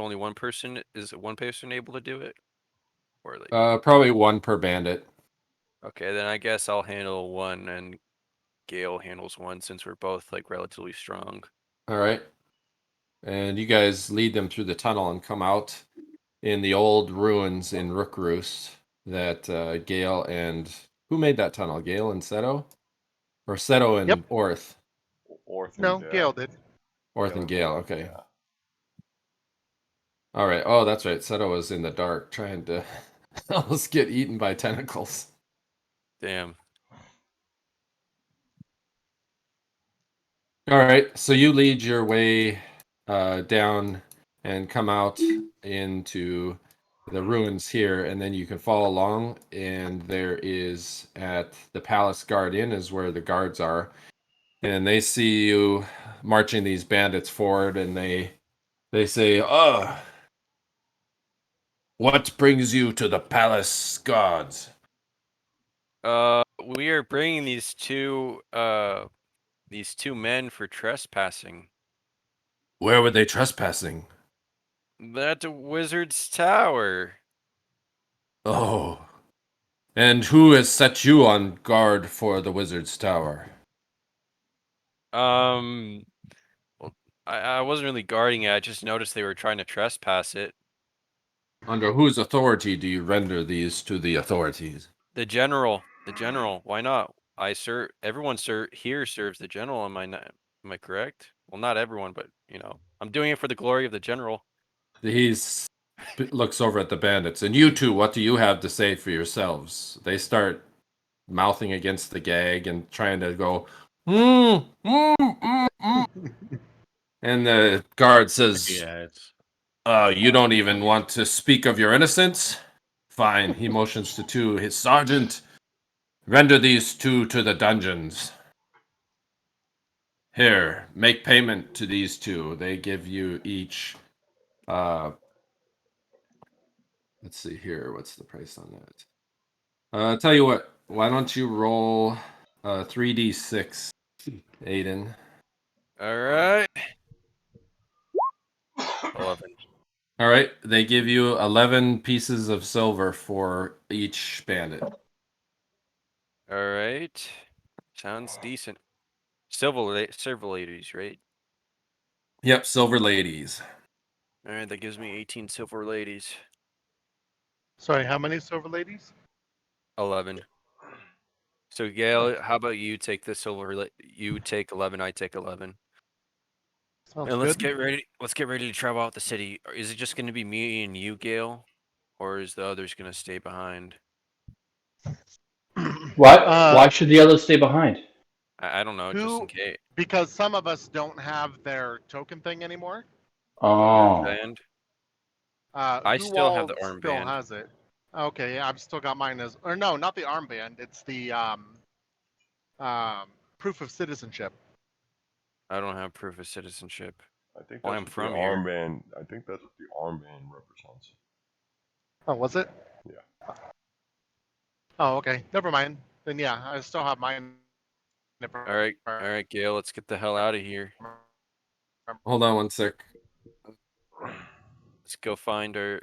only one person? Is one person able to do it? Or like, Probably one per bandit. okay, then I guess I'll handle one and Gale handles one since we're both like relatively strong. All right. And you guys lead them through the tunnel and come out in the old ruins in Rookroost that Gale and who made that tunnel? Gale and Seto? Or Seto and Yep. Orth? Orth No, and Gale did. Orth and Gale, okay. Yeah. All right. Oh, that's right. Seto was in the dark trying to almost get eaten by tentacles. Damn. All right. So you lead your way down and come out into the ruins here, and then you can follow along. And there is at the Palace Guard Inn is where the guards are, and they see you marching these bandits forward, and they say, "Oh, what brings you to the Palace Guards?" We are bringing these two men for trespassing. Where were they trespassing? That wizard's tower. Oh. And who has set you on guard for the wizard's tower? Well, I wasn't really guarding it. I just noticed they were trying to trespass it. Under whose authority do you render these to the authorities? The general. The general. Why not? Everyone here serves the general. Am I correct? Well, not everyone, but I'm doing it for the glory of the general. He looks over at the bandits. And you two, what do you have to say for yourselves? They start mouthing against the gag and trying to go, And the guard says, Yeah, you don't even want to speak of your innocence? Fine. He motions to two. His sergeant, render these two to the dungeons. Here, make payment to these two. They give you each, let's see here. What's the price on that? Tell you what, why don't you roll 3d6, Aedan? All right. 11. All right, they give you 11 pieces of silver for each bandit. All right. Sounds decent. Silver ladies, right? Yep, silver ladies. All right, that gives me 18 silver ladies. Sorry, how many silver ladies? 11. So Gale, how about you take the you take 11, I take 11. Sounds And let's good. get ready. Let's get ready to travel out the city. Is it just going to be me and you, Gale, or is the others going to stay behind? What? Why should the others stay behind? I don't know, just in case. Because some of us don't have their token thing anymore. Oh. Armband. I still have the Still armband. has it. Okay, yeah, I've still got mine as, or no, not the armband. It's the proof of citizenship. I don't have proof of citizenship. I think Well, that's I'm what from the here. armband. I think that's what the armband represents. Oh, was it? Yeah. Oh, okay. Never mind. Then yeah, I still have mine. All right, Gale, let's get the hell out of here. Hold on one sec. Let's go find our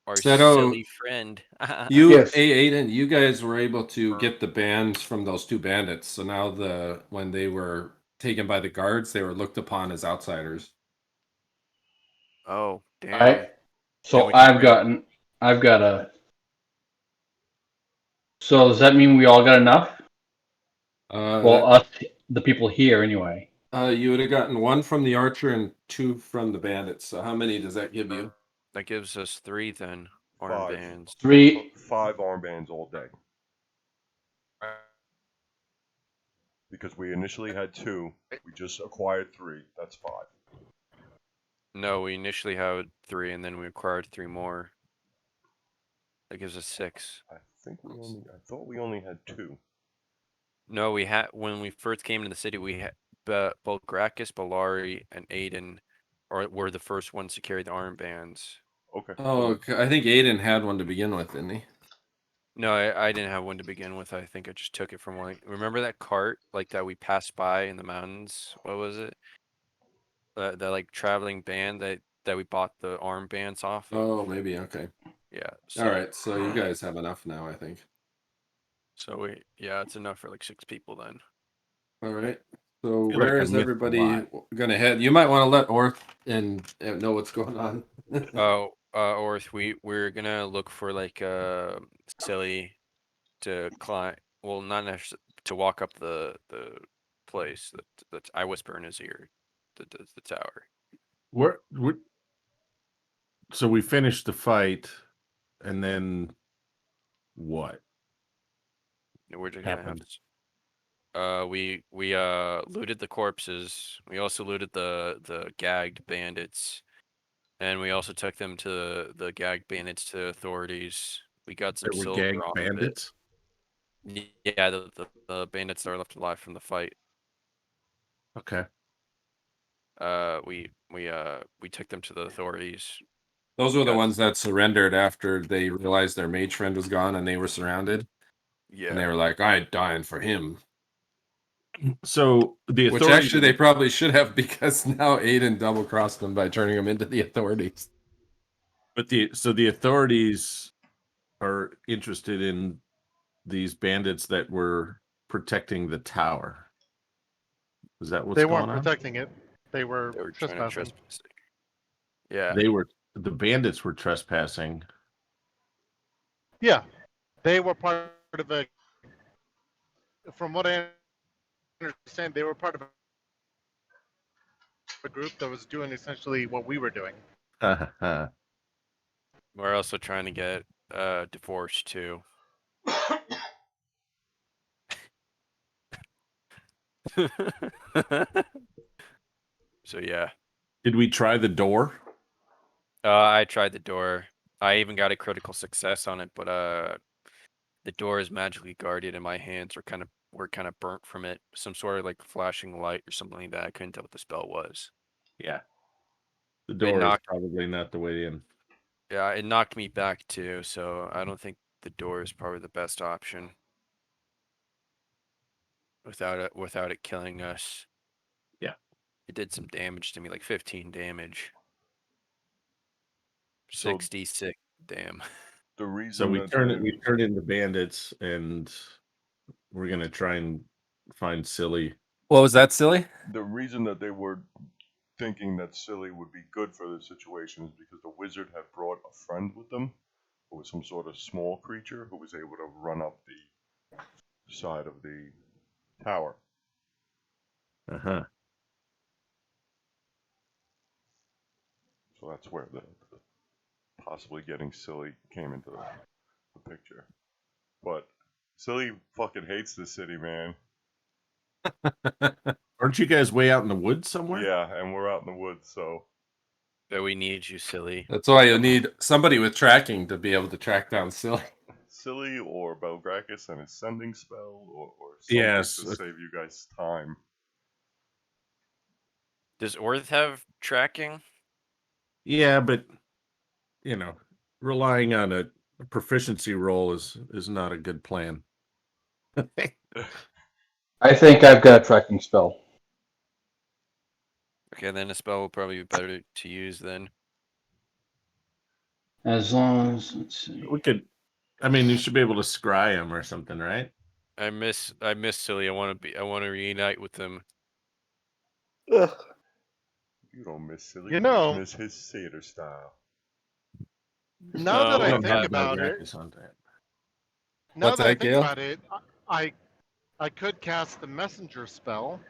Seto, silly friend. Yes. Aiden, you guys were able to get the bands from those two bandits. So now when they were taken by the guards, they were looked upon as outsiders. Oh, damn. All right. So we I've got a. So does that mean we all got enough? Well, us, the people here, anyway. You would have gotten one from the archer and two from the bandits. So how many does that give you? That gives us 3 then. Five. Armbands. 3. 5 armbands all day. Because we initially had 2, we just acquired 3. That's 5. No, we initially had 3 and then we acquired 3 more. That gives us 6. I thought we only had 2. No, we had when we first came into the city. We had Belgrakas, Belari, and Aedan, were the first ones to carry the armbands. Okay. Oh, I think Aiden had one to begin with, didn't he? No, I didn't have one to begin with. I think I just took it from remember that cart that we passed by in the mountains? What was it? The like traveling band that that we bought the armbands off of. Oh, maybe. Okay. Yeah. So, All right. So you guys have enough now, I think. So it's enough for like 6 people then. All right. So feel like where I is missed a everybody lot. gonna head? You might want to let Orth and know what's going on. Oh, Orth, we're gonna look for like Silli to climb. Well, not necessarily to walk up the place that I whisper in his ear, the tower. So we finished the fight, and then what We're just gonna have happened? to. We looted the corpses. We also looted the gagged bandits, and we also took them to the gagged bandits to authorities. We got some There were silver gagged off of it. bandits. Yeah, the bandits that are left alive from the fight. Okay. We took them to the authorities. Those were the Got ones that surrendered after they realized their mage friend was gone and they were surrounded. And they Yeah. were like, "I'd dying for him." So the Which authorities, actually they probably should have, because now Aedan double crossed them by turning them into the authorities. but the authorities are interested in these bandits that were protecting the tower. Is that what's They going weren't on? protecting it. They were They were trying to trespassing. trespass. Yeah. The bandits were trespassing. Yeah, they were part of a. From what I understand, they were part of a group that was doing essentially what we were doing. We're also trying to get divorced too. So yeah. Did we try the door? I tried the door. I even got a critical success on it, but the door is magically guarded and my hands were kind of burnt from it. Some sort of like flashing light or something like that. I couldn't tell what the spell was. Yeah. The It door is knocked probably not the way in. Yeah, it knocked me back too, so I don't think the door is probably the best option. Without it killing us. Yeah. It did some damage to me, like 15 damage. So 66. Damn. the So reason we that turn into bandits, and we're gonna try and find Silli. What was that, Silly? the reason that they were thinking that Silly would be good for this situation is because the wizard had brought a friend with them, who was some sort of small creature who was able to run up the side of the tower. Uh-huh. So that's where the possibly getting Silly came into the picture. But Silly fucking hates this city, man. Aren't you guys way out in the woods somewhere? Yeah, and we're out in the woods, so But we need you, Silly. That's why you need somebody with tracking to be able to track down Silly. Silly or Belgrakas and his sending spell or something Yes. to save you guys time. Does Orth have tracking? Yeah, but relying on a proficiency roll is not a good plan. I think I've got a tracking spell. Okay, then a spell will probably be better to use then. As long as, let's see. We could, you should be able to scry him or something, right? I miss Silly. I want to reunite with him. You don't miss Silly. You know- just miss his satyr style. Now that we I don't think have about it, Belgrakas on that. now What's that I that, think Gale? about it, I could cast the messenger spell,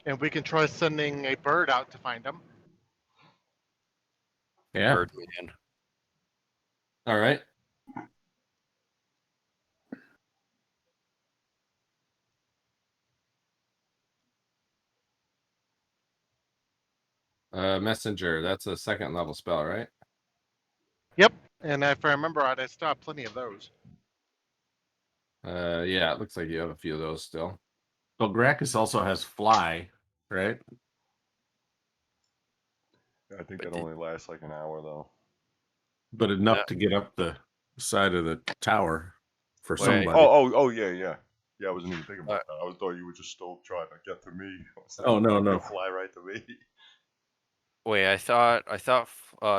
and we can try sending a bird out to find him. Yeah. Birdman. All right. Messenger. That's a second level spell, right? Yep, and if I remember right, I still have plenty of those. Yeah, it looks like you have a few of those still. Belgrakas also has fly, right? I think But that only lasts like an hour though. But enough Yeah. to get up the side of the tower for Wait. somebody. Oh yeah. Yeah, I wasn't even thinking about that. I thought you were just still trying to get to me. Oh, no. Fly right to me. Wait, I thought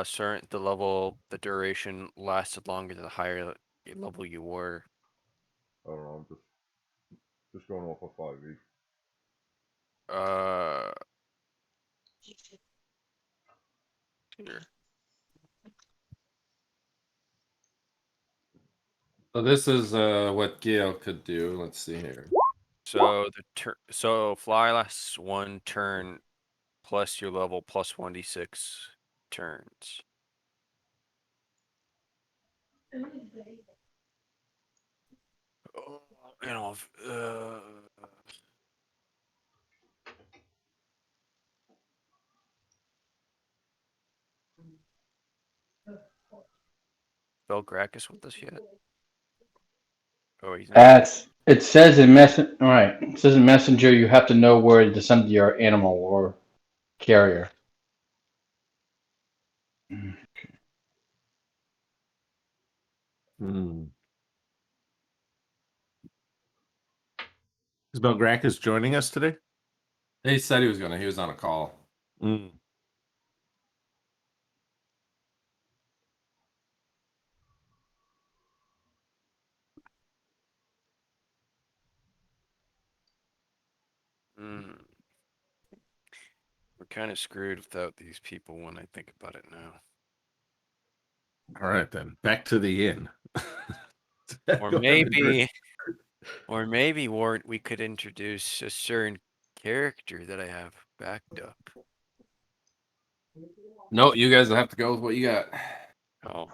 certain the duration lasted longer the higher level you were. I don't know. I'm just going off of 5e. Uh, here. So this is what Gale could do. Let's see here. So so fly lasts 1 turn plus your level plus 1d6 turns. Oh, you know, Belgrakas with us yet? Oh, he's not. It says in It says in messenger you have to know where to send your animal or carrier. Hmm. Is Belgrakas joining us today? He said he was gonna. He was on a call. Mm. Mm. We're kind of screwed without these people when I think about it now. All right, then. Back to the inn. Or Go ahead, maybe, or maybe Ward, we could introduce a certain character that I have backed up. No, you guys will have to go with what you got. Oh,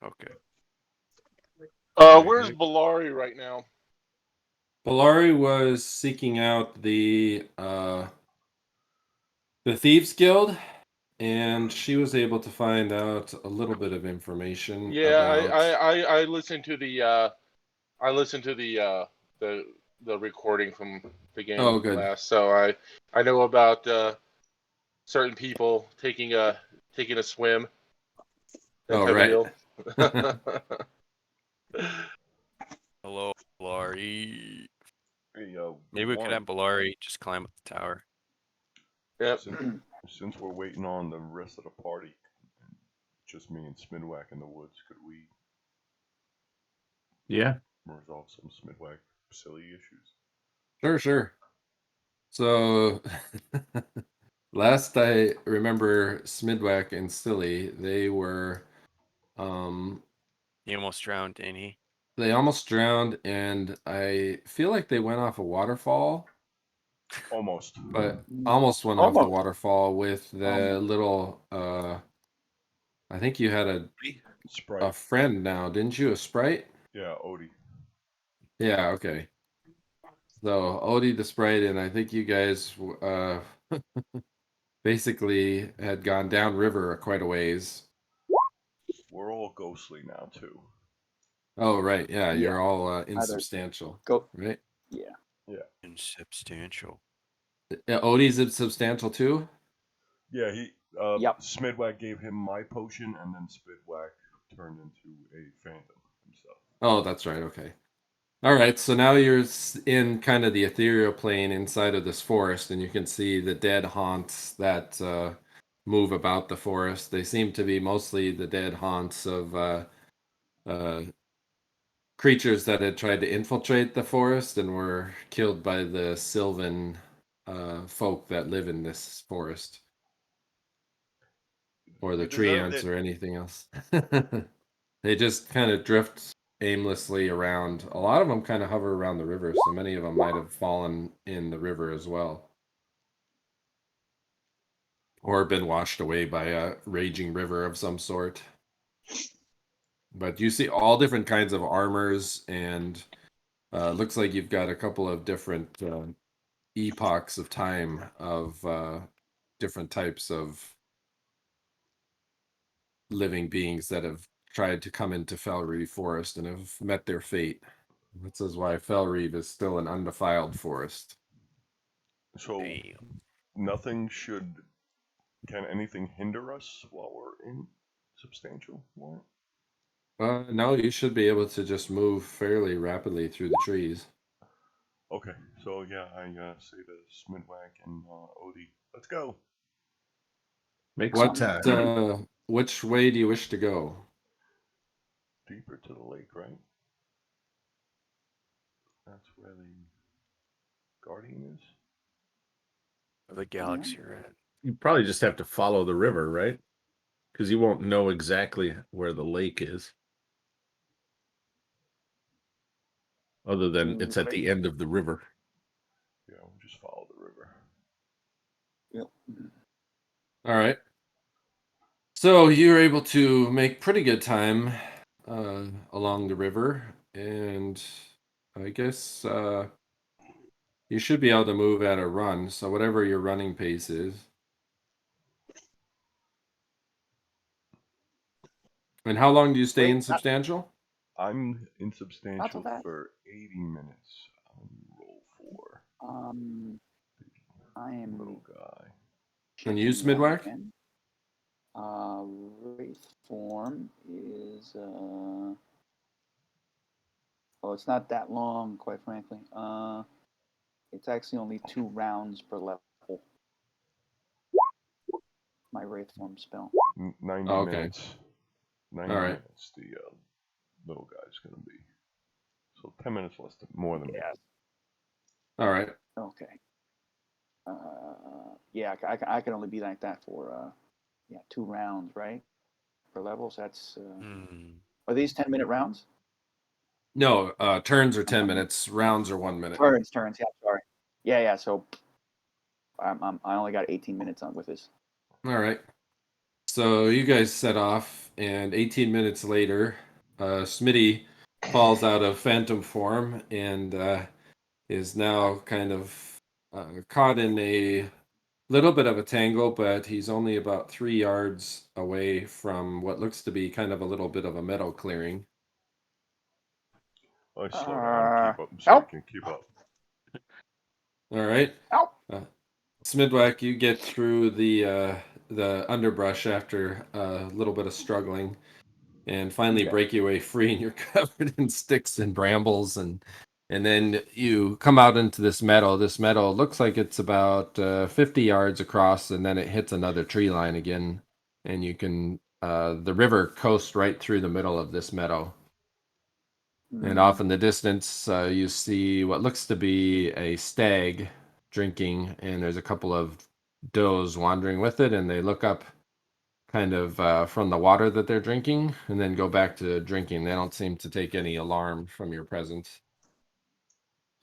okay. Where's Belari right now? Belari was seeking out the Thieves Guild, and she was able to find out a little bit of information Yeah, about. I listened to the the recording from the game Oh, good. last, so I know about certain people taking a swim. That Oh, type right. of deal. Hello, Belari. Hey, Maybe we could have one. Belari just climb up the tower. Yep. Since we're waiting on the rest of the party, just me and Smyddwack in the woods, could we Yeah. resolve some Smyddwack silly issues? Sure. So, last I remember, Smyddwack and Silli, they were, He almost drowned, didn't he? they almost drowned, and I feel like they went off a waterfall, Almost. but almost went off the waterfall with the little. I think you had a Sprite. friend now, didn't you? A sprite? Yeah, Odie. Yeah. Okay. So Odie the sprite, and I think you guys basically had gone downriver quite a ways. We're all ghostly now too. Oh, right. Yeah, Yeah. you're all insubstantial, Go. right? Yeah. Yeah. Insubstantial. Yeah, Odie's insubstantial too. Yeah, he Yep. Smyddwack gave him my potion, and then Smyddwack turned into a phantom himself. Oh, that's right. Okay. All right. So now you're in kind of the ethereal plane inside of this forest, and you can see the dead haunts that move about the forest. They seem to be mostly the dead haunts of uh, creatures that had tried to infiltrate the forest and were killed by the Sylvan folk that live in this forest, or the They tree deserved ants, it. or anything else. They just kind of drift aimlessly around. A lot of them kind of hover around the river, so many of them might have fallen in the river as well, or been washed away by a raging river of some sort. But you see all different kinds of armors, and looks like you've got a couple of different epochs of time of different types of living beings that have tried to come into Felreave Forest and have met their fate. This is why Felreave is still an undefiled forest. So Damn. nothing should. Can anything hinder us while we're in substantial? What? No, you should be able to just move fairly rapidly through the trees. Okay, so yeah, I say to Smyddwack and Odie, let's go. Make some time. Which way do you wish to go? Deeper to the lake, right? That's where the Guardian is. The galaxy you're at. You probably just have to follow the river, right? Because you won't know exactly where the lake is. Other than it's at the end of the river. Yeah, we'll just follow the river. Yep. All right. So you're able to make pretty good time along the river, and I guess you should be able to move at a run. So whatever your running pace is. And how long do you stay insubstantial? I'm insubstantial bad. for 80 minutes. Roll 4. I am Little guy. And you, checking that Smyddwack? again. Wraith form is it's not that long, quite frankly. It's actually only 2 rounds per level. My Wraith form spell. 90 Oh, okay. minutes. 90 All right. minutes the little guy's going to be. So 10 minutes less than more than me. All right. Okay. Yeah, I can only be like that for 2 rounds, right? Per level. So that's are these 10-minute rounds? No, turns are 10 minutes. Rounds are 1 minute. Turns. Yeah, sorry. Yeah. So I only got 18 minutes on with this. All right. So you guys set off, and 18 minutes later, Smitty falls out of phantom form and is now kind of caught in a little bit of a tangle, but he's only about 3 yards away from what looks to be kind of a little bit of a meadow clearing. I slow down, keep up, so help. you can keep up. All right. Help. Smyddwack, you get through the underbrush after a little bit of struggling, and finally break your way free, and you're covered in sticks and brambles, and then you come out into this meadow. This meadow looks like it's about 50 yards across, and then it hits another tree line again, and you can the river coasts right through the middle of this meadow. And off in the distance, you see what looks to be a stag drinking, and there's a couple of does wandering with it, and they look up kind of from the water that they're drinking and then go back to drinking. They don't seem to take any alarm from your presence.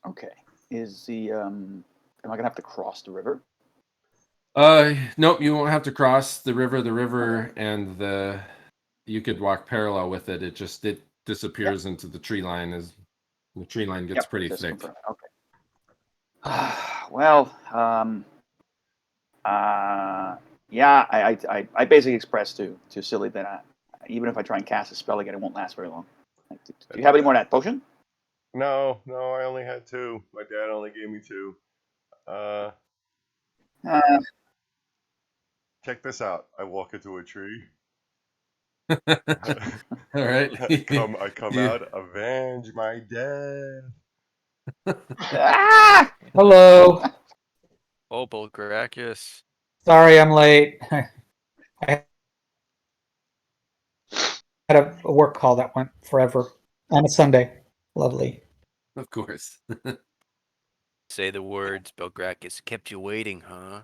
Okay. Is the am I gonna have to cross the river? Nope, you won't have to cross the river. The river and you could walk parallel with it. It disappears into the tree line as the tree line gets pretty Just thick. confirm. Okay. Well, yeah, I basically expressed to Silli that even if I try and cast a spell again, it won't last very long. Do you have any more of that potion? No, I only had 2. My dad only gave me 2. Check this out. I walk into a tree. All right. I come out, avenge my dad. Hello. Oh, Belgrakas. Sorry I'm late. I had a work call that went forever on a Sunday. Lovely. Of course. Say the words, Belgrakas. Kept you waiting, huh?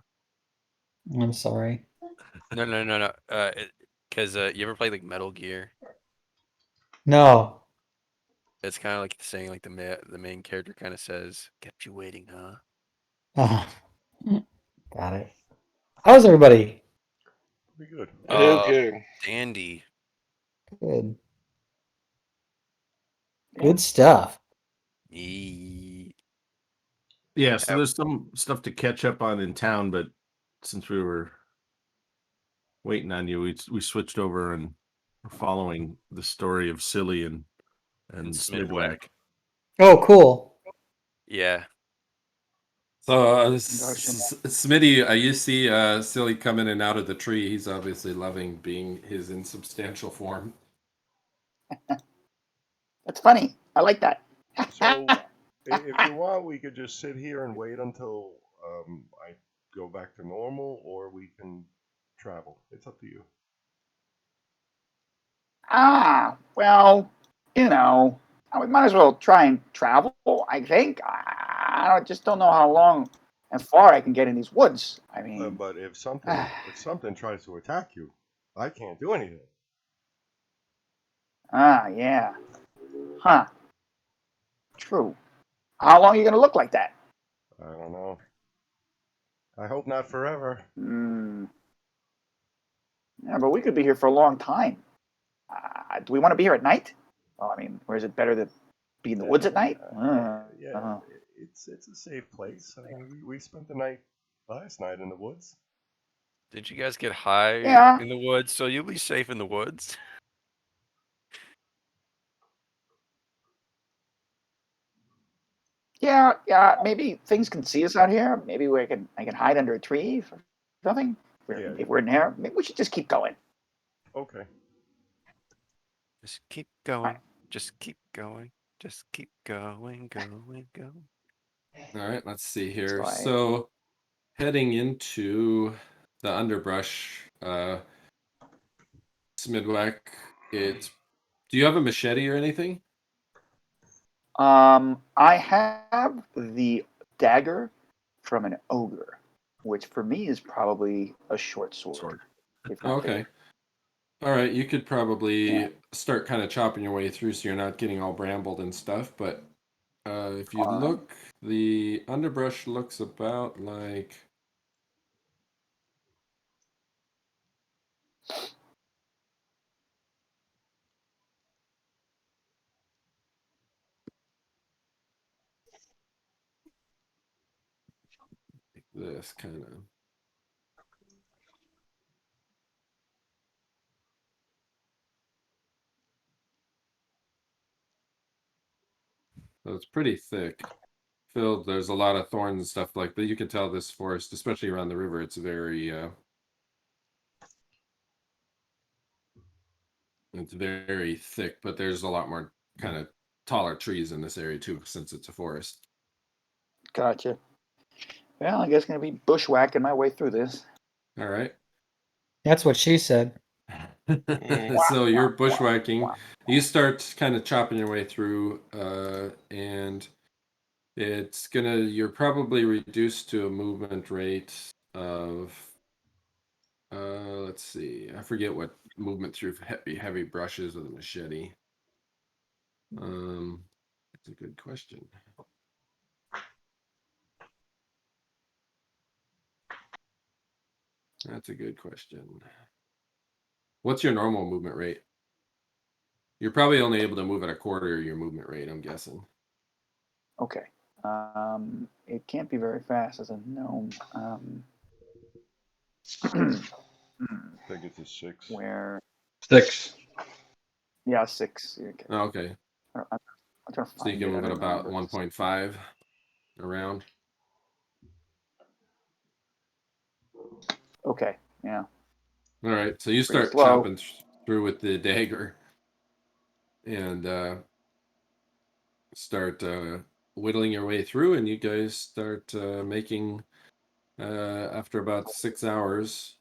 I'm sorry. No. Because you ever play like Metal Gear? No. It's kind of like saying like the main character kind of says, "Kept you waiting, huh?" Got it. How's everybody? Pretty good. Okay. Dandy. Good. Good stuff. Yee. Yeah, so there's some stuff to catch up on in town, but since we were waiting on you, we switched over and we're following the story of Silli and Smyddwack. Oh, cool. Yeah. So, Smitty, you see Silly come in and out of the tree. He's obviously loving being his insubstantial form. That's funny. I like that. So, if you want, we could just sit here and wait until I go back to normal, or we can travel? It's up to you. Well, we might as well try and travel, I think. I just don't know how long and far I can get in these woods. I mean, But if something tries to attack you, I can't do anything. yeah. Huh. True. How long are you going to look like that? I don't know. I hope not forever. Yeah, but we could be here for a long time. Do we want to be here at night? Well, I mean, or is it better to be in the woods at night? Yeah, it's a safe place. I mean, we spent the night last night in the woods. Did you guys get high Yeah. in the woods? So you'll be safe in the woods. Yeah. Maybe things can see us out here. Maybe I can hide under a tree or something. If we're in here, maybe we should just keep going. Okay. Just keep going. Just keep going. Just keep going. All right, let's see here. Right. So, heading into the underbrush, Smyddwack, do you have a machete or anything? I have the dagger from an ogre, which for me is probably a short sword. If not Okay. bigger. All right, you could probably Yeah. start kind of chopping your way through so you're not getting all brambled and stuff. But if you look, the underbrush looks about like. This kind of. So it's pretty thick. Filled. There's a lot of thorns and stuff like that. You can tell this forest, especially around the river, it's very thick, but there's a lot more kind of taller trees in this area too, since it's a forest. Gotcha. Well, I guess I'm gonna be bushwhacking my way through this. All right. That's what she said. So you're bushwhacking. You start kind of chopping your way through, and you're probably reduced to a movement rate of, let's see, I forget what movement through heavy brushes with a machete. That's a good question. That's a good question. What's your normal movement rate? You're probably only able to move at a quarter of your movement rate, I'm guessing. Okay. It can't be very fast as a gnome. I think it's a 6. Where? 6. Yeah, 6. Okay. Oh, okay. I'm trying to So find you can it. move I at don't about remember. 1.5 around. Okay. Yeah. All right. So you Pretty start slow. chopping through with the dagger and start whittling your way through, and you guys start making after about 6 hours.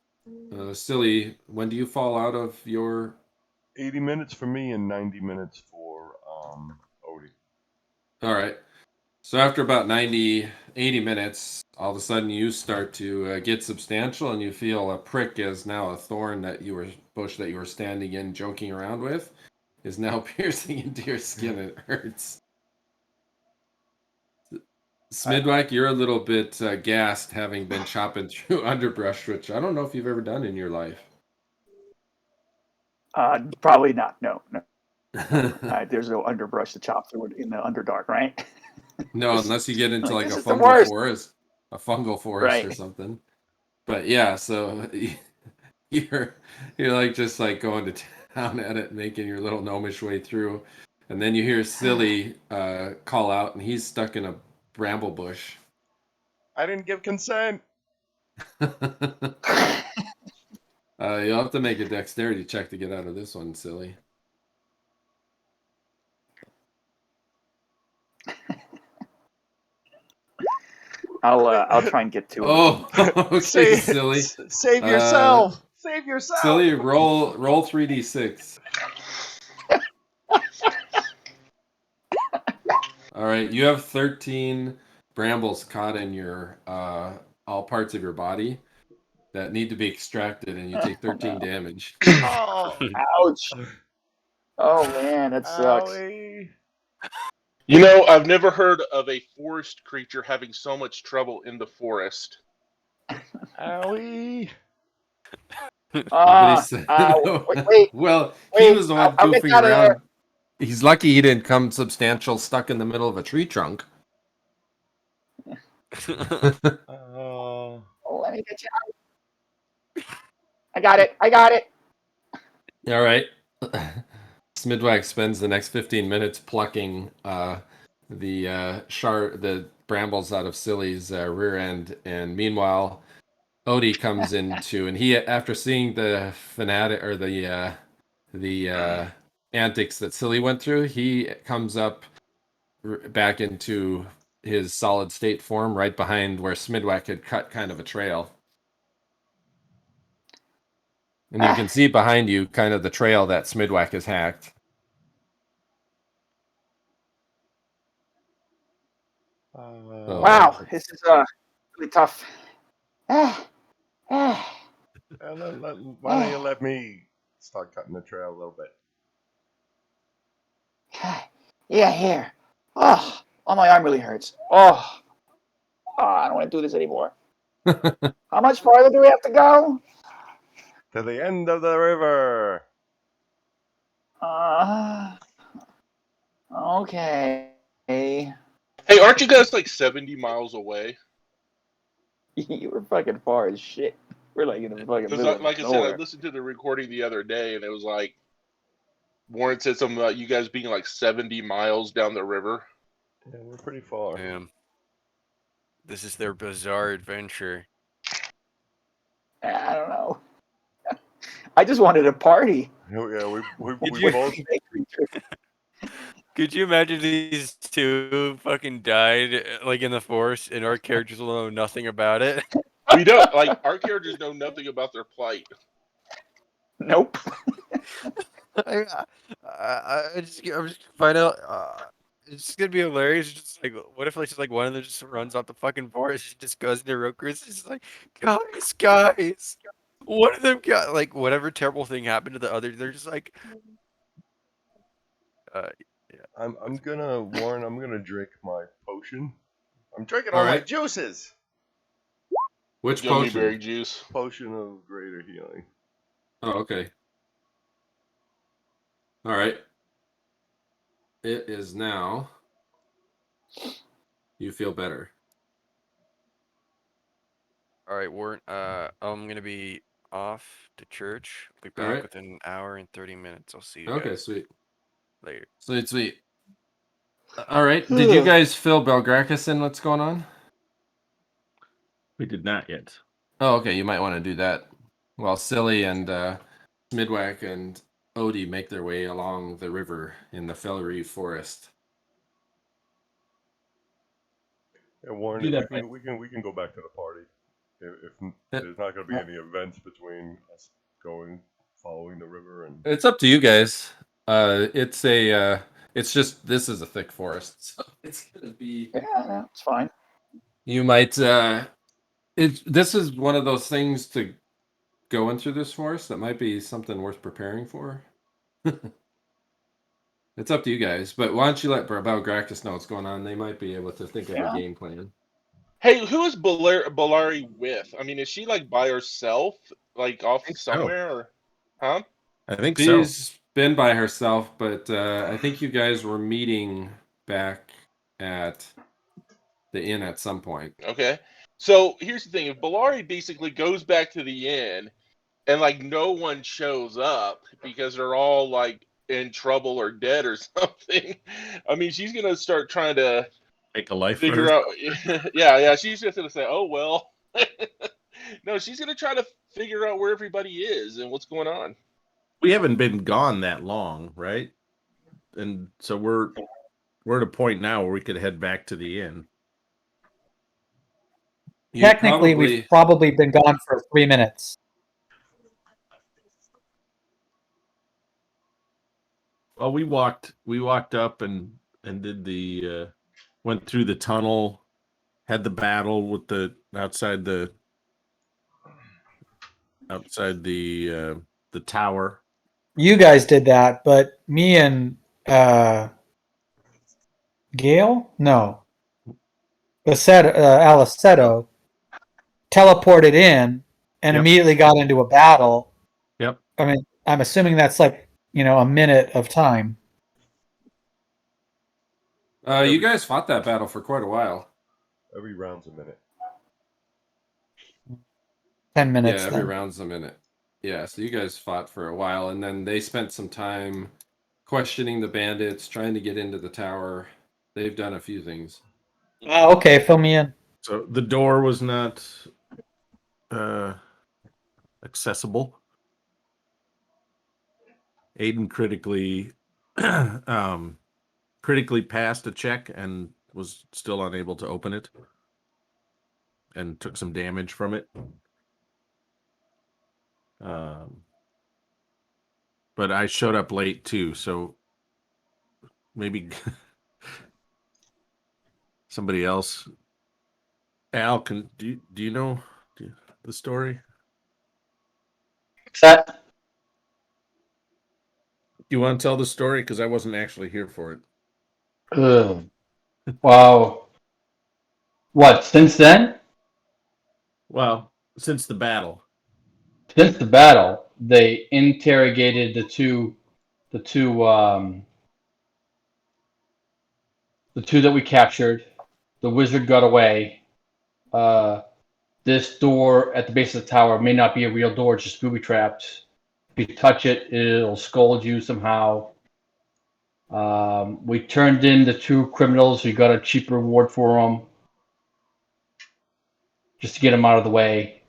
Silli, when do you fall out of your 80 minutes for me and 90 minutes for Odie. All right. So after about 80 minutes, all of a sudden you start to get substantial, and you feel a prick as now a thorn bush that you were standing in joking around with is now piercing into your skin. It hurts. Smyddwack, you're a little bit gassed, having been chopping through underbrush, which I don't know if you've ever done in your life. Probably not. No. There's no underbrush to chop through in the Underdark, right? No, unless you get into like a this is the fungal worst. forest or Right. something. But yeah, so you're like just like going to town at it, making your little gnomish way through, and then you hear Silli call out, and he's stuck in a bramble bush. I didn't give consent. You'll have to make a dexterity check to get out of this one, Silli. I'll try and get to him. Oh, okay, Silli. Save yourself. Save yourself. Silly, roll 3d6. All right, you have 13 brambles caught in your all parts of your body that need to be extracted, and you take 13 damage. Oh, Ouch. Oh man, that sucks. owie. You know, I've never heard of a forest creature having so much trouble in the forest. Owie. Nobody said no. Wait, Well, he wait, was the one I'll get goofing out of there. around. He's lucky he didn't come substantial stuck in the middle of a tree trunk. Oh. Let me get you out. I got it. All right. Smyddwack spends the next 15 minutes plucking the brambles out of Silly's rear end, and meanwhile, Odie comes into, and he, after seeing the fanatic or the antics that Silly went through, he comes up back into his solid state form right behind where Smyddwack had cut kind of a trail. And you can see behind you kind of the trail that Smyddwack has hacked. Wow, this is really tough. Why don't you let me start cutting the trail a little bit? Yeah, here. Oh, my arm really hurts. Oh, I don't want to do this anymore. How much farther do we have to go? To the end of the river. Okay. Hey, aren't you guys like 70 miles away? You were fucking far as shit. We're like in the fucking middle of Like I said, nowhere. I listened to the recording the other day, and it was like Warren said something about you guys being like 70 miles down the river. Yeah, we're pretty far. Damn. This is their bizarre adventure. I don't know. I just wanted a party. Yeah, we you- both. Could you imagine these two fucking died like in the forest, and our characters will know nothing about it? We don't like our characters know nothing about their plight. Nope. I'm just find out. It's just gonna be hilarious. It's just like, what if like just like one of them just runs off the fucking forest, and just goes into Roker's? It's just like, guys, one of them got like whatever terrible thing happened to the other. They're just like, yeah. I'm gonna drink my potion. I'm drinking All all my right. juices. Which Gummy potion? berry juice. Potion of greater healing. Oh, okay. All right. It is now. You feel better. All right, Warren. I'm gonna be off to church. I'll be back Alright. within an hour and 30 minutes. I'll see you Okay, guys sweet. later. Sweet. All right. Did you guys fill Belgrakas in? What's going on? We did not yet. Oh, okay. You might want to do that while Silly and Smyddwack and Odie make their way along the river in the Belari forest. Yeah, Warren, Do that, we can go back to the party if there's not going to be any events between us following the river and. It's up to you guys. It's just this is a thick forest, so it's gonna be. Yeah, no, it's fine. You might. This is one of those things to going through this forest that might be something worth preparing for. It's up to you guys, but why don't you let Belgrakas know what's going on? They might be able to think of a game plan. Hey, who is Belari with? I mean, is she like by herself, like off somewhere, or huh? I think so. She's been by herself, but I think you guys were meeting back at the inn at some point. Okay. So here's the thing: if Belari basically goes back to the inn, and like no one shows up because they're all like in trouble or dead or something, I mean, she's gonna start trying to Make a life figure out. Yeah. She's just gonna say, "Oh well." No, she's gonna try to figure out where everybody is and what's going on. We haven't been gone that long, right? And so we're at a point now where we could head back to the inn. Technically, we've probably been gone for 3 minutes. Well, we walked up and did the went through the tunnel, had the battle with the outside the tower. You guys did that, but me and Gale? No. Alleseto teleported in and Yep. immediately got into a battle. Yep. I mean, I'm assuming that's like, a minute of time. You guys fought that battle for quite a while. Every round's a minute. 10 minutes. Yeah, every then. round's a minute. Yeah, so you guys fought for a while, and then they spent some time questioning the bandits, trying to get into the tower. They've done a few things. Oh, okay, fill me in. So the door was not accessible. Aedan critically passed a check and was still unable to open it, and took some damage from it. But I showed up late too, so maybe somebody else. Al, do you know the story? Set. You want to tell the story? Because I wasn't actually here for it. Ugh. Wow. What, since then? Well, since the battle. Since the battle, they interrogated the two that we captured. The wizard got away. This door at the base of the tower may not be a real door, it's just booby trapped. If you touch it, it'll scold you somehow. We turned in the two criminals. We got a cheap reward for them, just to get them out of the way.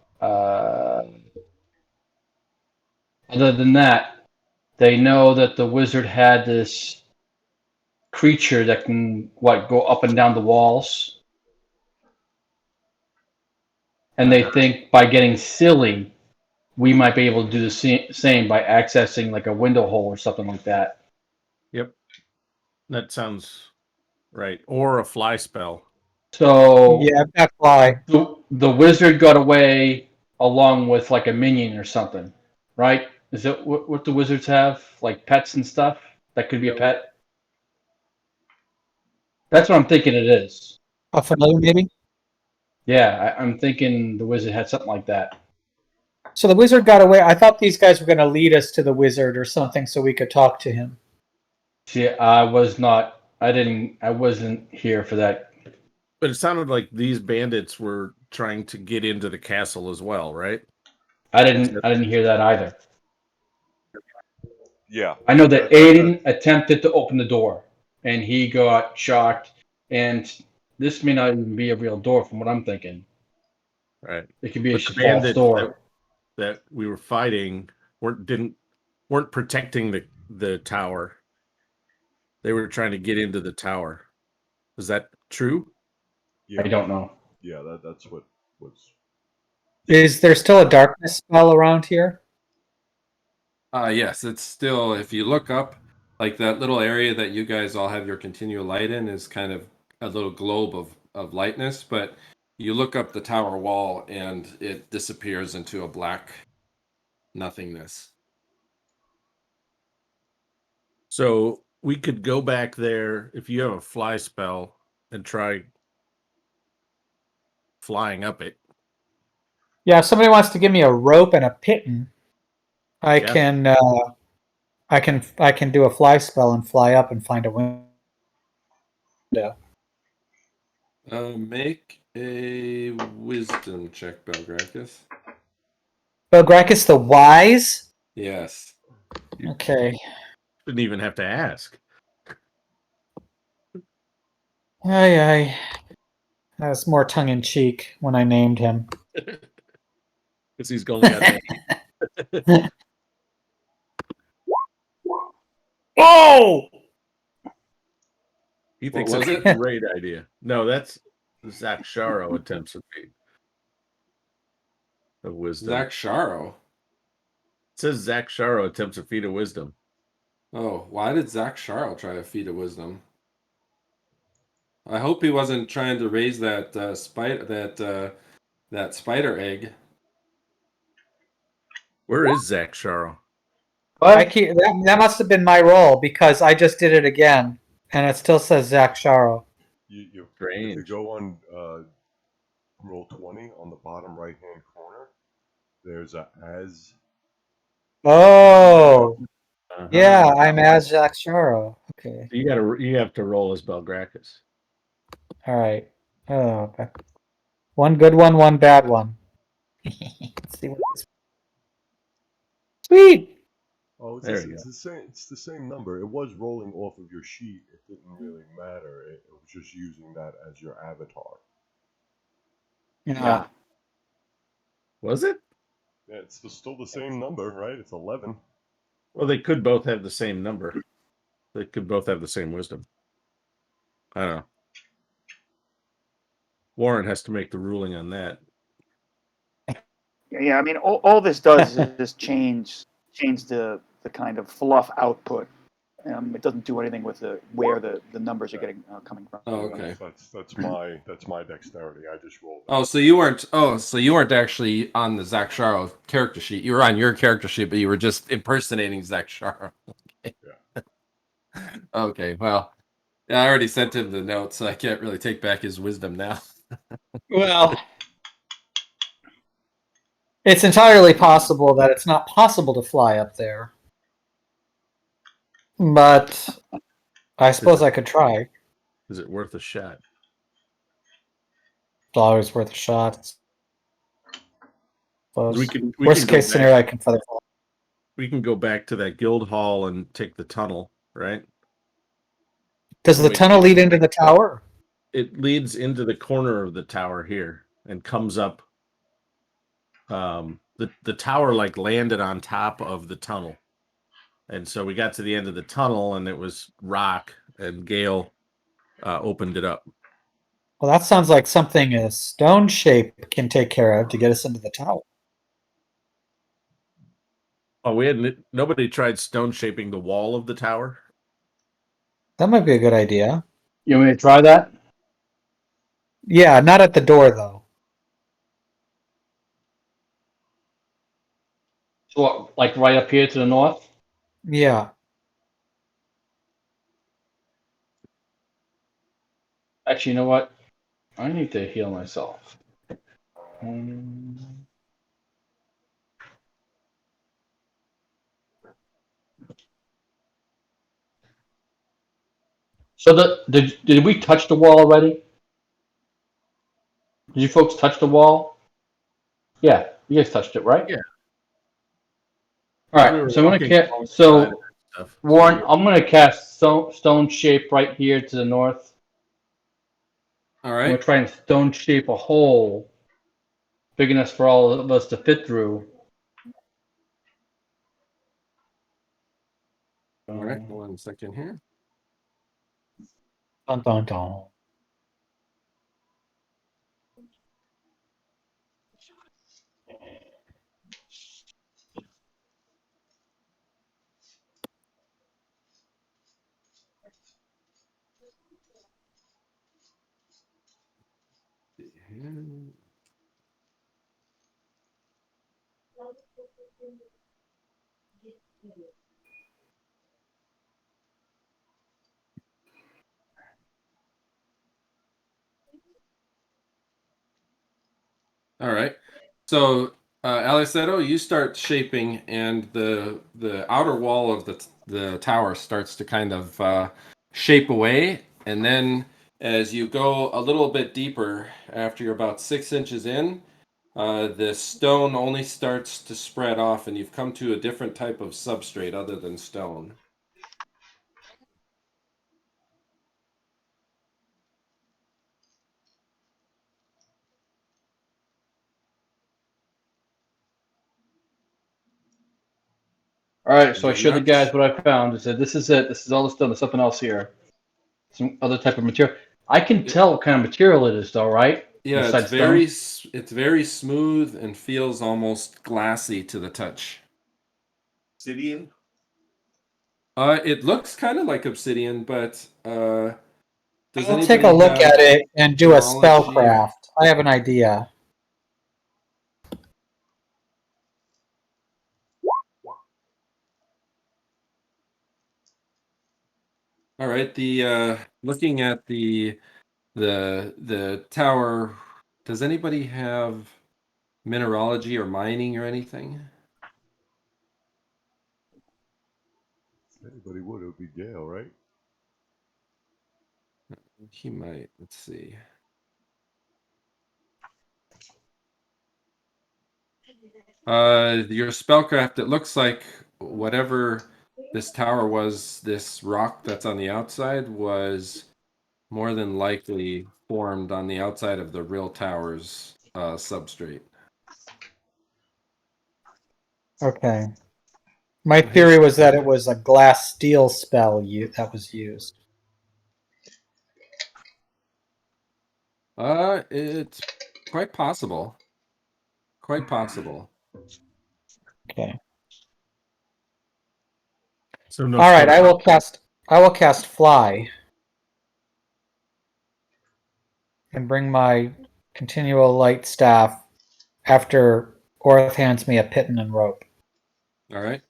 Other than that, they know that the wizard had this creature that can go up and down the walls, and they think by getting Silli, we might be able to do the same by accessing like a window hole or something like that. Yep, that sounds right. Or a fly spell. So Yeah, I've got fly. the wizard got away along with like a minion or something, right? Is it what the wizards have, like pets and stuff? That could be a pet. That's what I'm thinking it is. A familiar, maybe? Yeah, I'm thinking the wizard had something like that. So the wizard got away. I thought these guys were going to lead us to the wizard or something so we could talk to him. See, I wasn't here for that. But it sounded like these bandits were trying to get into the castle as well, right? I didn't hear that either. Yeah. I know that Aedan attempted to open the door, and he got shocked. And this may not even be a real door, from what I'm thinking. Right. It could be a But the false bandits door. that we were fighting weren't protecting the tower. They were trying to get into the tower. Is that true? Yeah. I don't know. Yeah, that's what was. Is there still a darkness spell around here? Yes, it's still, if you look up, like that little area that you guys all have your continual light in is kind of a little globe of lightness, but you look up the tower wall and it disappears into a black nothingness. So we could go back there if you have a fly spell and try flying up it. Yeah, if somebody wants to give me a rope and a piton, I Yeah. can do a fly spell and fly up and find a window. Make a wisdom check, Belgrakas. Belgrakas the Wise? Yes. Okay. Didn't even have to ask. Aye. That was more tongue in cheek when I named him. Because he's going down there. Oh! He thinks What that's was a great idea. No, that's Zach Sharo attempts a feat of wisdom. Zach Sharo. It says Zach Sharo attempts a feat of wisdom. Oh, why did Zach Charles try to feed a wisdom? I hope he wasn't trying to raise that that spider egg. Where is Zach Charles? I keep, that must have been my roll because I just did it again, and it still says Zach Sharo. If you Strange. go on roll 20 on the bottom right hand corner, there's a as. Oh, Uh-huh. yeah, I'm as Zach Sharo. Okay, You have to roll as Belgrakas. all right. Oh, okay. One good one, one bad one. Let's see what this. Sweet. Oh, There you it's the same. It's the same number. It was rolling off of your sheet. It didn't really matter. It was just using that as your avatar. Yeah. Was it? Yeah, it's still the same number, right? It's 11. Well, they could both have the same number. They could both have the same wisdom. I don't know. Warren has to make the ruling on that. Yeah, I mean, all this does is change the kind of fluff output. It doesn't do anything with where the numbers are getting coming from. Oh, okay. That's my dexterity. I just rolled. Oh, so you weren't. Oh, so you weren't actually on the Zach Charles character sheet. You were on your character sheet, but you were just impersonating Zach Charles. Okay. Yeah. Okay. Well, yeah, I already sent him the note, so I can't really take back his wisdom now. Well, it's entirely possible that it's not possible to fly up there, but I suppose I could try. Is it worth a shot? It's always worth a shot. We can Worst go case back- scenario, I can feather fall. We can go back to that guild hall and take the tunnel, right? Does the Wait, tunnel lead into the tower? It leads into the corner of the tower here and comes up. The tower like landed on top of the tunnel, and so we got to the end of the tunnel and it was rock, and Gale opened it up. Well, that sounds like something a stone shape can take care of to get us into the tower. Oh, nobody tried stone shaping the wall of the tower. That might be a good idea. You want me to try that? Yeah, not at the door though. So, what, like right up here to the north? Yeah. Actually, you know what? I need to heal myself. So did we touch the wall already? Did you folks touch the wall? Yeah, you guys touched it, right? Yeah. All right, We were so I'm gonna walking cast. alongside So it and stuff. Warren, I'm gonna cast stone shape right here to the north. All I'm gonna right. try and stone shape a hole big enough for all of us to fit through. All right. 1 second here. Dun, dun, dun. All right. So, Alleseto, you start shaping, and the outer wall of the tower starts to kind of shape away, and then as you go a little bit deeper, after you're about 6 inches in, the stone only starts to spread off, and you've come to a different type of substrate other than stone. All right, so I And showed the that's- guys what I found. I said, "This is it. This is all the stuff. There's something else here. Some other type of material. I can tell what kind of material it is, though, right? Yeah, Besides it's very smooth and feels almost glassy to the touch. Obsidian? It looks kind of like obsidian, but does I'll take a anybody look have at it and do a geology or- spellcraft. I have an idea. All right. The looking at the tower. Does anybody have mineralogy or mining or anything? Anybody would, it would be Gale, right? He might. Let's see. Your spellcraft. It looks like whatever this tower was, this rock that's on the outside was more than likely formed on the outside of the real tower's substrate. Okay. My theory was that it was a glass steel spell that was used. It's quite possible. Quite possible. Okay. So no. All right, spell- I will cast fly. And bring my continual light staff after Orth hands me a piton and rope. All right.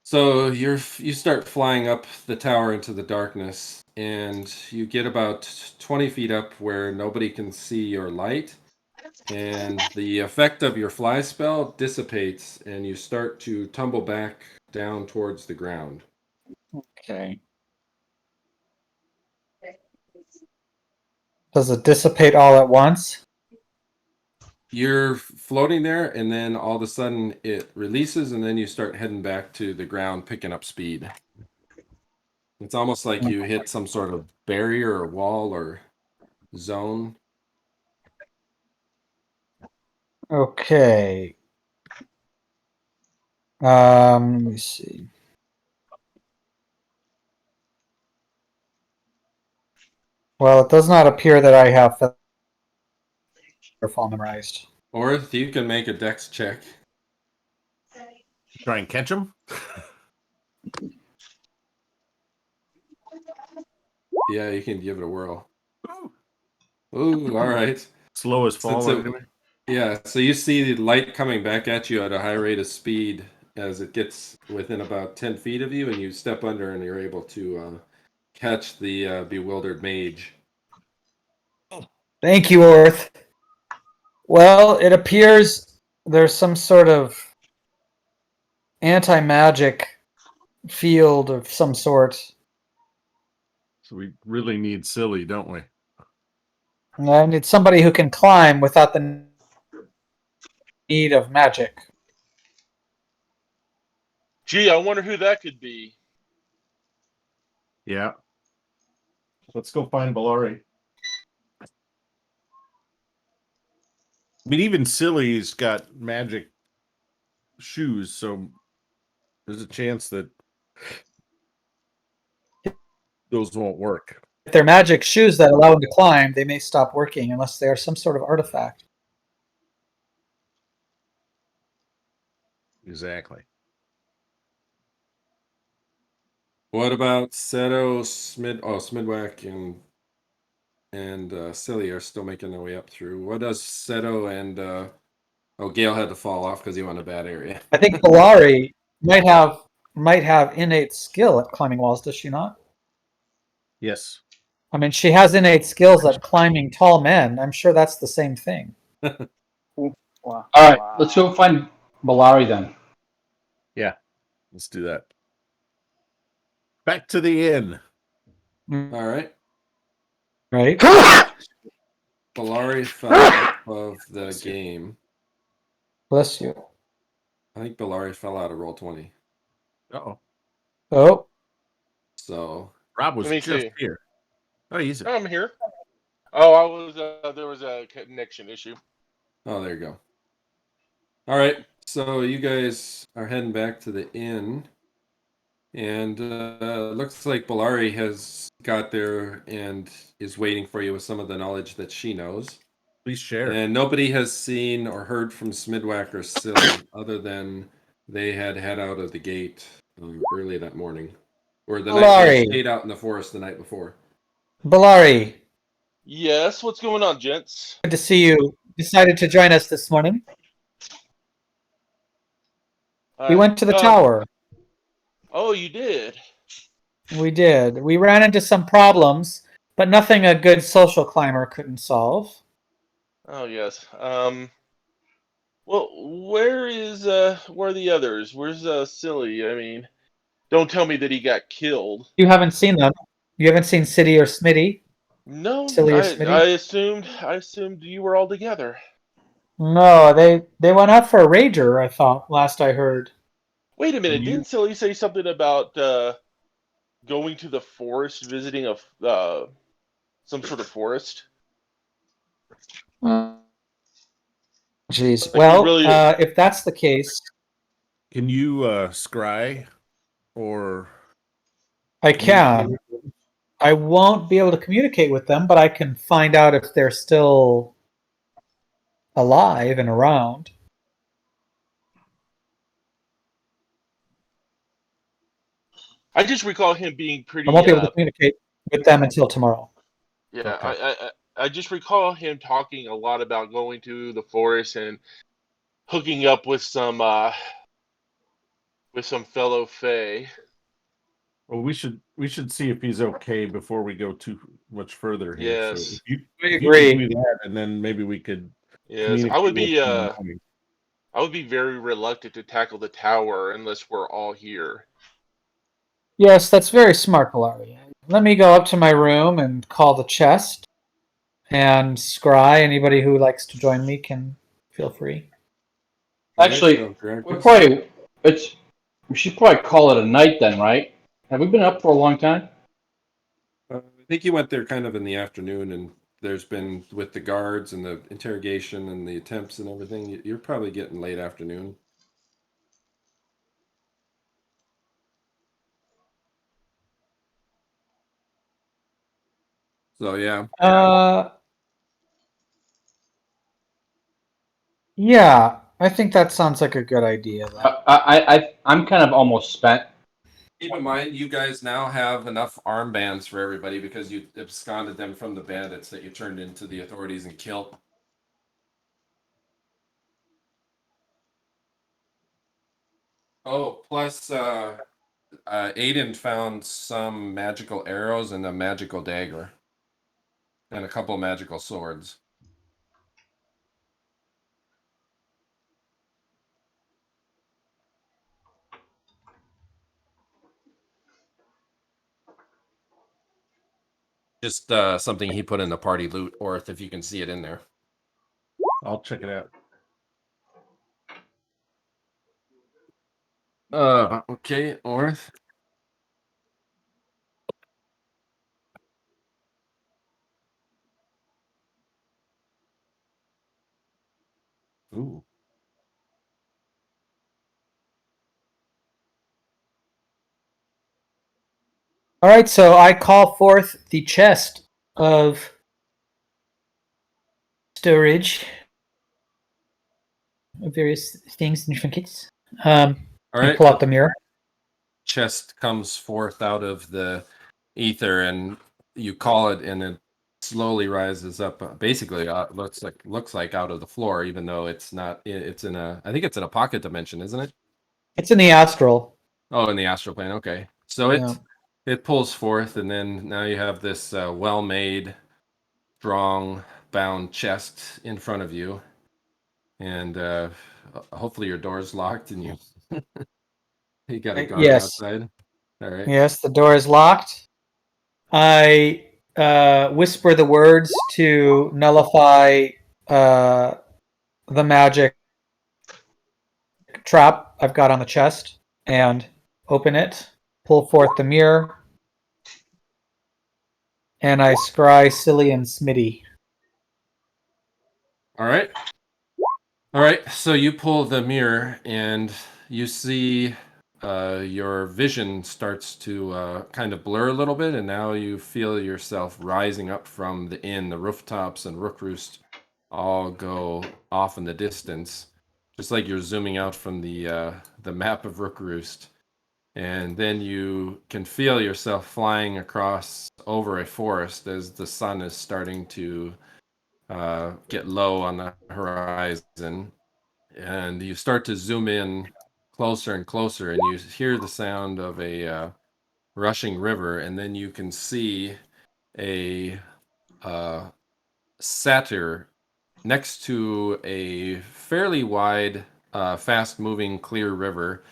So you start flying up the tower into the darkness, and you get about 20 feet up where nobody can see your light, and the effect of your fly spell dissipates, and you start to tumble back down towards the ground. Okay. Does it dissipate all at once? You're floating there, and then all of a sudden it releases, and then you start heading back to the ground, picking up speed. It's almost like you hit some sort of barrier or wall or zone. Okay. Let me see. Well, it does not appear that I have fall memorized. Or if you can make a dex check. Try and catch him. Yeah, you can give it a whirl. Ooh, all right. Slowest fall. Since yeah, so you see the light coming back at you at a high rate of speed as it gets within about 10 feet of you, and you step under and you're able to catch the bewildered mage. Thank you, Orth. Well, it appears there's some sort of anti-magic field of some sort. So we really need Silli, don't we? I need somebody who can climb without the need of magic. Gee, I wonder who that could be. Yeah. Let's go find Belari. I mean, even Silli's got magic shoes, so there's a chance that those won't work. If they're magic shoes that allow them to climb, they may stop working unless they are some sort of artifact. Exactly. What about Seto, Smyddwack, and Silli are still making their way up through. What does Seto and Gale had to fall off because he went in a bad area. I think Belari might have innate skill at climbing walls, does she not? Yes. I mean, she has innate skills at climbing tall men. I'm sure that's the same thing. Wow. All right, let's go find Belari then. Yeah. Let's do that. Back to the inn. All right. Right? Belari fell out of the game. Bless you. I think Belari fell out of Roll20. Uh-oh. Oh. So Rob was Let me just see. here. Oh, he's it. I'm here. Oh, I was. There was a connection issue. oh, there you go. All right. So you guys are heading back to the inn. And looks like Belari has got there and is waiting for you with some of the knowledge that she knows. Please share. And nobody has seen or heard from Smyddwack or Silli other than they had head out of the gate early that morning, or the night they Belari. stayed out in the forest the night before. Belari, Yes, what's going on, gents? good to see you. Decided to join us this morning. We went to the tower. Oh, you did. We did. We ran into some problems, but nothing a good social climber couldn't solve. Oh yes. Well, where are the others? Where's Silli? I mean, don't tell me that he got killed. You haven't seen them. You haven't seen City or Smitty? No, Silli or I Smitty? assumed you were all together. No, they went out for a rager, I thought, last I heard. Wait a minute, You- didn't Silli say something about going to the forest, visiting some sort of forest? Jeez. Like, Well, we really if that's the case, Can you scry or I can. I won't be able to communicate with them, but I can find out if they're still alive and around. I just recall him being I pretty won't be able to communicate with them until tomorrow. yeah, Okay. I just recall him talking a lot about going to the forest and hooking up with some fellow Fae. Well, we should see if he's okay before we go too much further here. So Yes. if I you agree. could do that, and then maybe we could Yes, communicate with him in the morning. I would be very reluctant to tackle the tower unless we're all here. Yes, that's very smart, Belari. Let me go up to my room and call the chest and scry. Anybody who likes to join me can feel free. Actually, we should probably call it a night then, right? Have we been up for a long time? I think you went there kind of in the afternoon, and there's been with the guards and the interrogation and the attempts and everything. You're probably getting late afternoon. So yeah, Yeah, I think that sounds like a good idea. Then. I'm kind of almost spent. keep in mind you guys now have enough armbands for everybody because you absconded them from the bandits that you turned into the authorities and killed. Oh, plus Aedan found some magical arrows and a magical dagger. And a couple magical swords. Just something he put in the party loot, Orth, if you can see it in there. I'll check it out. Okay, Orth. Ooh. All right, so I call forth the chest of storage of various things and trinkets. All right. And pull out the mirror. Chest comes forth out of the ether, and you call it, and it slowly rises up. Basically, looks like out of the floor, even though it's not. It's in a. I think it's in a pocket dimension, isn't it? It's in the astral. Oh, in the astral plane. Okay, so it pulls forth, and then now you have this well-made, strong, bound chest in front of you, and hopefully your door's locked, and you got a guard outside. All right. Yes, the door is locked. I whisper the words to nullify the magic trap I've got on the chest and open it, pull forth the mirror, and I scry Silli and Smitty. All right. All right. So you pull the mirror and you see your vision starts to kind of blur a little bit, and now you feel yourself rising up from the inn. The rooftops and Rook Roost all go off in the distance, just like you're zooming out from the map of Rook Roost. and then you can feel yourself flying across over a forest as the sun is starting to get low on the horizon, and you start to zoom in closer and closer, and you hear the sound of a rushing river, and then you can see a satyr next to a fairly wide, fast-moving, clear river,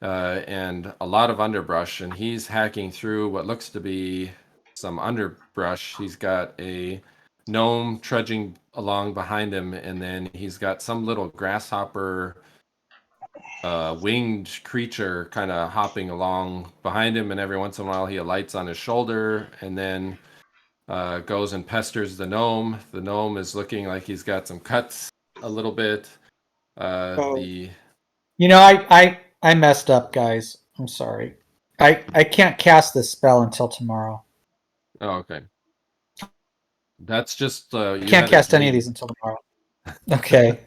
and a lot of underbrush, and he's hacking through what looks to be some underbrush. He's got a gnome trudging along behind him, and then he's got some little grasshopper winged creature kind of hopping along behind him, and every once in a while he alights on his shoulder, and then goes and pesters the gnome. The gnome is looking like he's got some cuts a little bit. The You know, I messed up, guys. I'm sorry. I can't cast this spell until tomorrow. Oh, okay. That's just I can't cast any of these until tomorrow. Okay.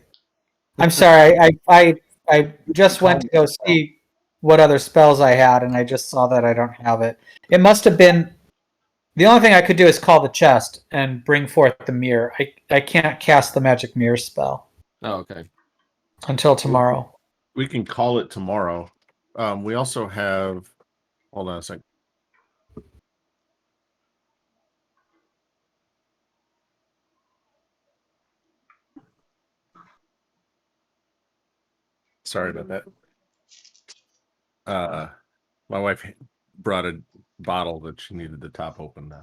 I'm sorry. I just went to go see what other spells I had, and I just saw that I don't have it. It must have been the only thing I could do is call the chest and bring forth the mirror. I can't cast the magic mirror spell Oh, okay. until tomorrow. We can call it tomorrow. We also have. Hold on a second. Sorry about that. My wife brought a bottle that she needed the top open now.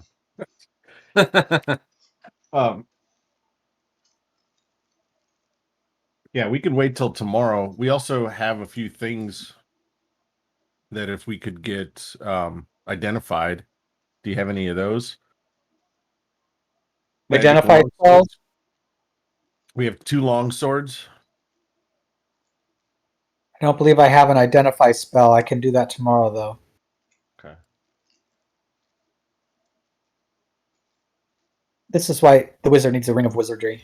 Yeah, we can wait till tomorrow. We also have a few things that if we could get identified. Do you have any of those? Magic Identify long spells? swords. We have 2 long swords. I don't believe I have an identify spell. I can do that tomorrow, though. Okay. This is why the wizard needs a ring of wizardry.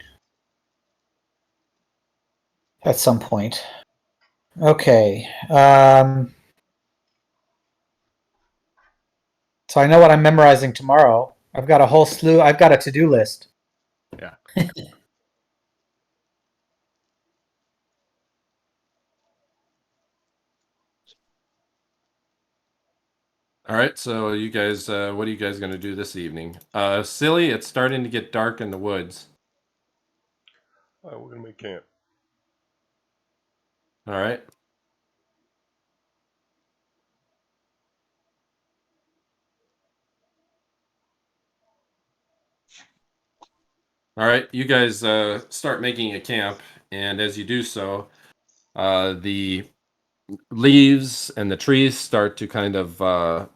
At some point. Okay. So I know what I'm memorizing tomorrow. I've got a whole slew. I've got a to-do list. Yeah. All right, so you guys, what are you guys going to do this evening? Silly, it's starting to get dark in the woods. All right, we're gonna make camp. All right. All right, you guys start making a camp, and as you do so, the leaves and the trees start to kind of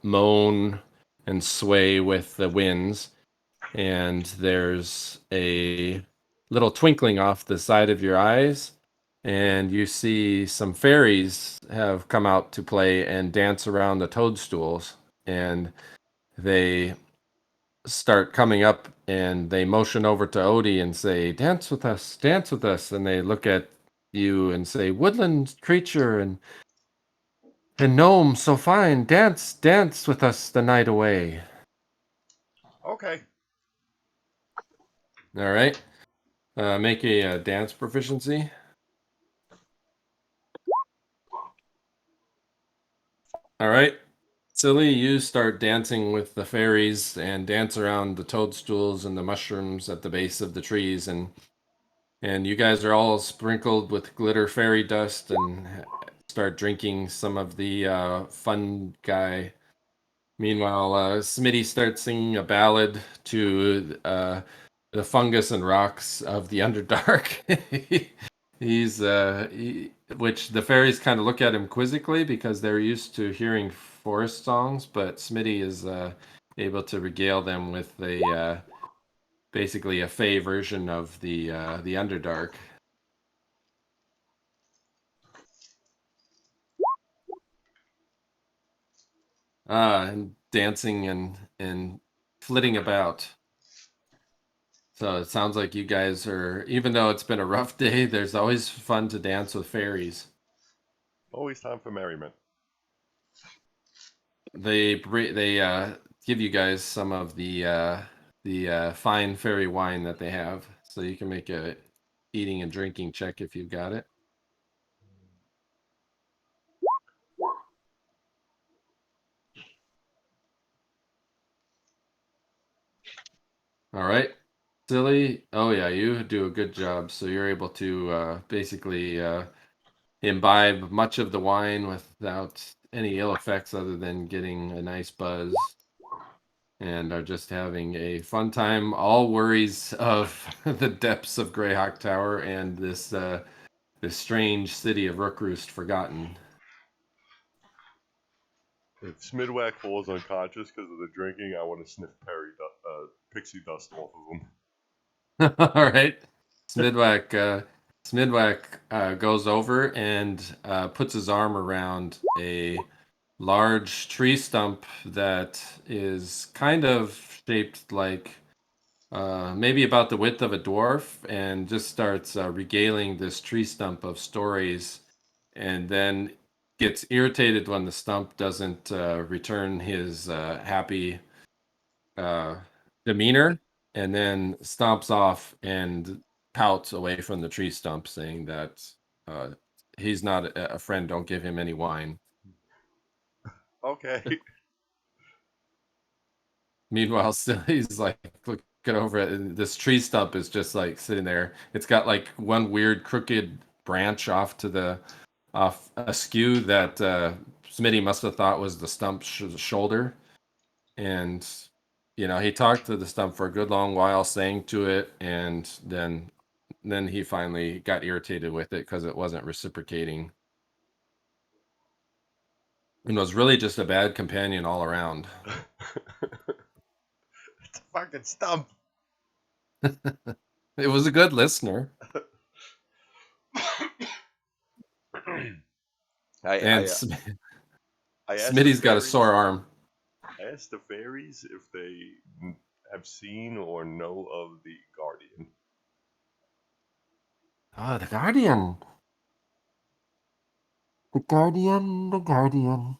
moan and sway with the winds, and there's a little twinkling off the side of your eyes, and you see some fairies have come out to play and dance around the toadstools, and they start coming up and they motion over to Odie and say, dance with us, and they look at you and say, woodland creature and gnome so fine, dance with us the night away. Okay. All right. Make a dance proficiency. All right. Silly, you start dancing with the fairies and dance around the toadstools and the mushrooms at the base of the trees, and you guys are all sprinkled with glitter fairy dust and start drinking some of the fun guy. Meanwhile, Smitty starts singing a ballad to the fungus and rocks of the Underdark. Which the fairies kind of look at him quizzically because they're used to hearing forest songs, but Smitty is able to regale them with basically a fey version of the Underdark. And dancing and flitting about. So it sounds like you guys are, even though it's been a rough day, there's always fun to dance with fairies. Always time for merriment. they give you guys some of the fine fairy wine that they have, so you can make a eating and drinking check if you've got it. All right, Silly. Oh yeah, you do a good job. So you're able to basically imbibe much of the wine without any ill effects other than getting a nice buzz, and are just having a fun time. All worries of the depths of Greyhawk Tower and this strange city of Rookroost forgotten. If Smyddwack falls unconscious because of the drinking, I want to sniff pixie dust off of him. All right, Smyddwack goes over and puts his arm around a large tree stump that is kind of shaped like maybe about the width of a dwarf, and just starts regaling this tree stump of stories, and then gets irritated when the stump doesn't return his happy demeanor, and then stomps off and pouts away from the tree stump, saying that he's not a friend, don't give him any wine. Okay. Meanwhile, still he's like looking over it, and this tree stump is just like sitting there. It's got like one weird crooked branch off askew that Smitty must have thought was the stump's shoulder, and he talked to the stump for a good long while, saying to it, and then he finally got irritated with it because it wasn't reciprocating, and was really just a bad companion all around. It's a fucking stump. It was a good listener. And I asked Smitty's the got a fairies- sore arm. I asked the fairies if they have seen or know of the Guardian. Ah, the Guardian. The Guardian, the Guardian.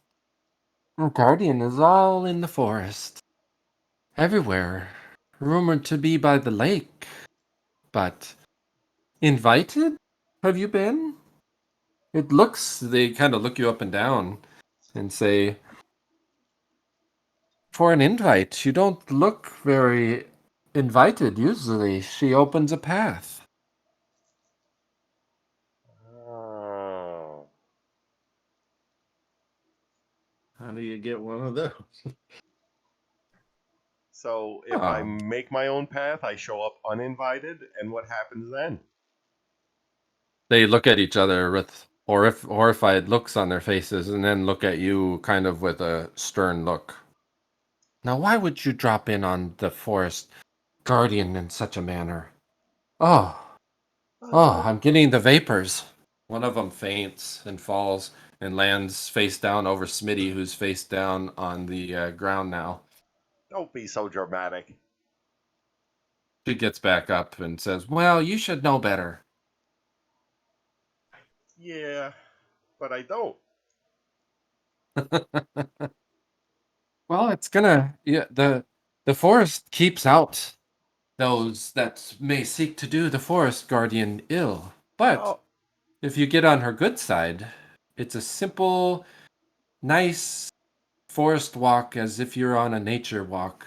The Guardian is all in the forest. Everywhere. Rumored to be by the lake. But invited? Have you been? They kind of look you up and down and say, for an invite, you don't look very invited. Usually she opens a path. Oh. How do you get one of those? So if I make my own path, I show up uninvited, and what happens then? They look at each other with horrified looks on their faces, and then look at you kind of with a stern look. Now, why would you drop in on the forest guardian in such a manner? Oh, I'm getting the vapors. One of them faints and falls and lands face down over Smitty, who's face down on the ground now. Don't be so dramatic. She gets back up and says, well, you should know better. Yeah, but I don't. Well, it's gonna the forest keeps out those that may seek to do the forest guardian ill. But if you get on her good side, it's a simple, nice forest walk as if you're on a nature walk.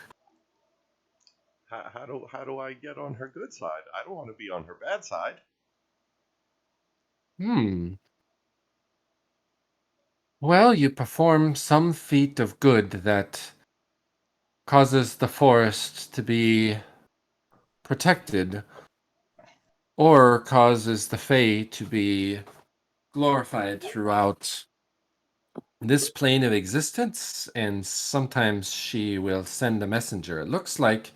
How do I get on her good side? I don't want to be on her bad side. Well, you perform some feat of good that causes the forest to be protected, or causes the Fae to be glorified throughout this plane of existence, and sometimes she will send a messenger. It looks like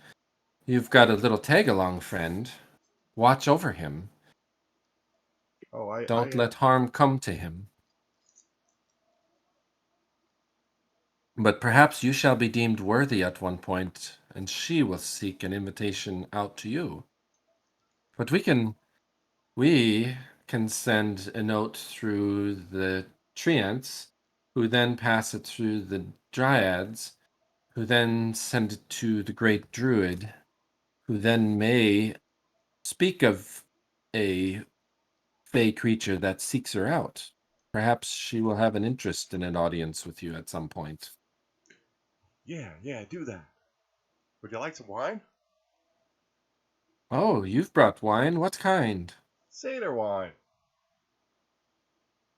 you've got a little tag-along friend. Watch over him. Don't let harm come to him. But perhaps you shall be deemed worthy at one point, and she will seek an invitation out to you. But we can send a note through the treants who then pass it through the dryads, who then send it to the great druid, who then may speak of a fey creature that seeks her out. Perhaps she will have an interest in an audience with you at some point. Yeah, do that. Would you like some wine? Oh, you've brought wine. What kind? Satyr wine.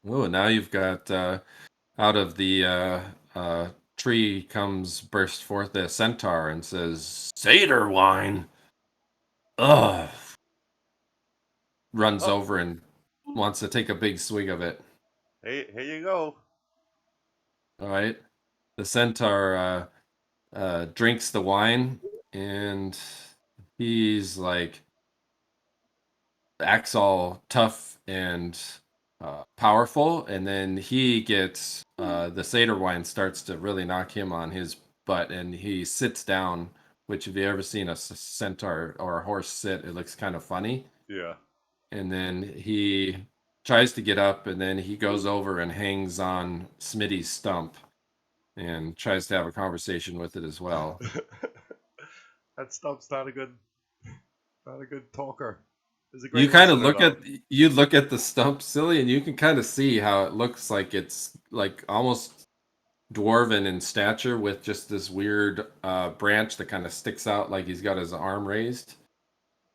Oh, now you've got out of the tree burst forth a centaur and says, "Satyr wine." Ugh. Runs Oh. over and wants to take a big swig of it. Hey, here you go. All right. The centaur drinks the wine and he's like acts all tough and powerful, and then he gets the satyr wine starts to really knock him on his butt, and he sits down. Which, if you ever seen a centaur or a horse sit, it looks kind of funny. Yeah. And then he tries to get up, and then he goes over and hangs on Smitty's stump and tries to have a conversation with it as well. That stump's not a good talker. It's a You great kind of listener, look at the stump, Silly, and you can kind of see how it looks like it's like almost dwarven in stature with just this weird branch that kind of sticks out like he's got his arm raised.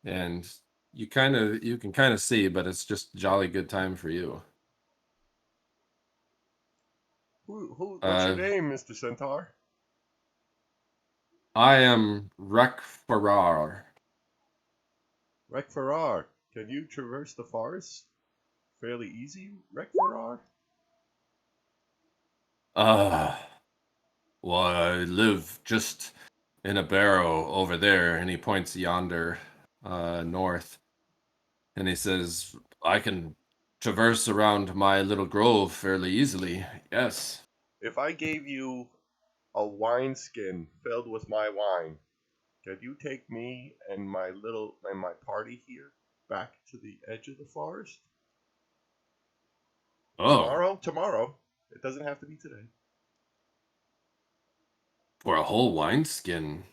And you can kind of see, but it's just a jolly good time for you. What's your name, Mr. Centaur? I am Rek Farrar. Rek Farrar. Can you traverse the forest fairly easy, Rek Farrar? Well, I live just in a barrow over there, and he points yonder north. And he says, I can traverse around my little grove fairly easily. Yes. If I gave you a wineskin filled with my wine, could you take me and my party here back to the edge of the forest? Oh, Tomorrow. It doesn't have to be today. for a whole wineskin.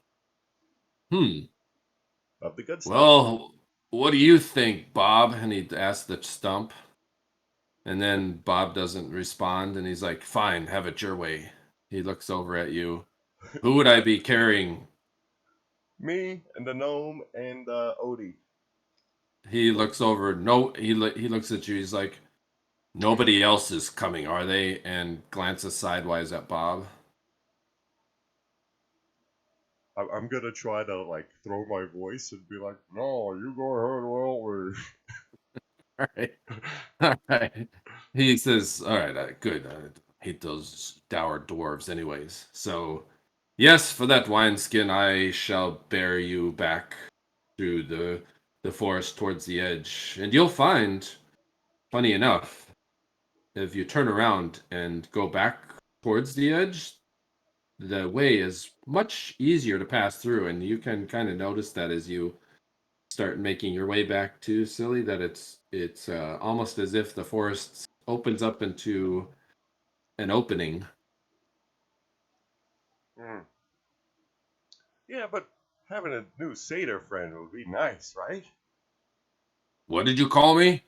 Of the good stuff. Well, what do you think, Bob? And he asks the stump. And then Bob doesn't respond, and he's like, fine, have it your way. He looks over at you. Who would I be carrying? Me and the gnome and Odie. He looks over. No, he looks at you. He's like, nobody else is coming, are they? And glances sidewise at Bob. I'm gonna try to like throw my voice and be like, no, you go ahead, All right. All right. He says, all right, good. I hate those dour dwarves anyways. So, yes, for that wineskin, I shall bear you back through the forest towards the edge. And you'll find, funny enough, if you turn around and go back towards the edge, the way is much easier to pass through. And you can kind of notice that as you start making your way back to Silly, that it's almost as if the forest opens up into an opening. Yeah, but having a new satyr friend would be nice, right? What did you call me?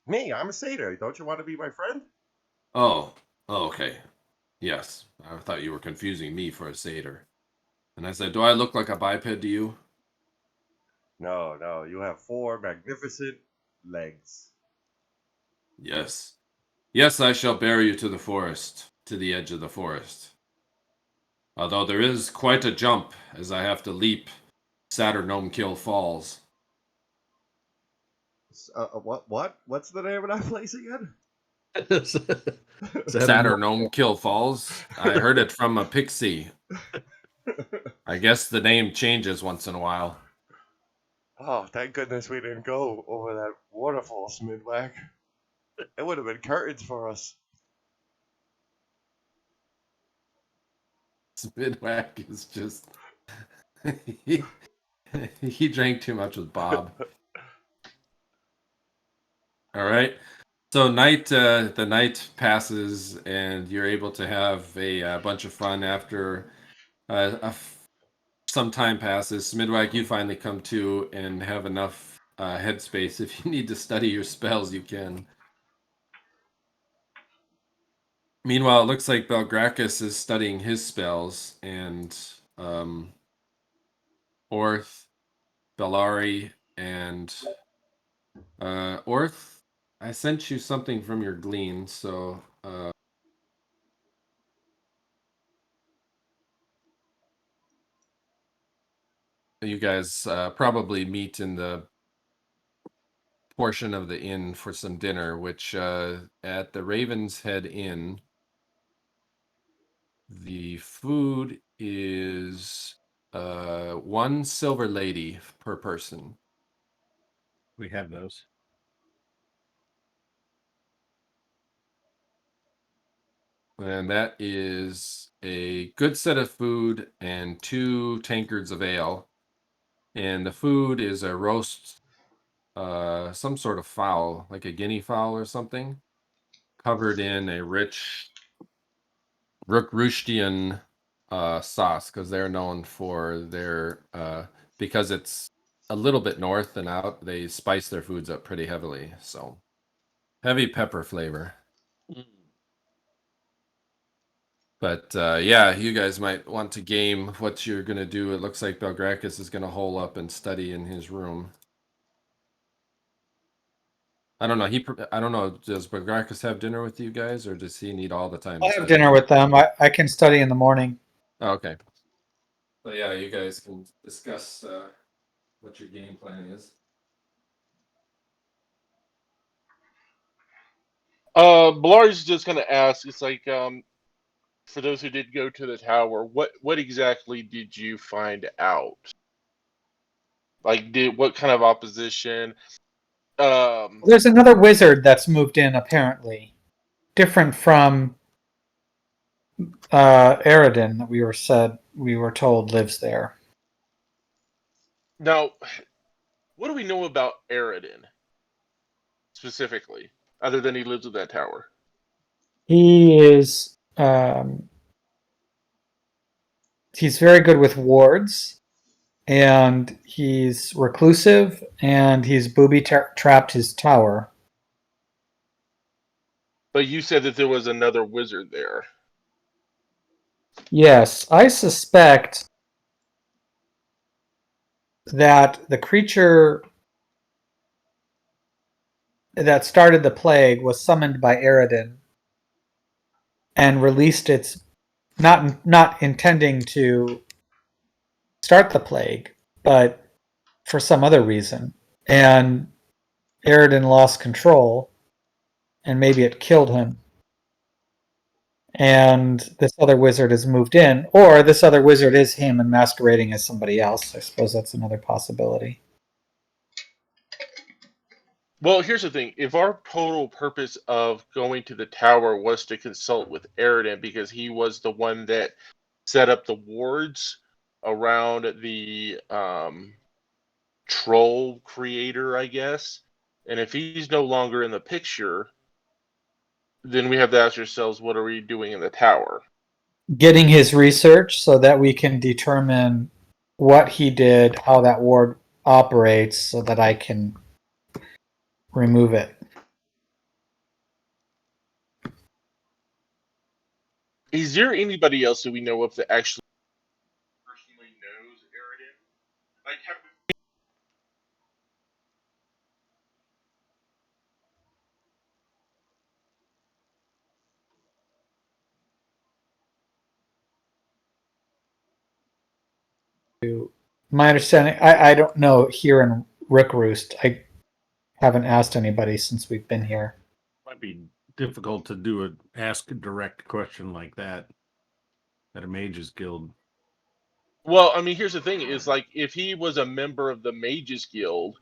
Me, I'm a satyr. Don't you want to be my friend? Oh, okay. Yes, I thought you were confusing me for a satyr. And I said, do I look like a biped to you? No, you have 4 magnificent legs. Yes. Yes, I shall bear you to the forest, to the edge of the forest. Although there is quite a jump, as I have to leap Satyr Gnome Kill Falls. What? What's the name of that place again? Satyr Gnome Kill Falls. I heard it from a pixie. I guess the name changes once in a while. Oh, thank goodness we didn't go over that waterfall, Smyddwack. It would have been curtains for us. Smyddwack is just... he drank too much with Bob. All right. So the night passes, and you're able to have a bunch of fun after some time passes. Smyddwack, you finally come to and have enough headspace. If you need to study your spells, you can. Meanwhile, it looks like Belgrakas is studying his spells, and Orth, Belari, and Orth. I sent you something from your glean, so you guys probably meet in the portion of the inn for some dinner, which at the Raven's Head Inn, the food is 1 silver lady per person. We have those. And that is a good set of food and 2 tankards of ale. And the food is a roast, some sort of fowl, like a guinea fowl or something, covered in a rich Rook-Rushtian sauce, because they're known for their, because it's a little bit north and out, they spice their foods up pretty heavily. So heavy pepper flavor. But yeah, you guys might want to game what you're going to do. It looks like Belgrakas is going to hole up and study in his room. I don't know. I don't know. Does Belgrakas have dinner with you guys, or does he need all the time? I'll have dinner with them. I can study in the morning. Oh, okay. So yeah, you guys can discuss what your game plan is. Belari's just going to ask. It's like, for those who did go to the tower, what exactly did you find out? Like, what kind of opposition? There's another wizard that's moved in, apparently, different from Aedan that we were told lives there. Now, what do we know about Aedan specifically, other than he lives with that tower? He is he's very good with wards, and he's reclusive, and he's booby-trapped his tower. But you said that there was another wizard there. Yes, I suspect that the creature that started the plague was summoned by Aedan and released its not intending to start the plague, but for some other reason. And Aedan lost control, and maybe it killed him. And this other wizard has moved in, or this other wizard is him and masquerading as somebody else. I suppose that's another possibility. Well, here's the thing. If our total purpose of going to the tower was to consult with Aedan because he was the one that set up the wards around the troll creator, I guess, and if he's no longer in the picture, then we have to ask ourselves, what are we doing in the tower? Getting his research so that we can determine what he did, how that ward operates, so that I can remove it. Is there anybody else that we know of that actually personally knows Aedan? Like, have My understanding, I don't know here in Rick Roost. I haven't asked anybody since we've been here. Might be difficult to ask a direct question like that at a mages guild. Well, I mean, here's the thing: is like if he was a member of the Mages Guild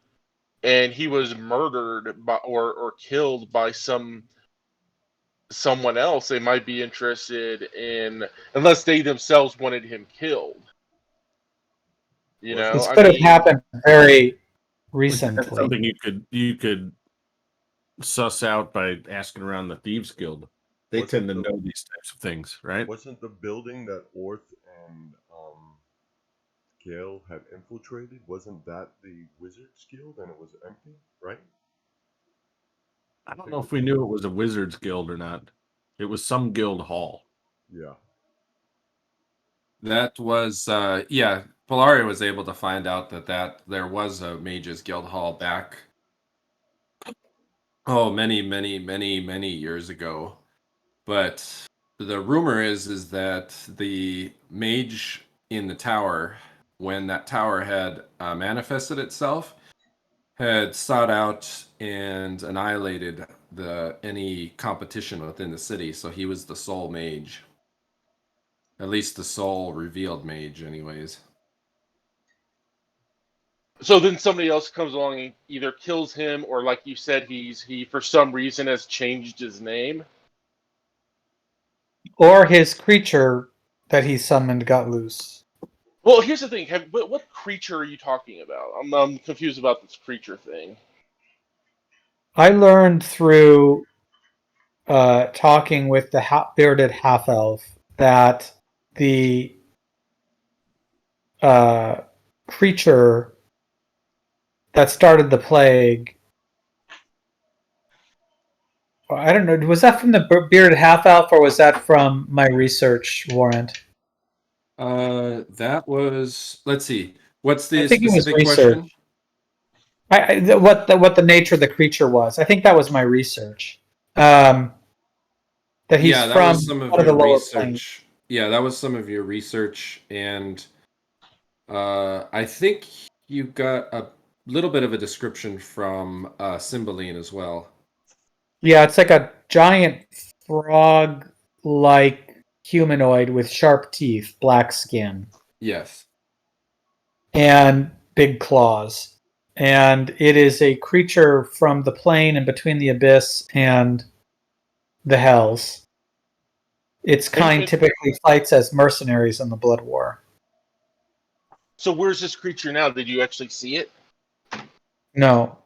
and he was murdered by or killed by someone else, they might be interested in, unless they themselves wanted him killed. You know, This I could have mean, happened very That's recently. something you could suss out by asking around the Thieves Guild. They Wasn't tend to the- know these types of things, right? Wasn't the building that Orth and Gale had infiltrated, wasn't that the Wizards Guild and it was empty, right? I don't know if we knew it was a Wizards Guild or not. It was some guild hall. Yeah. That was Belari was able to find out that there was a Mages Guild Hall back many years ago. But the rumor is that the mage in the tower, when that tower had manifested itself, had sought out and annihilated any competition within the city. So he was the sole mage. At least the sole revealed mage, anyways. So then somebody else comes along and either kills him, or like you said, he for some reason has changed his name. Or his creature that he summoned got loose. Well, here's the thing: what creature are you talking about? I'm confused about this creature thing. I learned through talking with the bearded half elf that the creature that started the plague. I don't know. Was that from the bearded half elf, or was that from my research warrant? That was. Let's see. What's I the think it was specific research. question? What the nature of the creature was. I think that was my research. That he's Yeah, that from was some of out of the your lower plane. research. Yeah, that was some of your research, and I think you got a little bit of a description from Cymbeline as well. Yeah, it's like a giant frog-like humanoid with sharp teeth, black skin, Yes. and big claws. And it is a creature from the plane in between the abyss and the hells. Its kind typically fights as mercenaries in the Blood War. So where's this creature now? Did you actually see it? No.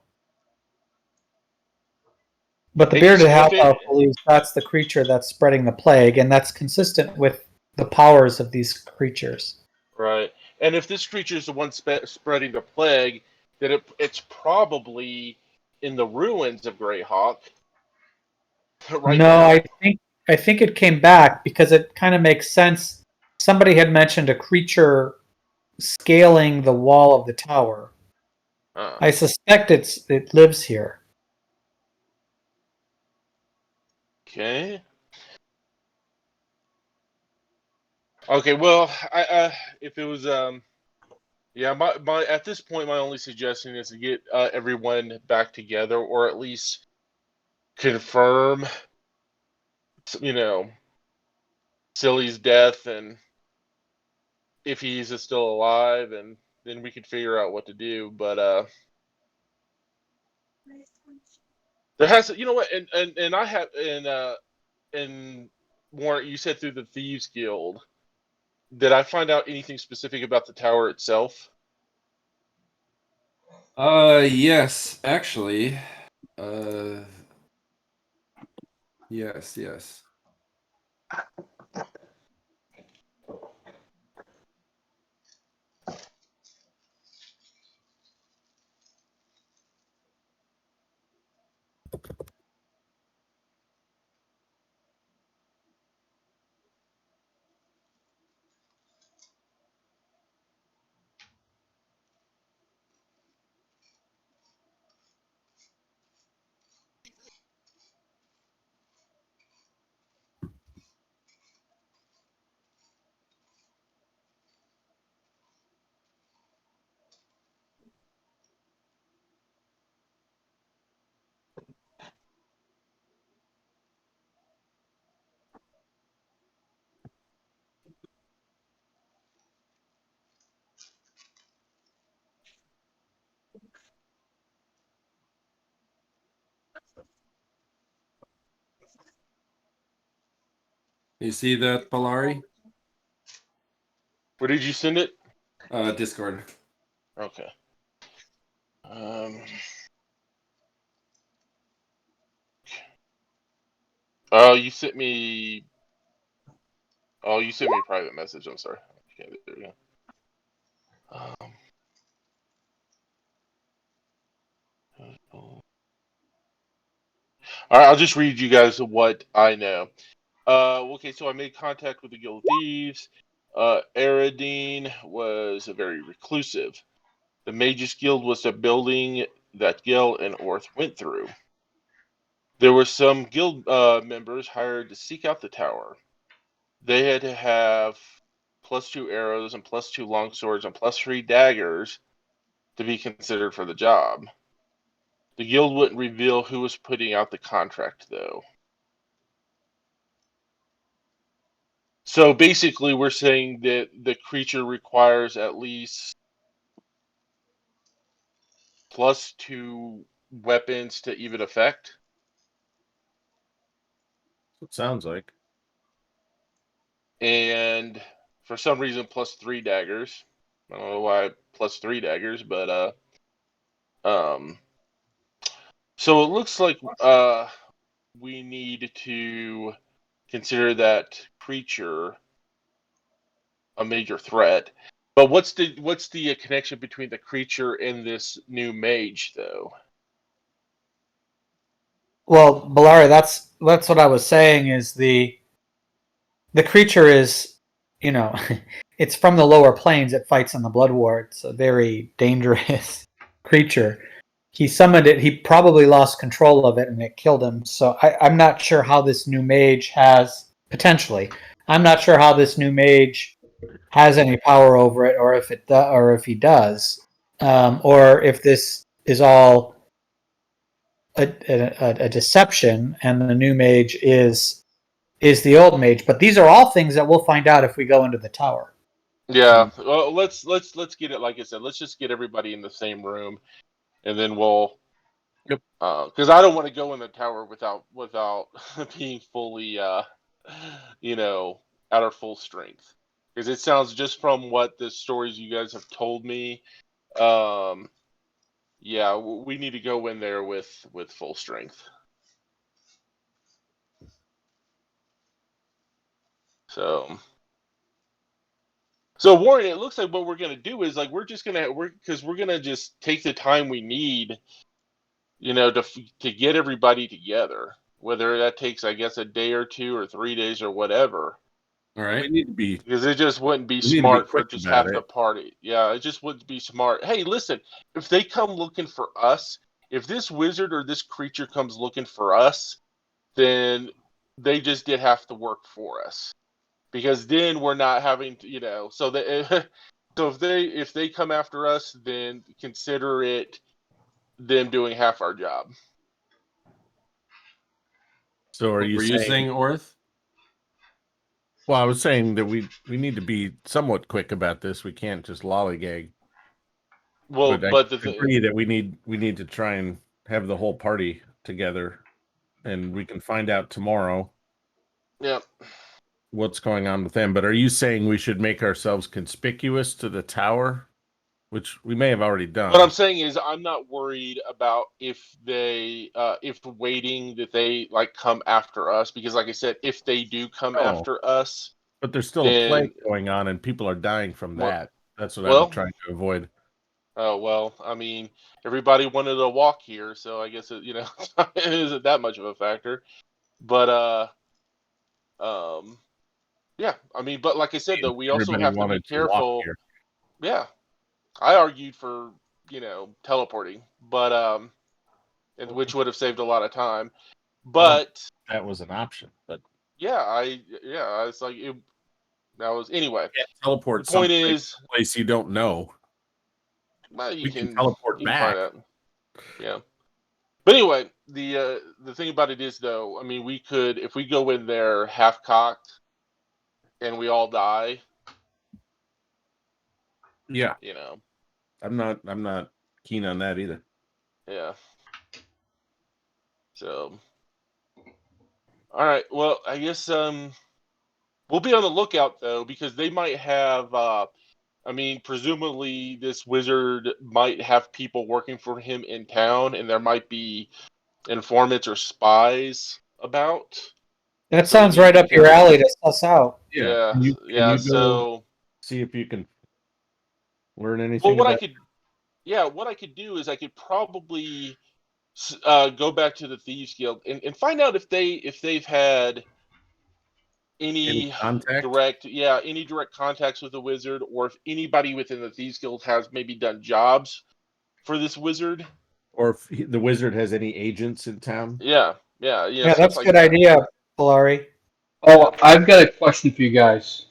But the Can you bearded half sniff it? elf believes that's the creature that's spreading the plague, and that's consistent with the powers of these creatures. Right. And if this creature is the one spreading the plague, then it's probably in the ruins of Greyhawk. Right No, now. I think it came back because it kind of makes sense. Somebody had mentioned a creature scaling the wall of the tower. I suspect it lives here. Okay. Okay. Well, I if it was yeah, my at this point my only suggestion is to get everyone back together, or at least confirm, Silli's death, and if he's still alive, and then we can figure out what to do. But there has to, you know what, and I have, and Warren, you said through the Thieves Guild. Did I find out anything specific about the tower itself? Yes, actually. Yes. You see that, Belari? Where did you send it? Discord. Okay. Oh, you sent me. Oh, you sent me a private message. I'm sorry. Okay, there we go. All right, I'll just read you guys what I know. Okay, so I made contact with the Guild of Thieves. Aedan was very reclusive. The Mages Guild was the building that Gale and Orth went through. There were some guild members hired to seek out the tower. They had to have +2 arrows and +2 longswords and +3 daggers to be considered for the job. The guild wouldn't reveal who was putting out the contract, though. So basically, we're saying that the creature requires at least +2 weapons to even affect. It sounds like. And for some reason, +3 daggers. I don't know why +3 daggers, but so it looks like we need to consider that creature a major threat. But what's the connection between the creature and this new mage, though? Well, Belari, that's what I was saying. Is the creature is, you know, it's from the lower planes. It fights in the Blood War. It's a very dangerous creature. He summoned it. He probably lost control of it, and it killed him. So I'm not sure how this new mage has potentially. I'm not sure how this new mage has any power over it, or if or if he does, or if this is all a deception, and the new mage is the old mage. But these are all things that we'll find out if we go into the tower. Yeah, well, let's get it. Like I said, let's just get everybody in the same room, and then we'll. Yep. Because I don't want to go in the tower without being fully, you know, at our full strength. Because it sounds, just from what the stories you guys have told me, yeah, we need to go in there with full strength. So Warren, it looks like what we're gonna do is, like, we're gonna just take the time we need, you know, to get everybody together. Whether that takes, I guess, a day or 2 or 3 days or whatever. All We right. need to be Because it just wouldn't be We need to be smart for quick just about half the it. party. Yeah, it just wouldn't be smart. Hey, listen, if they come looking for us, if this wizard or this creature comes looking for us, then they just did half the work for us. Because then we're not having to, you know, so that so if they come after us, then consider it them doing half our job. So are What you were you saying, Orth? Well, I was saying that we need to be somewhat quick about this. We can't just lollygag. Well, But I but the agree that we need to try and have the whole party together, and we can find out tomorrow yeah. what's going on with them. But are you saying we should make ourselves conspicuous to the tower, which we may have already done? What I'm saying is, I'm not worried about if waiting that they, like, come after us, because, like I said, if they do come No. after us, But there's still a plague going on, and people are dying from Well- that. That's what well- I'm trying to avoid. oh well, I mean, everybody wanted to walk here, so I guess it, you know, it isn't that much of a factor. But yeah, I mean, but like I said, though, we also Everybody have to be wanted to walk careful. here. Yeah, I argued for, you know, teleporting, but and which would have saved a lot of time. But That was an option, but yeah, it's like that was anyway. can't teleport. The point someplace- is, place you don't know. well, We can teleport you back. Can find out. Yeah. But anyway, the thing about it is, though, I mean, we could, if we go in there half cocked and we all die, Yeah, you know. I'm not keen on that either. Yeah. So, all right. Well, I guess we'll be on the lookout, though, because they might have. I mean, presumably this wizard might have people working for him in town, and there might be informants or spies about. That So we sounds need right to up your continue. alley to suss out. Yeah, Can you yeah. go So, see if you can learn well, anything what I about? could, yeah, what I could do is I could probably go back to the Thieves Guild and find out if they've had Any contact? any direct contacts with the wizard, or if anybody within the Thieves Guild has maybe done jobs for this wizard. Or if the wizard has any agents in town? Yeah, Yeah, stuff that's a like good that. idea, Belari. Oh, I've got a question for you guys.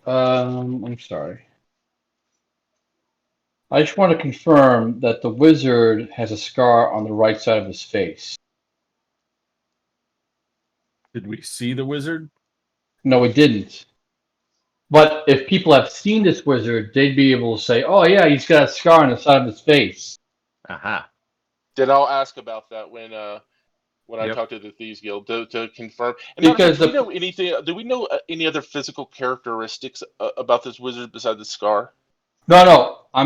I'm sorry. I just want to confirm that the wizard has a scar on the right side of his face. Did we see the wizard? No, he didn't. But if people have seen this wizard, they'd be able to say, "Oh yeah, he's got a scar on the side of his face." Aha. Then I'll ask about that when I Yep. talk to the Thieves Guild to confirm. And Because do we know anything? Do we know any other physical characteristics about this wizard besides the scar? No, I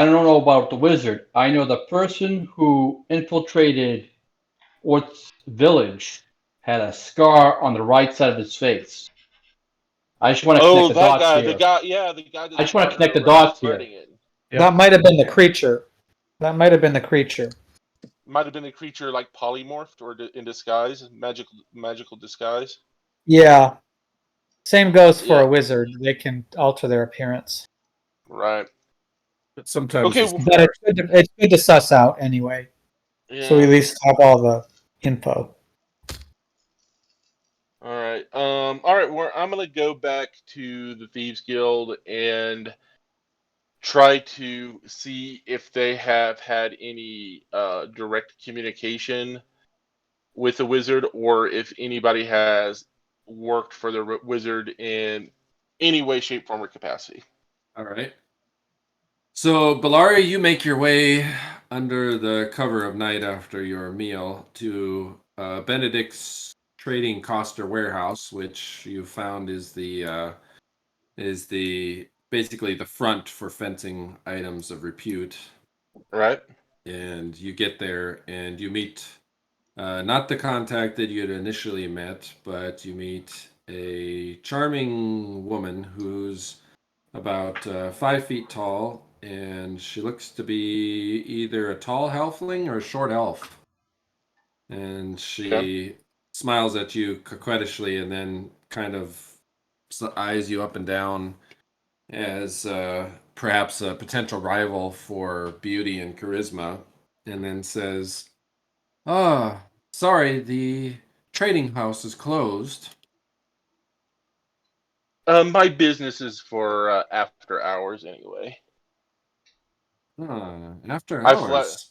don't know about the wizard. I know the person who infiltrated Orth's village had a scar on the right side of his face. I just want to connect Oh, the that dots guy, here. the guy I that's just want to connect the partner dots here. spreading it. Yep. That might have been the creature. That might have been the creature. Might have been a creature like polymorphed or in disguise, magical disguise. Yeah. Same goes for Yeah. a wizard. They can alter their appearance. Right. But sometimes Okay. the But it's good to suss out anyway. So we at Yeah. least have all the info. All right. All right. I'm gonna go back to the Thieves Guild and try to see if they have had any direct communication with the wizard, or if anybody has worked for the wizard in any way, shape, form, or capacity. All right. So, Belari, you make your way under the cover of night after your meal to Benedict's trading coster warehouse, which you found is the basically the front for fencing items of repute. Right. And you get there and you meet not the contact that you had initially met, but you meet a charming woman who's about 5 feet tall, and she looks to be either a tall halfling or a short elf. And she smiles at you coquettishly and then kind of eyes you up and down as perhaps a potential rival for beauty and charisma, and then says, "Ah, sorry, the trading house is closed." My business is for after hours anyway. After I fla- hours.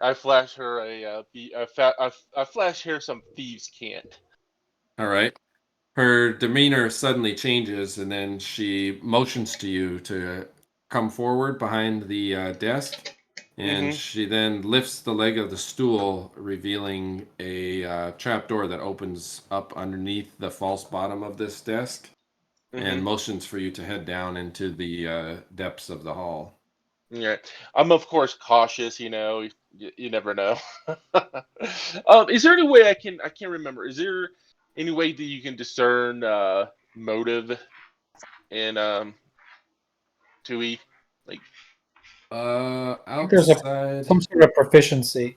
I flash her I flash her some thieves can't. All right. Her demeanor suddenly changes, and then she motions to you to come forward behind the desk. And Mm-hmm. she then lifts the leg of the stool, revealing a trapdoor that opens up underneath the false bottom of this desk, and motions for you to head down into the depths of the hall. Yeah, I'm of course cautious. You never know. Is there any way I can't remember? Is there any way that you can discern motive in Tui? Like, I think there's Outside. some sort of proficiency.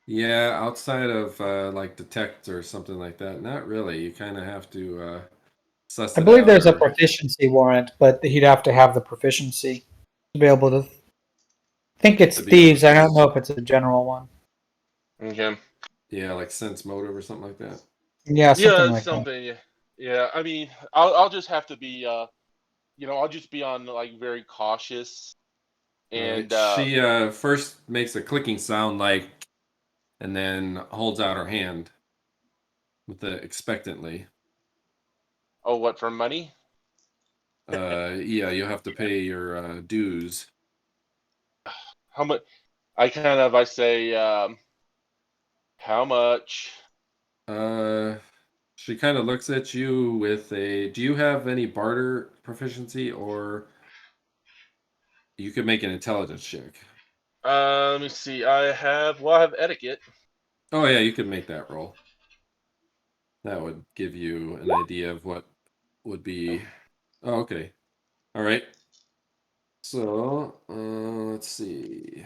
Yeah, outside of like detect or something like that. Not really. You kind of have to suss I it believe out. there's a Or, proficiency warrant, but he'd have to have the proficiency to be able to. I think it's To be able thieves. to- I don't know if it's a general one. okay, yeah, like sense motive or something like that. Yeah, something yeah, like that. something. Yeah. I mean, I'll just have to be I'll just be on like very cautious All right. and She first makes a clicking sound, and then holds out her hand with the expectantly. oh, what, for money? Yeah, you'll have to pay your dues. How much? I say, how much? She kind of looks at you with a. Do you have any barter proficiency, or you could make an intelligence check? Let me see. I have etiquette. Oh yeah, you can make that roll. That would give you an idea of what would be. Oh, okay. All right. So let's see.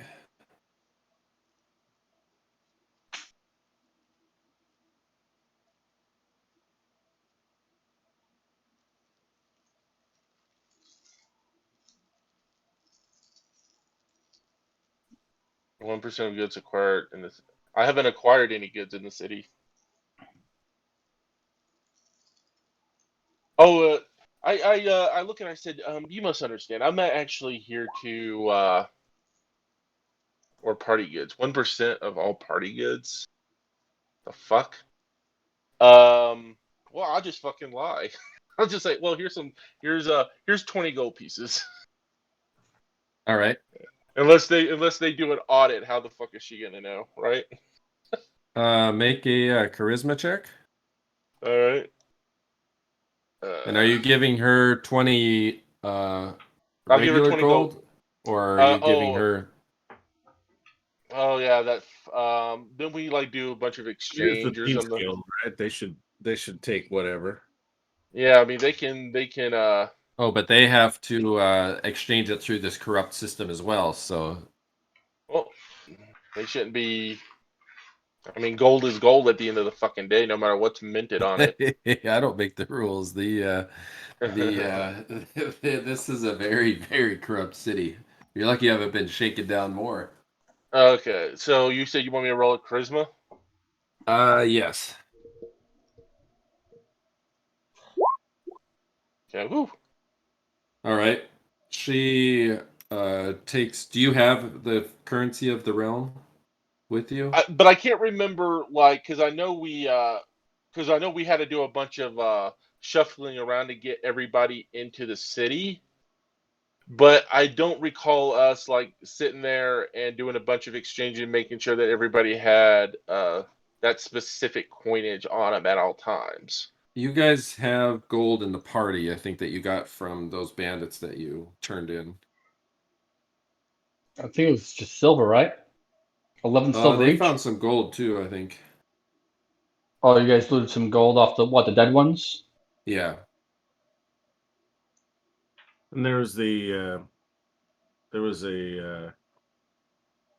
1% of goods acquired in this. I haven't acquired any goods in the city. Oh, I look and I said, you must understand. I'm not actually here to or party goods. 1% of all party goods. The fuck? Well, I'll just fucking lie. I'll just say, well, here's 20 gold pieces. All right. Unless they do an audit, how the fuck is she gonna know, right? Make a charisma check. All right. And are you giving her 20 I'll give her regular 20 gold, or are you giving her? Oh yeah, that. Then we like do a bunch of Here's the exchange or Thieves something. Guild, right? They should take whatever. Yeah, I mean they can. Oh, but they have to exchange it through this corrupt system as well. So. Well, they shouldn't be. I mean, gold is gold at the end of the fucking day, no matter what's minted on it. I don't make the rules. This is a very, very corrupt city. You're lucky you haven't been shaken down more. Okay, so you said you want me to roll a charisma? Yes. Okay, woo. All right. She takes. Do you have the currency of the realm with you? But I can't remember, like, because I know we had to do a bunch of shuffling around to get everybody into the city. But I don't recall us like sitting there and doing a bunch of exchanging, making sure that everybody had that specific coinage on them at all times. You guys have gold in the party, I think, that you got from those bandits that you turned in. I think it was just silver, right? 11 silver They each. found some gold too, I think. Oh, you guys looted some gold off the dead ones? Yeah. And there was a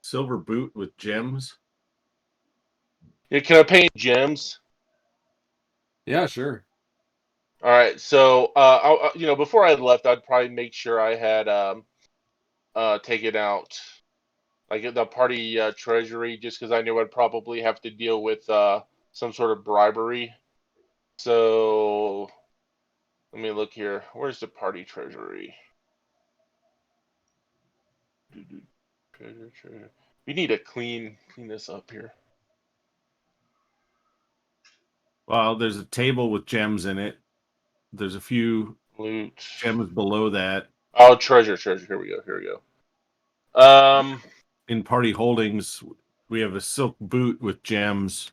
silver boot with gems. Yeah, can I pay in gems? Yeah, sure. All right, so before I left, I'd probably make sure I had taken out like the party treasury, just because I knew I'd probably have to deal with some sort of bribery. So let me look here. Where's the party treasury? Treasure. We need to clean this up here. Well, there's a table with gems in it. There's a few Loot. gems below that. Oh, treasure. Here we go. In party holdings, we have a silk boot with gems.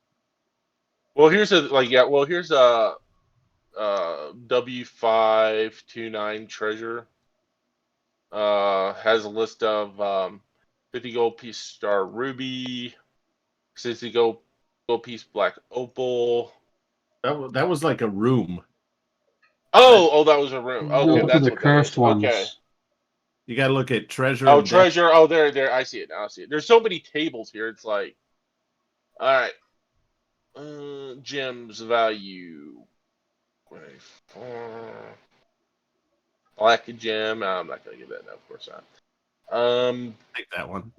Well, here's a W529 treasure. Has a list of 50 gold piece star ruby, 60 gold piece black opal. That was like a room. Oh, that was a room. Okay, Those are that's the what that cursed is. ones. Okay. You got to look at treasure. Oh, and treasure. Oh, there. I see it now. There's so many tables here. It's like, all right. Gems value. Black gem. I'm not gonna give that. No, of course not. Take that one.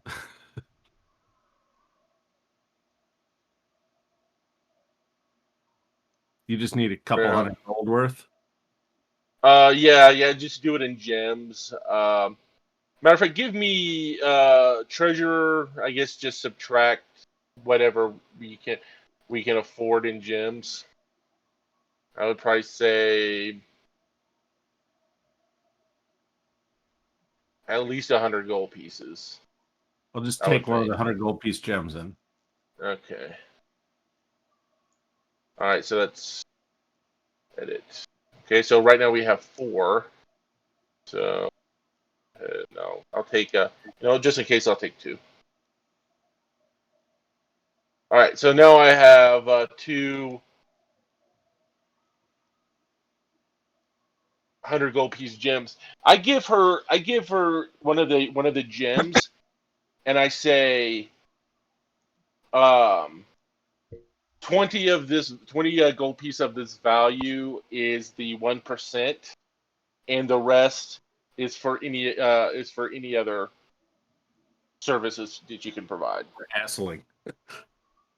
You just need a couple hundred gold worth. Yeah. Just do it in gems. Matter of fact, give me treasure. I guess just subtract whatever we can afford in gems. I would probably say at least 100 gold pieces. I'll just take one of the 100 gold piece gems in. Okay. All right, so that's edit. Okay, so right now we have 4. So no, I'll take just in case, I'll take 2. All right, so now I have 200 gold piece gems. I give her one of the gems, and I say, 20 gold piece of this value is the 1%, and the rest is for any other services that you can provide. Hassling.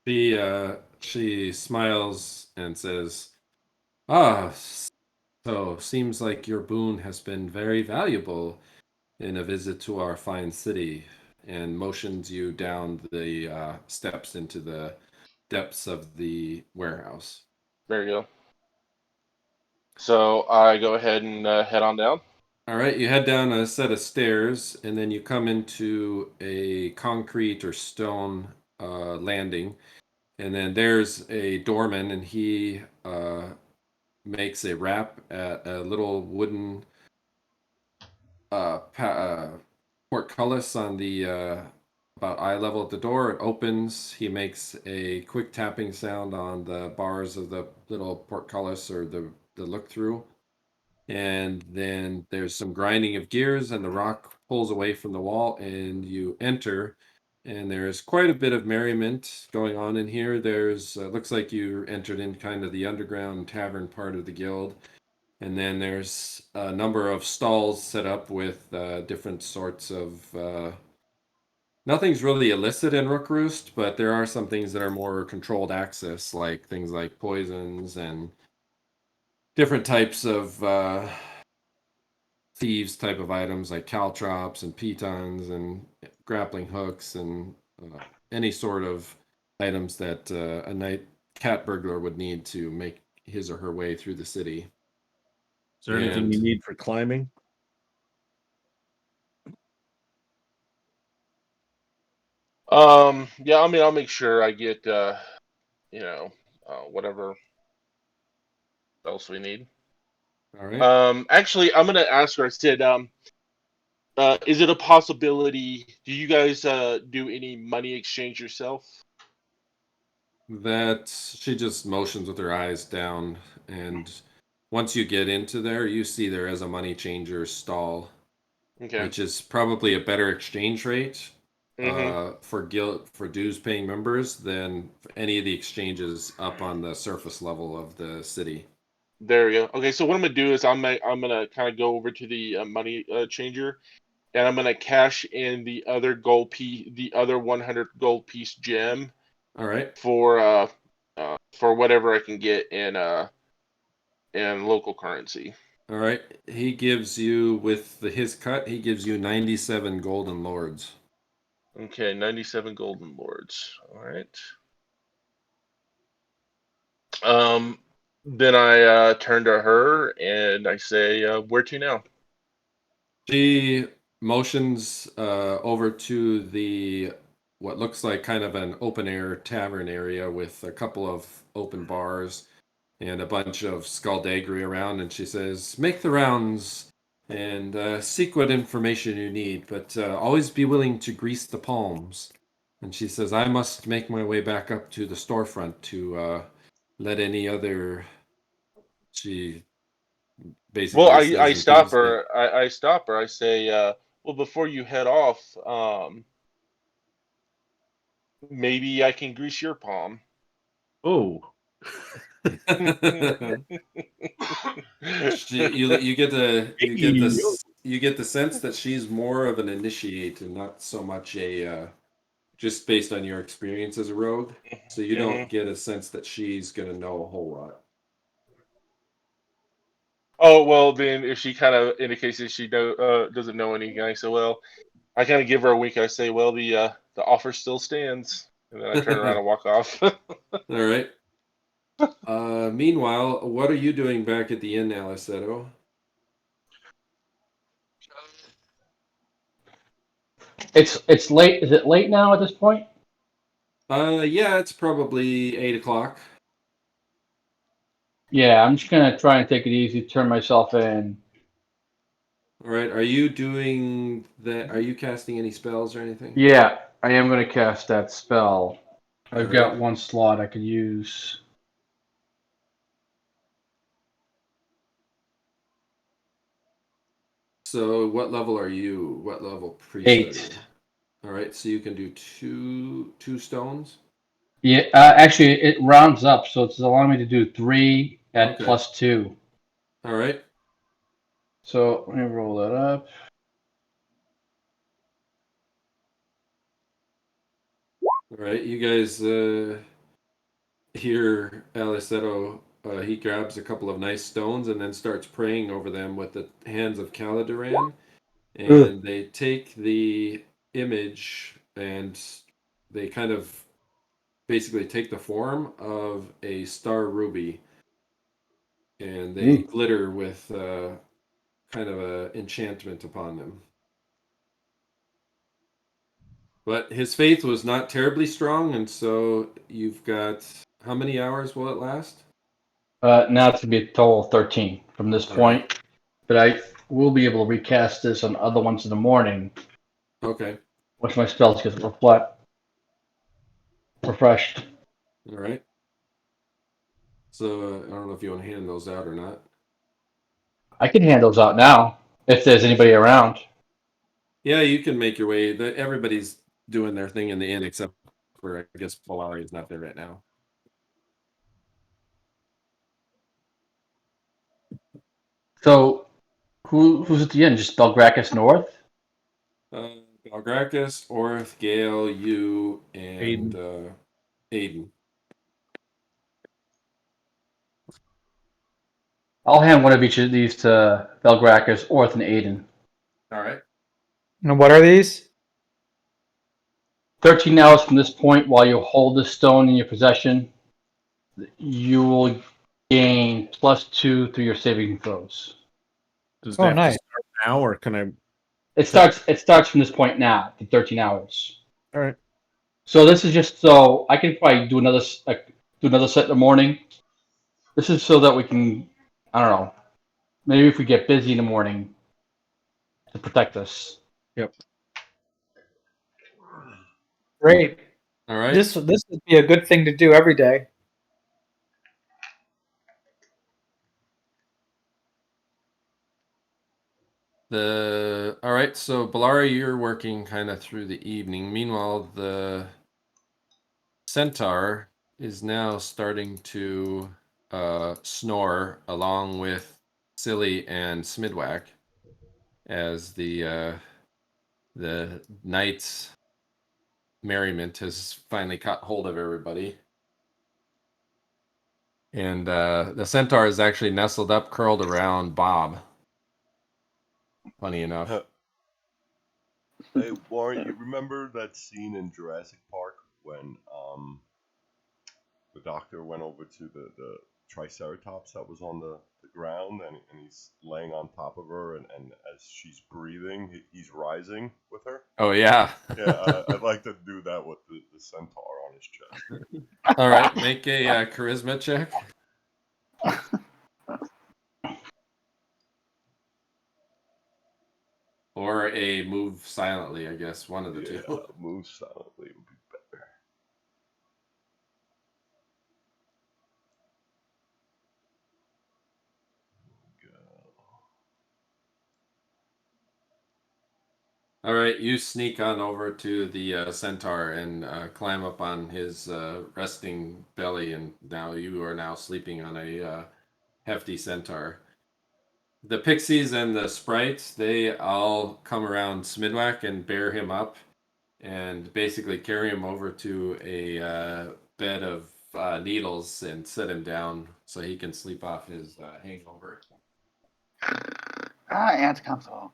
She smiles and says, "Ah, so seems like your boon has been very valuable in a visit to our fine city," and motions you down the steps into the depths of the warehouse. There you go. So I go ahead and head on down. All right, you head down a set of stairs, and then you come into a concrete or stone landing, and then there's a doorman, and he makes a rap at a little wooden portcullis on the about eye level at the door. It opens. He makes a quick tapping sound on the bars of the little portcullis or the look through. And then there's some grinding of gears, and the rock pulls away from the wall, and you enter. And there's quite a bit of merriment going on in here. There's looks like you entered in kind of the underground tavern part of the guild. And then there's a number of stalls set up with different sorts of. Nothing's really illicit in Rook Roost, but there are some things that are more controlled access, like things like poisons and different types of thieves type of items like caltrops and pitons and grappling hooks and any sort of items that a night cat burglar would need to make his or her way through the city. Is there anything you need for climbing? Yeah, I mean, I'll make sure I get, whatever else we need. All right. Actually, I'm gonna ask her. I said, is it a possibility? Do you guys do any money exchange yourself? That she just motions with her eyes down, and once you get into there, you see there is a money changer stall, Okay. which is probably a better exchange rate for dues paying members than any of the exchanges up on the surface level of the city. There we go. Okay, so what I'm gonna do is I'm gonna kind of go over to the money changer, and I'm gonna cash in the other 100 gold piece gem. All right. For whatever I can get in local currency. All right. He gives you with his cut. He gives you 97 golden lords. Okay, 97 golden lords. All right. Then I turn to her and I say, "Where to now?" She motions over to the what looks like kind of an open air tavern area with a couple of open bars and a bunch of skullduggery around, and she says, "Make the rounds and seek what information you need, but always be willing to grease the palms." And she says, "I must make my way back up to the storefront to let any other." She basically Well, says I in stop thieves' her. I stop her. I say, "Well, before you head off, maybe I can grease your palm." Oh. you get the sense that she's more of an initiate and not so much a just based on your experience as a rogue. So you don't get a sense that she's gonna know a whole lot. Oh, well, then if she kind of indicates that she doesn't know anything, I say, "Well," I kind of give her a wink. I say, "Well, the offer still stands," and then I turn around and walk off. All right. Meanwhile, what are you doing back at the inn, Alleseto? It's late. Is it late now at this point? Yeah, it's probably 8 o'clock. Yeah, I'm just gonna try and take it easy, turn myself in. All right. Are you doing that? Are you casting any spells or anything? Yeah, I am gonna cast that spell. I've got one slot I could use. So what level are you? What level priest are 8. you? All right, so you can do two stones. Yeah, actually, it rounds up, so it's allowing me to do 3 at Okay. +2. All right. So let me roll that up. All right, you guys hear Alleseto. He grabs a couple of nice stones and then starts praying over them with the hands of Caladuran. And they take the image and they kind of basically take the form of a star ruby. And they glitter with kind of a enchantment upon them. But his faith was not terribly strong, and so you've got how many hours will it last? Now it's gonna be a total of 13 from this All point, right. but I will be able to recast this on other ones in the morning Okay. once my spells get refreshed. All right. So I don't know if you want to hand those out or not. I can hand those out now if there's anybody around. Yeah, you can make your way. Everybody's doing their thing in the inn except for, I guess, Belari is not there right now. So who's at the end? Just Belgrakas North? Belgrakas, Orth, Gale, you, and Aedan. I'll hand one of each of these to Belgrakas, Orth, and Aedan. All right. And what are these? 13 hours from this point, while you hold this stone in your possession, you will gain +2 through your saving throws. Does Oh, that have nice. to start now, or can I? It starts from this point now, the 13 hours. All right. So this is just so I can probably do another set in the morning. This is so that we can, I don't know, maybe if we get busy in the morning to protect us. Yep. Great. All right. This would be a good thing to do every day. All right, so Belari, you're working kind of through the evening. Meanwhile, the centaur is now starting to snore along with Silli and Smyddwack as the night's merriment has finally caught hold of everybody. And the centaur is actually nestled up, curled around Bob. Funny enough. Hey, Warren, you remember that scene in Jurassic Park when the doctor went over to the Triceratops that was on the ground and he's laying on top of her and as she's breathing, he's rising with her? Oh, yeah. Yeah, I'd like to do that with the centaur on his chest. All right, make a charisma check. Or a move silently, I guess. One of the two. Move silently would be better. All right, you sneak on over to the centaur and climb up on his resting belly, and now you are now sleeping on a hefty centaur. The pixies and the sprites, they all come around Smyddwack and bear him up and basically carry him over to a bed of needles and set him down so he can sleep off his hangover. It's comfortable.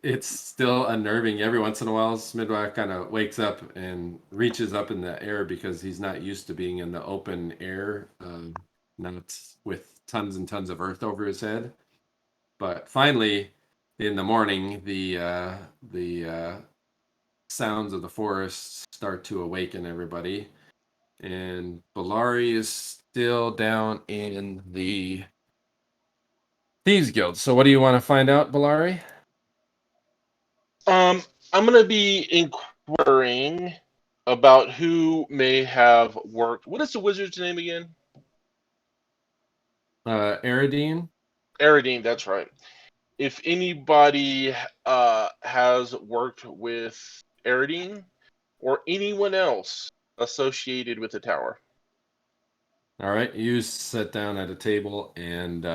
It's still unnerving. Every once in a while, Smyddwack kind of wakes up and reaches up in the air because he's not used to being in the open air, not with tons and tons of earth over his head. But finally, in the morning, the sounds of the forest start to awaken everybody, and Belari is still down in the Thieves Guild. So, what do you want to find out, Belari? I'm gonna be Worrying about who may have worked. What is the wizard's name again? Aedan. Aedan, that's right. If anybody has worked with Aedan or anyone else associated with the tower. All right, you sit down at a table, and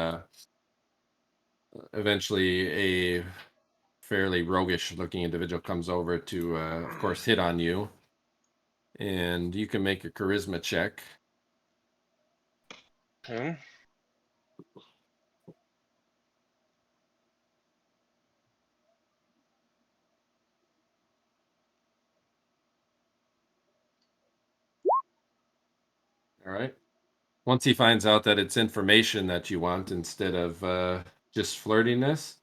eventually a fairly roguish-looking individual comes over to, of course, hit on you. And you can make a charisma check. Okay. All right. Once he finds out that it's information that you want instead of just flirtiness,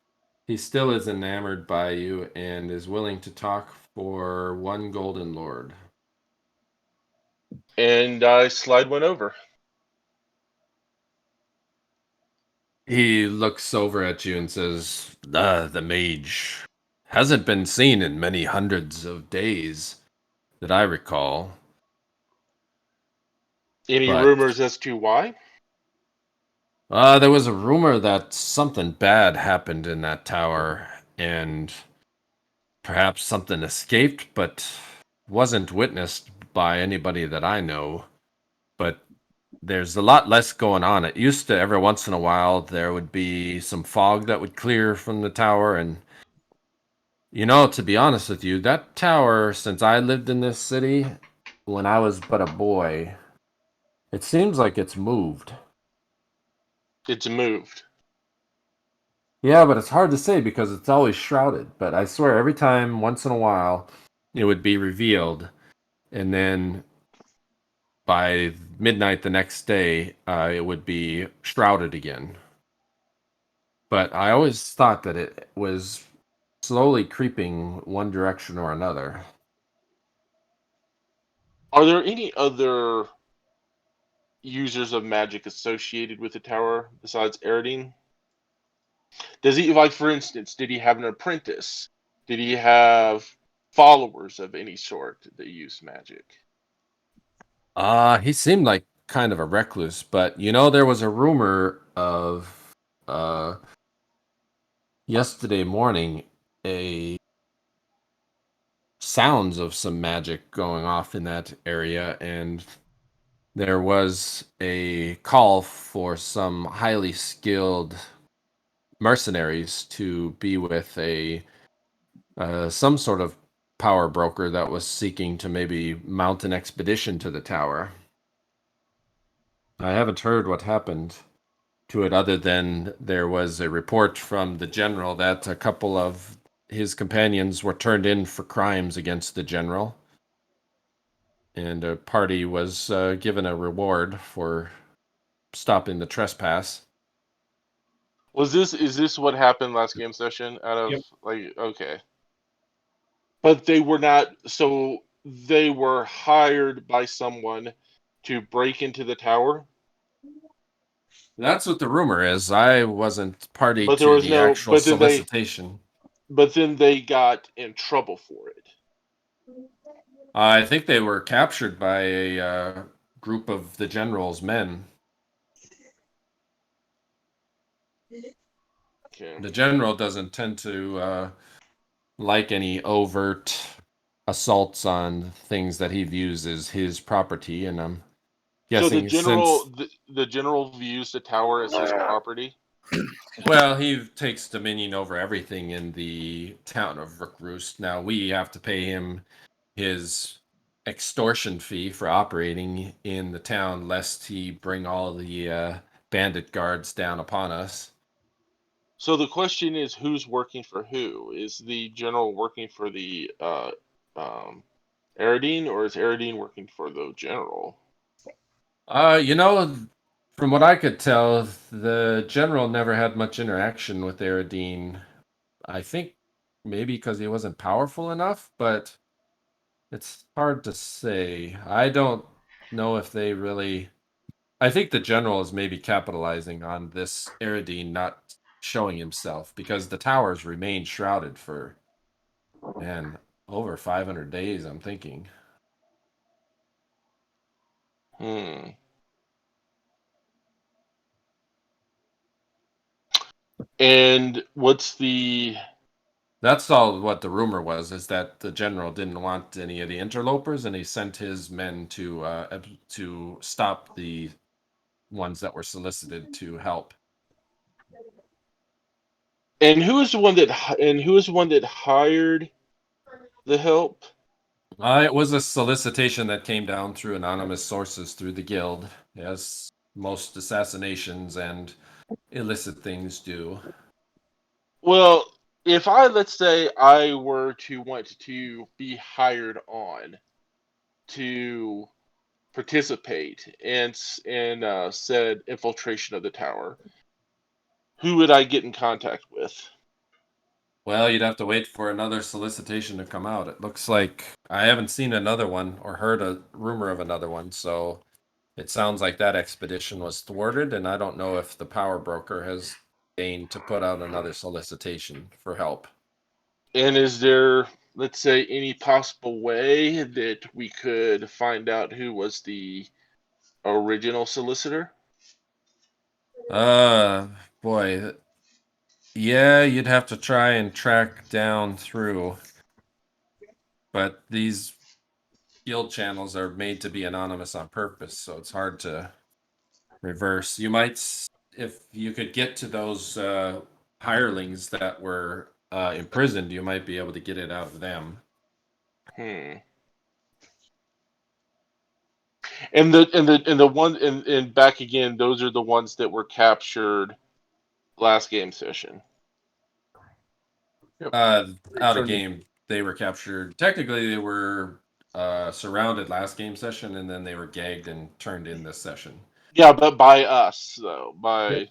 he still is enamored by you and is willing to talk for 1 golden lord. And I slide one over. He looks over at you and says, the mage hasn't been seen in many hundreds of days that I recall. Any But rumors as to why? there was a rumor that something bad happened in that tower, and perhaps something escaped, but wasn't witnessed by anybody that I know. But there's a lot less going on. It used to, every once in a while, there would be some fog that would clear from the tower. And, to be honest with you, that tower, since I lived in this city, when I was but a boy, it seems like it's moved. It's moved. Yeah, but it's hard to say because it's always shrouded. But I swear, every time, once in a while, it would be revealed. And then by midnight the next day, it would be shrouded again. But I always thought that it was slowly creeping one direction or another. Are there any other users of magic associated with the tower besides Aedan? Does he, like, for instance, did he have an apprentice? Did he have followers of any sort that use magic? He seemed like kind of a recluse, but there was a rumor of yesterday morning a sounds of some magic going off in that area, and there was a call for some highly skilled mercenaries to be with a some sort of power broker that was seeking to maybe mount an expedition to the tower. I haven't heard what happened to it other than there was a report from the general that a couple of his companions were turned in for crimes against the general, and a party was given a reward for stopping the trespass. Is this what happened last game session? Yep. Okay. But they were not, so they were hired by someone to break into the tower? That's what the rumor is. I wasn't party But there to was the no, actual solicitation. but then they got in trouble for it. I think they were captured by a group of the general's men. Okay. The general doesn't tend to like any overt assaults on things that he views as his property, and I'm So the guessing since general views the tower as his property? well, he takes dominion over everything in the town of Rookroost. Now we have to pay him his extortion fee for operating in the town, lest he bring all the bandit guards down upon us. So the question is, who's working for who? Is the general working for the Aedan, or is Aedan working for the general? From what I could tell, the general never had much interaction with Aedan. I think maybe because he wasn't powerful enough, but it's hard to say. I don't know if they really. I think the general is maybe capitalizing on this Aedan not showing himself because the towers remain shrouded for, man, over 500 days, I'm thinking. And what's the? That's all what the rumor was, is that the general didn't want any of the interlopers, and he sent his men to stop the ones that were solicited to help. And who is the one that? And who is the one that hired the help? It was a solicitation that came down through anonymous sources through the guild, as most assassinations and illicit things do. Well, if let's say I were to want to be hired on to participate in said infiltration of the tower, who would I get in contact with? Well, you'd have to wait for another solicitation to come out. It looks like I haven't seen another one or heard a rumor of another one, so it sounds like that expedition was thwarted, and I don't know if the power broker has deigned to put out another solicitation for help. And is there, let's say, any possible way that we could find out who was the original solicitor? Boy. Yeah, you'd have to try and track down through. But these guild channels are made to be anonymous on purpose, so it's hard to reverse. You might, if you could get to those hirelings that were imprisoned, you might be able to get it out of them. And the one and back again, those are the ones that were captured last game session. Out of game, they were captured. Technically, they were surrounded last game session, and then they were gagged and turned in this session. Yeah, but by us though. By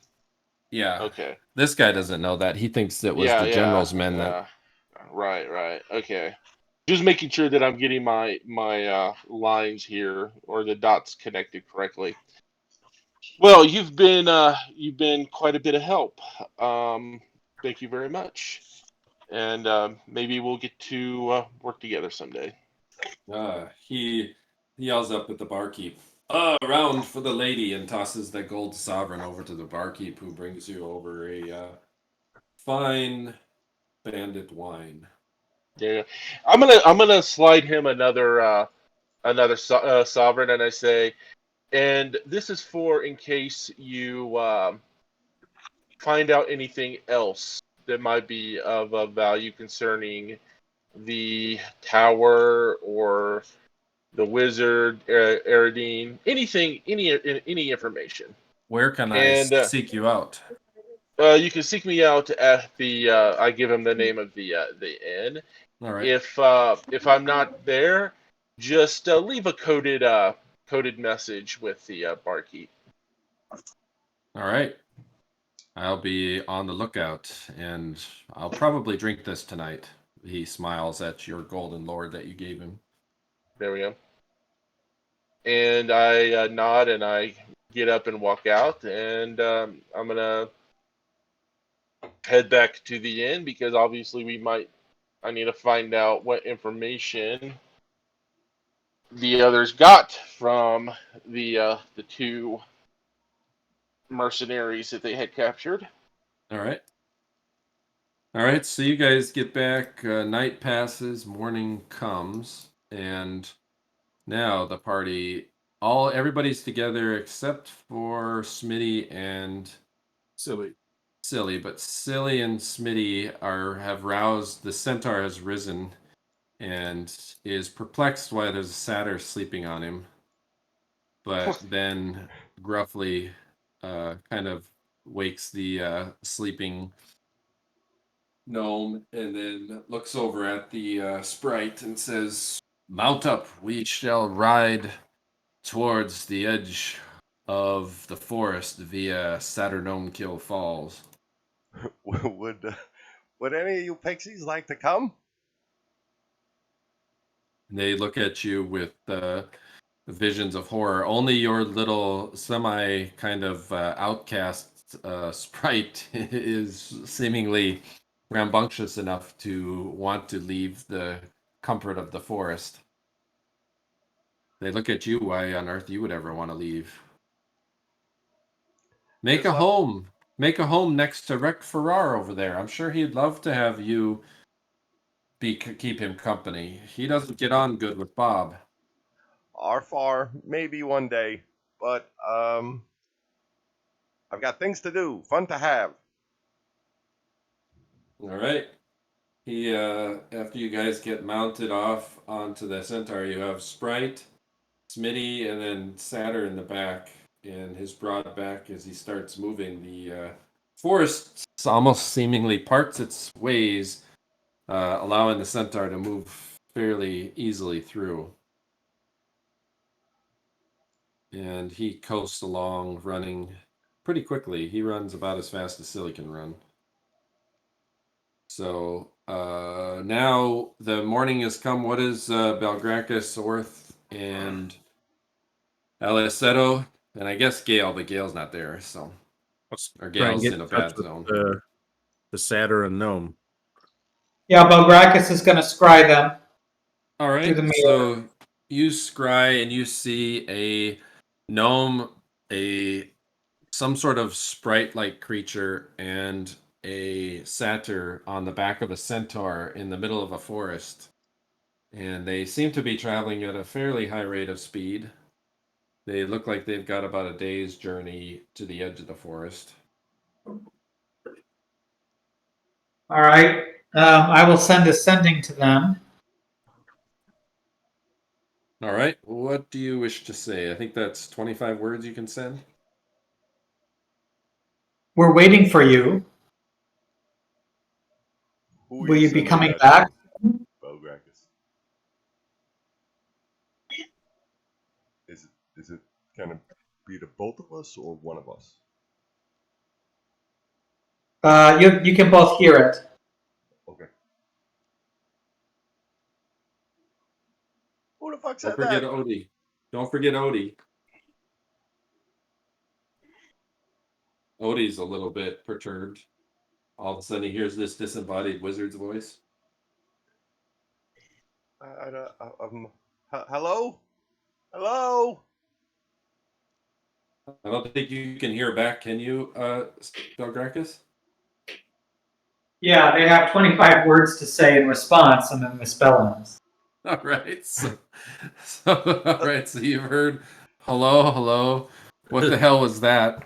yeah. Okay. This guy doesn't know that. He thinks it was the general's men that. Right. Okay. Just making sure that I'm getting my lines here or the dots connected correctly. Well, you've been quite a bit of help. Thank you very much, and maybe we'll get to work together someday. He yells up at the barkeep, "Round for the lady," and tosses the gold sovereign over to the barkeep, who brings you over a fine bandit wine. Yeah, I'm gonna slide him another sovereign, and I say, and this is for in case you find out anything else that might be of value concerning the tower or the wizard, Aedan, anything, any information. Where can I seek you out? You can seek me out at the. I give him the name of the inn. All right. If I'm not there, just leave a coded message with the barkeep. All right. I'll be on the lookout, and I'll probably drink this tonight. He smiles at your golden lord that you gave him. There we go. And I nod and I get up and walk out, and I'm gonna head back to the inn because obviously I need to find out what information the others got from the two mercenaries that they had captured. All right, so you guys get back, night passes, morning comes, and now the party, everybody's together except for Smitty and Silli. But Silli and Smitty have roused, the centaur has risen and is perplexed why there's a satyr sleeping on him, but then gruffly kind of wakes the sleeping gnome and then looks over at the sprite and says, "Mount up, we shall ride towards the edge of the forest via Saturnomkill Falls." Would any of you pixies like to come? They look at you with visions of horror. Only your little semi kind of outcast sprite is seemingly rambunctious enough to want to leave the comfort of the forest. They look at you. Why on earth you would ever want to leave? Make a home. Make a home next to Rec Farrar over there. I'm sure he'd love to have you keep him company. He doesn't get on good with Bob. Far, maybe one day, but I've got things to do, fun to have. All right. He after you guys get mounted off onto the centaur, you have Sprite, Smitty, and then Satyr in the back, and his broad back as he starts moving. The forest almost seemingly parts its ways, allowing the centaur to move fairly easily through. And he coasts along, running pretty quickly. He runs about as fast as Silli can run. So now the morning has come. What is Belgrakas, Orth, and Alleseto, and I guess Gale, but Gale's not there. So, or Gale's in a bad zone. The Satyr and Gnome. Yeah, Belgrakas is going to scry them. All right. So you scry and you see a gnome, some sort of sprite-like creature, and a satyr on the back of a centaur in the middle of a forest. And they seem to be traveling at a fairly high rate of speed. They look like they've got about a day's journey to the edge of the forest. All right. I will send a sending to them. All right. What do you wish to say? I think that's 25 words you can send. We're waiting for you. Who are Will you be sending coming that back? to, Belgrakas? Is it gonna be to both of us or one of us? You can both hear it. Okay. Who the fuck Don't said forget that? Odie. Don't forget Odie. Odie's a little bit perturbed. All of a sudden he hears this disembodied wizard's voice. Hello? Hello? I don't think you can hear back, can you, Belgrakas? Yeah, they have 25 words to say in response and then misspell them. All right. So all right. So you've heard, hello, hello. What the hell was that?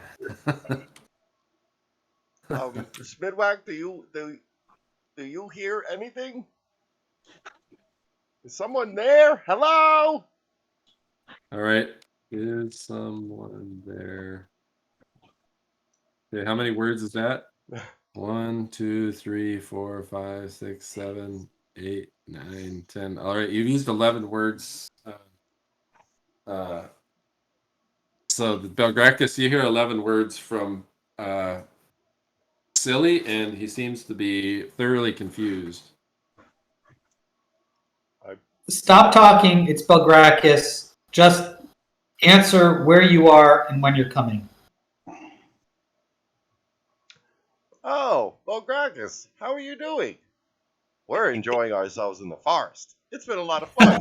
Smyddwack, do you hear anything? Is someone there? Hello? All right. Is someone there? Okay, how many words is that? 1, 2, 3, 4, 5, 6, 7, 8, 9, 10. All right, you've used 11 words. So the Belgrakas, you hear 11 words from Silli, and he seems to be thoroughly confused. Stop talking. It's Belgrakas. Just answer where you are and when you're coming. Oh, Belgrakas, how are you doing? We're enjoying ourselves in the forest. It's been a lot of fun.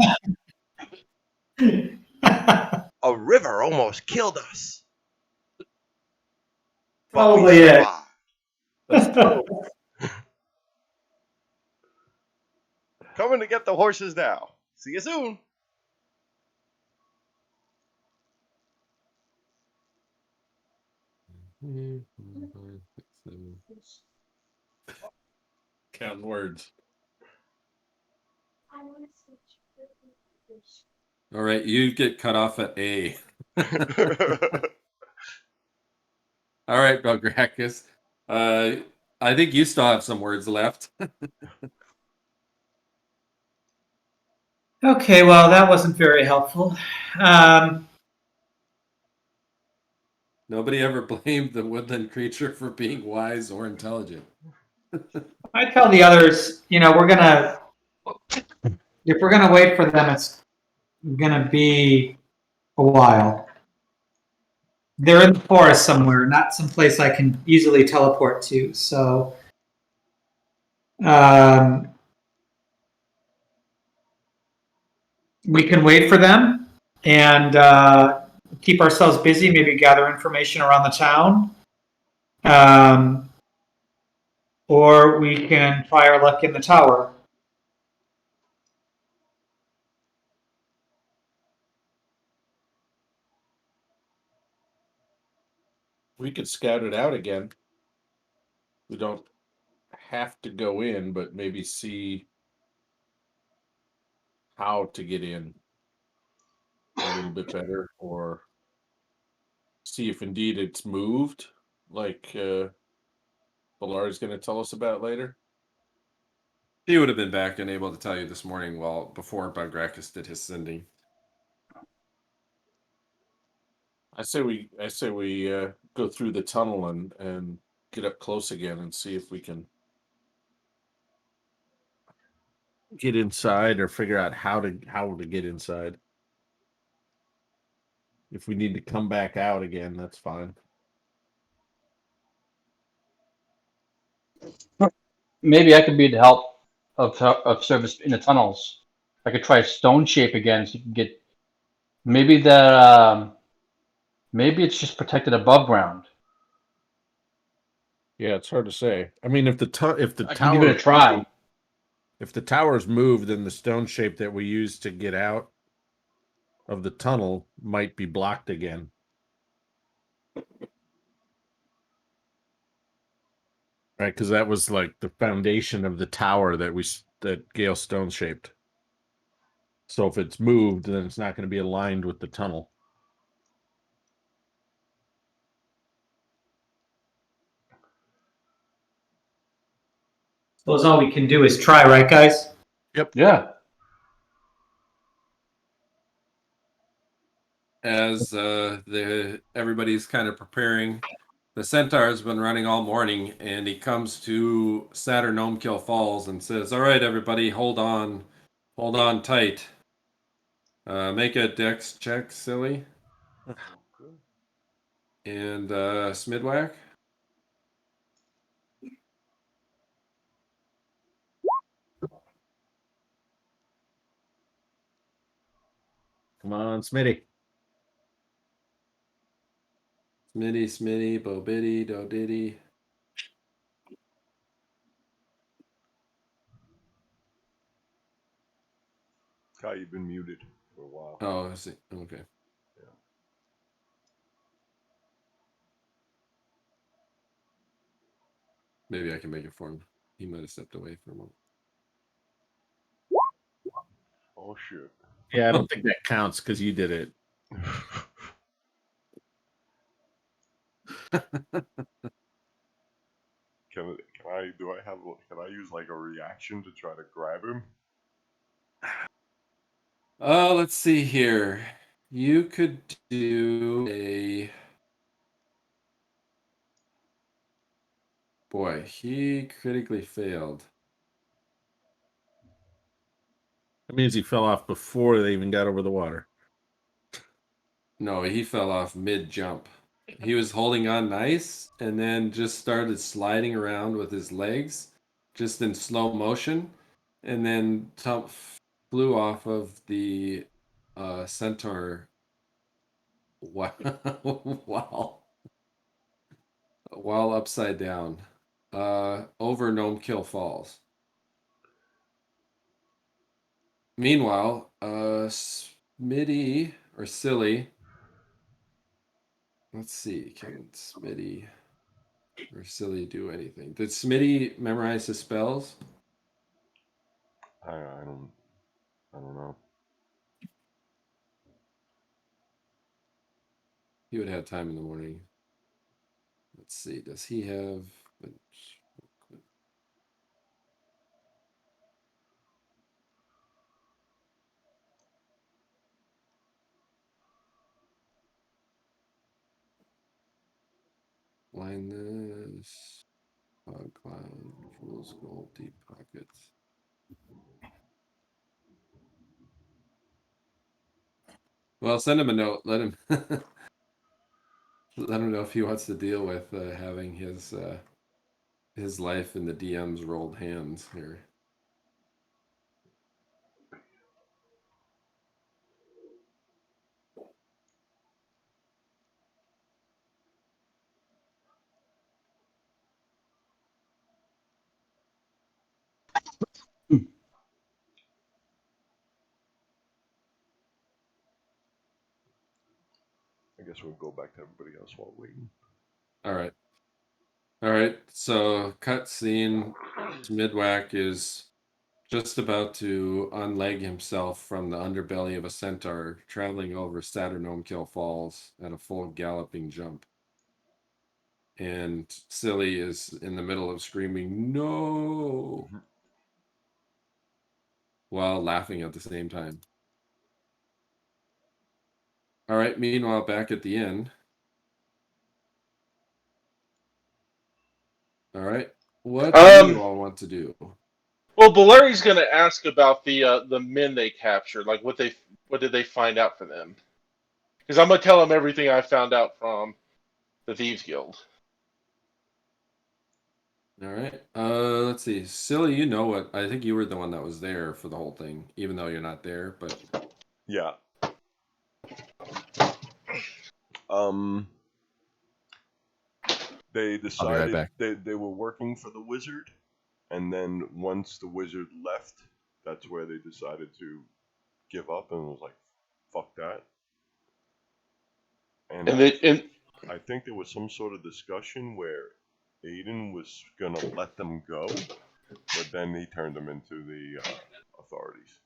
A river almost killed us. But we Probably it. survived. Coming to get the horses now. See you soon. Count words. All right, you get cut off at A. All right, Belgrakas. I think you still have some words left. Okay, well, that wasn't very helpful. Nobody ever blamed the woodland creature for being wise or intelligent. I tell the others, if we're gonna wait for them, it's gonna be a while. They're in the forest somewhere, not someplace I can easily teleport to. So, we can wait for them and keep ourselves busy, maybe gather information around the town. Or we can try our luck in the tower. We could scout it out again. We don't have to go in, but maybe see how to get in a little bit better, or see if indeed it's moved, like Belari's going to tell us about later. He would have been back and able to tell you this morning, before Belgrakas did his sending. I say we go through the tunnel and get up close again and see if we can get inside or figure out how to get inside. If we need to come back out again, that's fine. Maybe I could be the help of service in the tunnels. I could try stone shape again, so you can get maybe that. Maybe it's just protected above ground. Yeah, it's hard to say. I mean, if the I can give it a try. If the tower's moved, then the stone shape that we use to get out of the tunnel might be blocked again. Right, because that was like the foundation of the tower that Gale stone shaped. So if it's moved, then it's not going to be aligned with the tunnel. Suppose all we can do is try, right, guys? Yep. Yeah. As everybody's kind of preparing, the Centaur's been running all morning, and he comes to Satyr Gnome Kill Falls and says, "All right, everybody, hold on tight. Make a dex check, Silli, and Smyddwack." Come on, Smitty. Smitty, Bo Biddy, Do Diddy. Kai, you've been muted for a while. Oh, I see. Okay. Yeah. Maybe I can make it for him. He might have stepped away for a moment. Oh shit. Yeah, I don't think that counts because you did it. Can I use like a reaction to try to grab him? Let's see here. You could do a... Boy, he critically failed. That means he fell off before they even got over the water. No, he fell off mid-jump. He was holding on nice and then just started sliding around with his legs, just in slow motion, and then flew off of the centaur while upside down over Gnome Kill Falls. Meanwhile, Smitty or Silli. Let's see, can Smitty or Silli do anything? Did Smitty memorize his spells? I don't know. He would have time in the morning. Let's see, does he have... Blindness, fog cloud, fool's gold, deep pockets. Well, send him a note. Let him let him know if he wants to deal with having his life in the DM's rolled hands here. I guess we'll go back to everybody else while waiting. All right. All right. So, cut scene. Smyddwack is just about to unleg himself from the underbelly of a centaur, traveling over Satyr Falls at a full galloping jump. And Silli is in the middle of screaming, "No!" while laughing at the same time. All right. Meanwhile, back at the inn. All right. What do you all want to do? Well, Belari's going to ask about the men they captured. Like, what did they find out for them? Because I'm going to tell him everything I found out from the Thieves Guild. All right. Let's see. Silly, you know what? I think you were the one that was there for the whole thing, even though you're not there, but Yeah. They decided back. they were working for the wizard, and then once the wizard left, that's where they decided to give up and was like, fuck that. And I think there was some sort of discussion where Aedan was gonna let them go, but then he turned them into the authorities.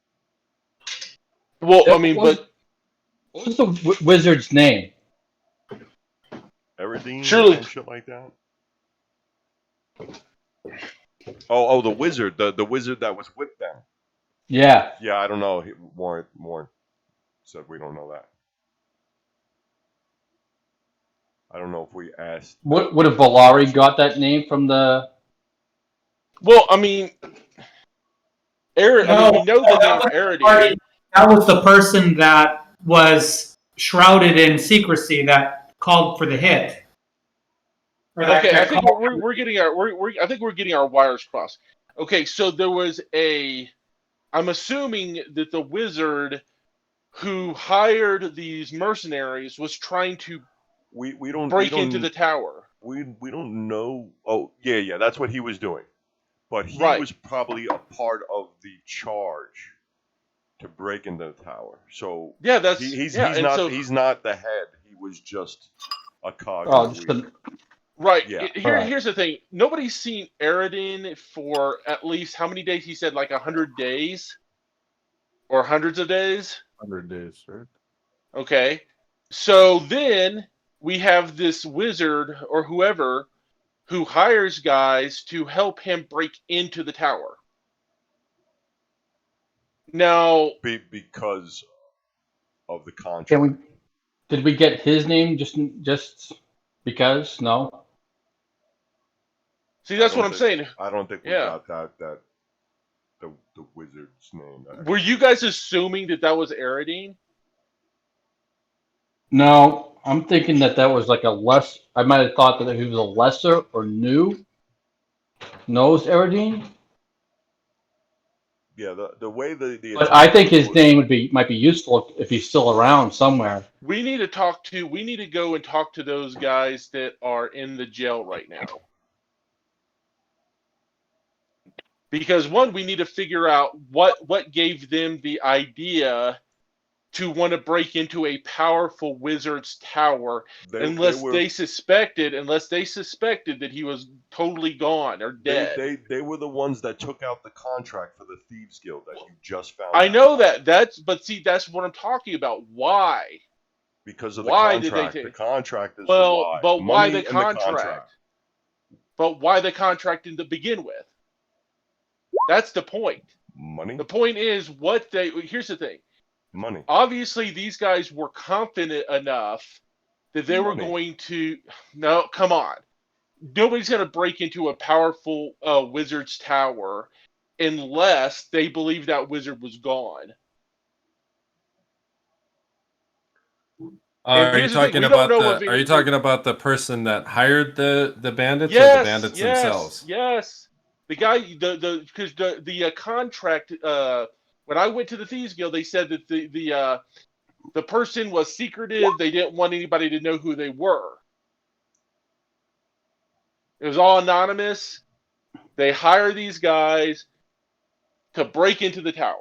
Well, I mean, what was the wizard's name? Aedan, Surely. or some shit like that. Oh, the wizard, the wizard that was with them. Yeah. Yeah, I don't know. Warren said we don't know that. I don't know if we asked. Would have Belari got that name from the? Well, I mean, we know the name Aedan. That was the person that was shrouded in secrecy that called for the hit. Okay, I think we're getting I think we're getting our wires crossed. Okay, so there was I'm assuming that the wizard who hired these mercenaries was trying to break into the tower. We don't know. Oh, yeah, that's what he was doing. But he was probably a part of the charge to break into the tower. So yeah, that's he's not the head. He was just a cog in the wheel. Right. Yeah. Here's the thing. Nobody's seen Aedan for at least how many days? He said like 100 days? Or hundreds of days? 100 days, right? Okay. So then we have this wizard or whoever who hires guys to help him break into the tower. Now, because of the contract. Did we get his name just because? No. See, that's what I'm saying. I don't think we got that the wizard's name. Were you guys assuming that was Aedan? No, I'm thinking that was like I might have thought that he was a lesser or knows Aedan. Yeah, the way But I think his name might be useful if he's still around somewhere. We need to go and talk to those guys that are in the jail right now. Because one, we need to figure out what gave them the idea to want to break into a powerful wizard's tower, unless they suspected that he was totally gone or dead. They were the ones that took out the contract for the Thieves Guild that you just found. I know that. That's what I'm talking about. Why? Because of the contract. The contract is the why. But why the contract? But why the contract to begin with? That's the point. Money. The point is here's the thing. Money. Obviously, these guys were confident enough that they were going to. No, come on. Nobody's going to break into a powerful wizard's tower unless they believe that wizard was gone. Are you talking about the person that hired the bandits, or the bandits themselves? Yes. The guy, because the contract. When I went to the Thieves Guild, they said that the person was secretive. They didn't want anybody to know who they were. It was all anonymous. They hire these guys to break into the tower.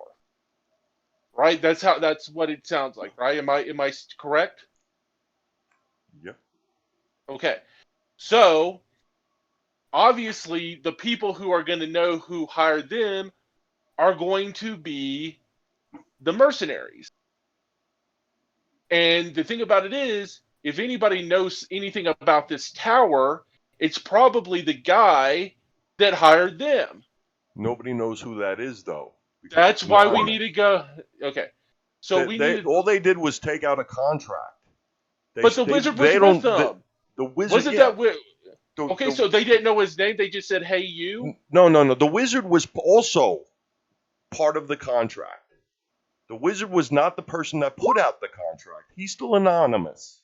Right? That's what it sounds like, right? Am I correct? Yep. Okay. So, obviously, the people who are going to know who hired them are going to be the mercenaries. And the thing about it is, if anybody knows anything about this tower, it's probably the guy that hired them. Nobody knows who that is, though. That's why we need to go. Okay. So all they did was take out a contract. But the wizard was with them. The wizard Wasn't yeah. that okay? So they didn't know his name. They just said, "Hey, you." No. The wizard was also part of the contract. The wizard was not the person that put out the contract. He's still anonymous.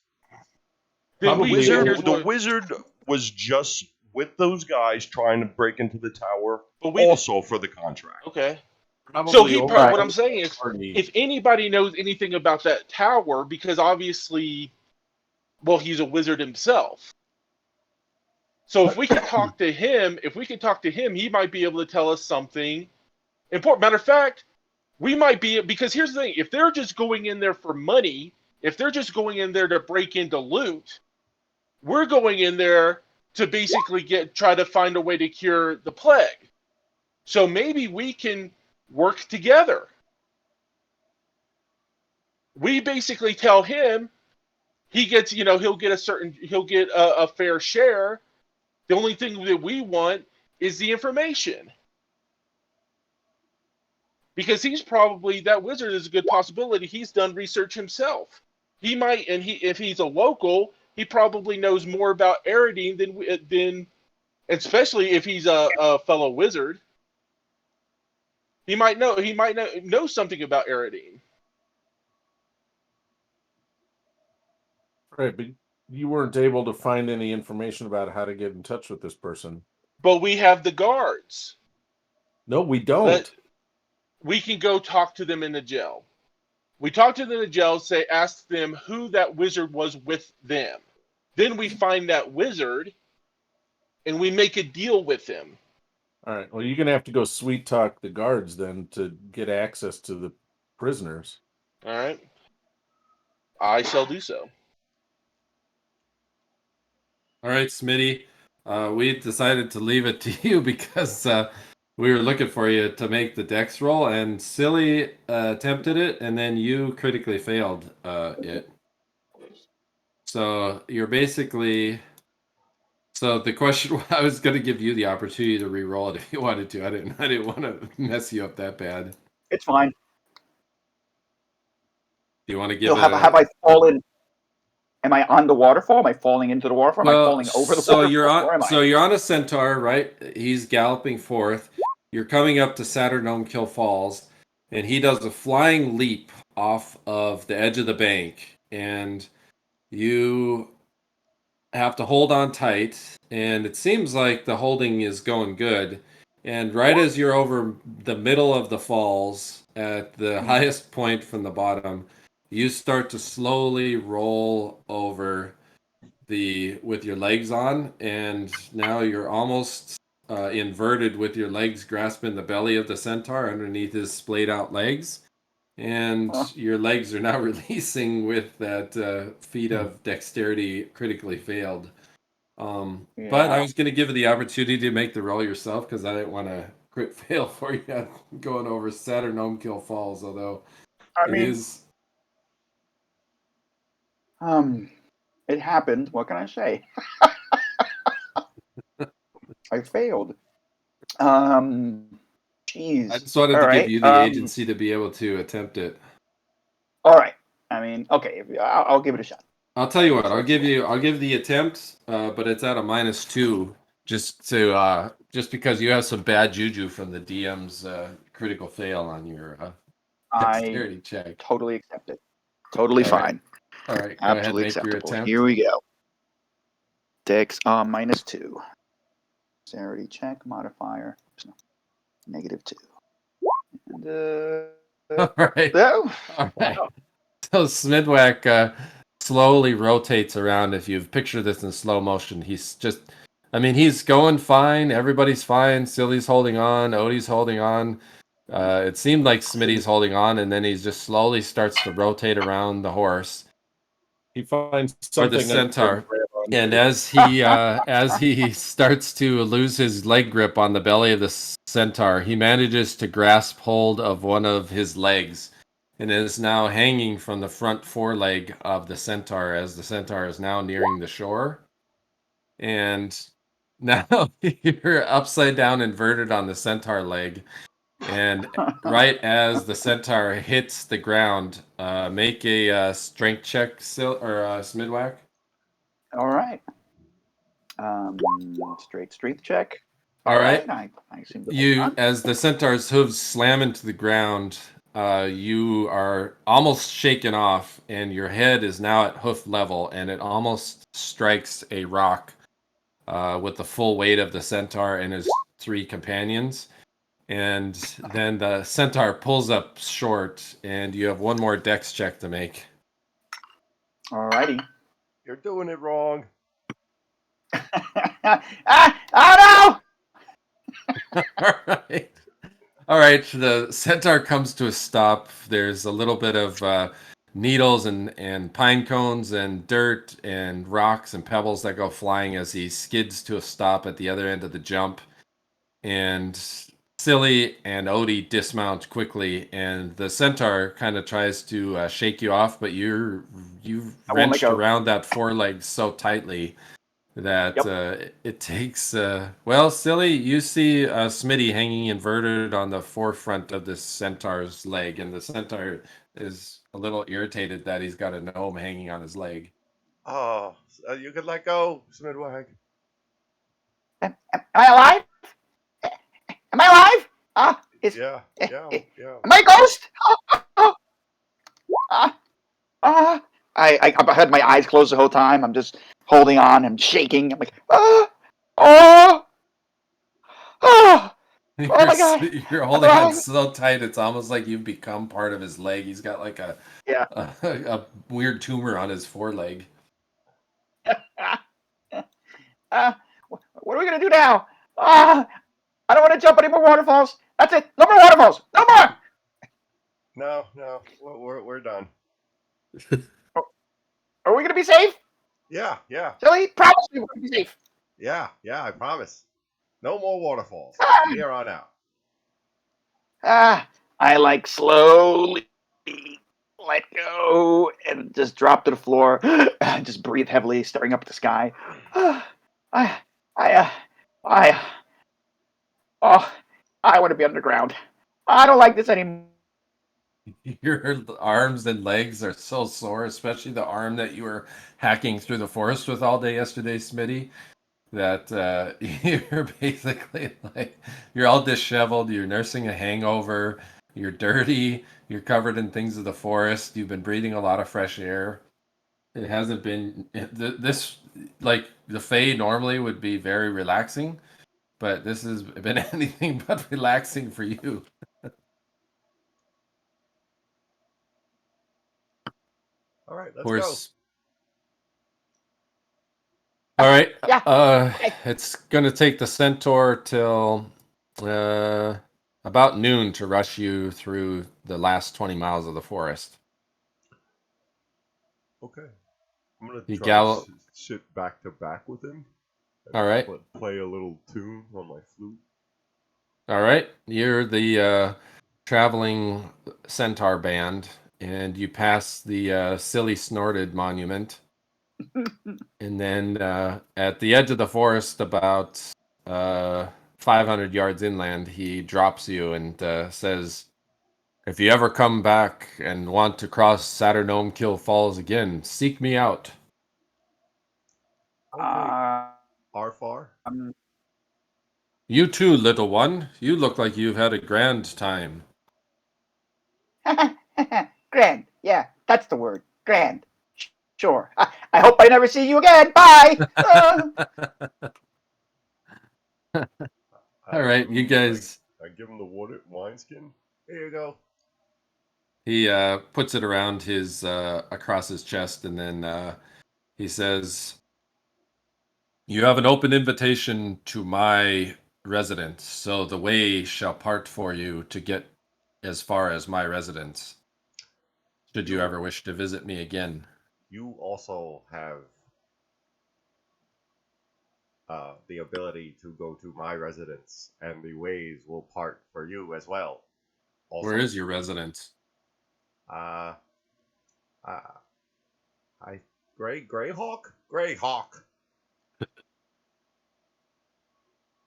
The wizard was just with those guys trying to break into the tower, also for the contract. Okay. Probably So what I'm saying is, if anybody knows anything about that tower, because obviously, well, he's a wizard himself. So if we can talk to him, he might be able to tell us something important. Matter of fact, we might be, because here's the thing: if they're just going in there for money, if they're just going in there to break into loot, we're going in there to basically try to find a way to cure the plague. So maybe we can work together. We basically tell him he gets, he'll get a fair share. The only thing that we want is the information. Because that wizard is a good possibility. He's done research himself. He might, and if he's a local, he probably knows more about Aedan than especially if he's a fellow wizard. He might know something about Aedan. Right, but you weren't able to find any information about how to get in touch with this person. But we have the guards. No, we don't. We can go talk to them in the jail. We talk to them in the jail, ask them who that wizard was with them. Then we find that wizard, and we make a deal with him. All right. Well, you're going to have to go sweet talk the guards then to get access to the prisoners. All right. I shall do so. All right, Smitty. We decided to leave it to you because we were looking for you to make the dex roll, and Silli attempted it, and then you critically failed it. So you're basically... So the question, I was going to give you the opportunity to re-roll it if you wanted to. I didn't want to mess you up that bad. It's fine. Do you want to give So have I fallen? Am I on the waterfall? Am I falling into the waterfall? Am I falling over the waterfall? You're on a centaur, right? He's galloping forth. You're coming up to Satyr Falls, and he does a flying leap off of the edge of the bank, and you have to hold on tight, and it seems like the holding is going good. And right as you're over the middle of the falls, at the highest point from the bottom, you start to slowly roll over with your legs on, and now you're almost inverted with your legs grasping the belly of the centaur underneath his splayed out legs. And your legs are now releasing with that feat of dexterity critically failed. But I was going to give you the opportunity to make the roll yourself because I didn't want to crit fail for you going over Satyr Falls, although it happened. What can I say? I failed. Jeez. I just wanted to give you the agency to be able to attempt it. All right. Okay. I'll give it a shot. I'll tell you what. I'll give the attempt, but it's at a -2, just because you have some bad juju from the DM's critical fail on your dexterity check. Totally accept it. Totally fine. All right. Absolutely acceptable. Here we go. Dex -2. Dexterity check modifier. -2. And, all right. All right. So Smyddwack slowly rotates around. If you've pictured this in slow motion, he's going fine. Everybody's fine. Silly's holding on. Odie's holding on. It seemed like Smitty's holding on, and then he just slowly starts to rotate around the horse He finds or the something under there to centaur. grab onto. And as he starts to lose his leg grip on the belly of the centaur, he manages to grasp hold of one of his legs and is now hanging from the front foreleg of the centaur as the centaur is now nearing the shore. And now you're upside down inverted on the centaur leg. And right as the centaur hits the ground, make a strength check, Smyddwack. All right. Straight strength check. All right. I seem to You, as the centaur's hooves slam into the ground, you are almost shaken off, and your head is now at hoof level, and it almost strikes a rock with the full weight of the centaur and his 3 companions. And then the centaur pulls up short, and you have one more dex check to make. All righty. You're doing it wrong. Oh All right. All right. The centaur comes to a stop. There's a little bit of needles and pine cones and dirt and rocks and pebbles that go flying as he skids to a stop at the other end of the jump. And Silli and Odie dismount quickly, and the centaur kind of tries to shake you off, but you've wrenched around that foreleg so tightly that it takes. Well, Silli, you see Smitty hanging inverted on the forefront of the centaur's leg, and the centaur is a little irritated that he's got a gnome hanging on his leg. Oh, you could let go, Smyddwack. Am I alive? Am I alive? Yeah. Am I a ghost? I had my eyes closed the whole time. I'm just holding on and shaking. I'm like, oh my God. You're holding on so tight, it's almost like you've become part of his leg. He's got like a weird tumor on his foreleg. What are we going to do now? I don't want to jump any more waterfalls. That's it. No more waterfalls. No more. No. We're done. Are we going to be safe? Yeah. Silly, promise me we're going to be safe. Yeah, I promise. No more waterfalls. From here on out. I slowly let go and just drop to the floor. Just breathe heavily, staring up at the sky. I want to be underground. I don't like this anymore. Your arms and legs are so sore, especially the arm that you were hacking through the forest with all day yesterday, Smitty, that you're basically you're all disheveled, you're nursing a hangover, you're dirty, you're covered in things of the forest, you've been breathing a lot of fresh air. It hasn't been this, like the Fae normally would be very relaxing, but this has been anything but relaxing for you. All right, let's go. All right. It's gonna take the centaur till about noon to rush you through the last 20 miles of the forest. Okay. I'm gonna try to sit back to back with him. All right. Play a little tune on my flute. All right. You're the traveling centaur band, and you pass the Silli Snorted monument. And then at the edge of the forest, about 500 yards inland, he drops you and says, "If you ever come back and want to cross Satyr Kill Falls again, seek me out." Okay. Far? You too, little one. You look like you've had a grand time. Grand. Yeah, that's the word. Grand. Sure. I hope I never see you again. Bye. All right, you guys. I give him the wineskin. Here you go. He puts it around his across his chest, and then he says, "You have an open invitation to my residence, so the way shall part for you to get as far as my residence. Should you ever wish to visit me again. You also have the ability to go to my residence, and the ways will part for you as well. Also, Where is your residence? Uh, Greyhawk? Greyhawk.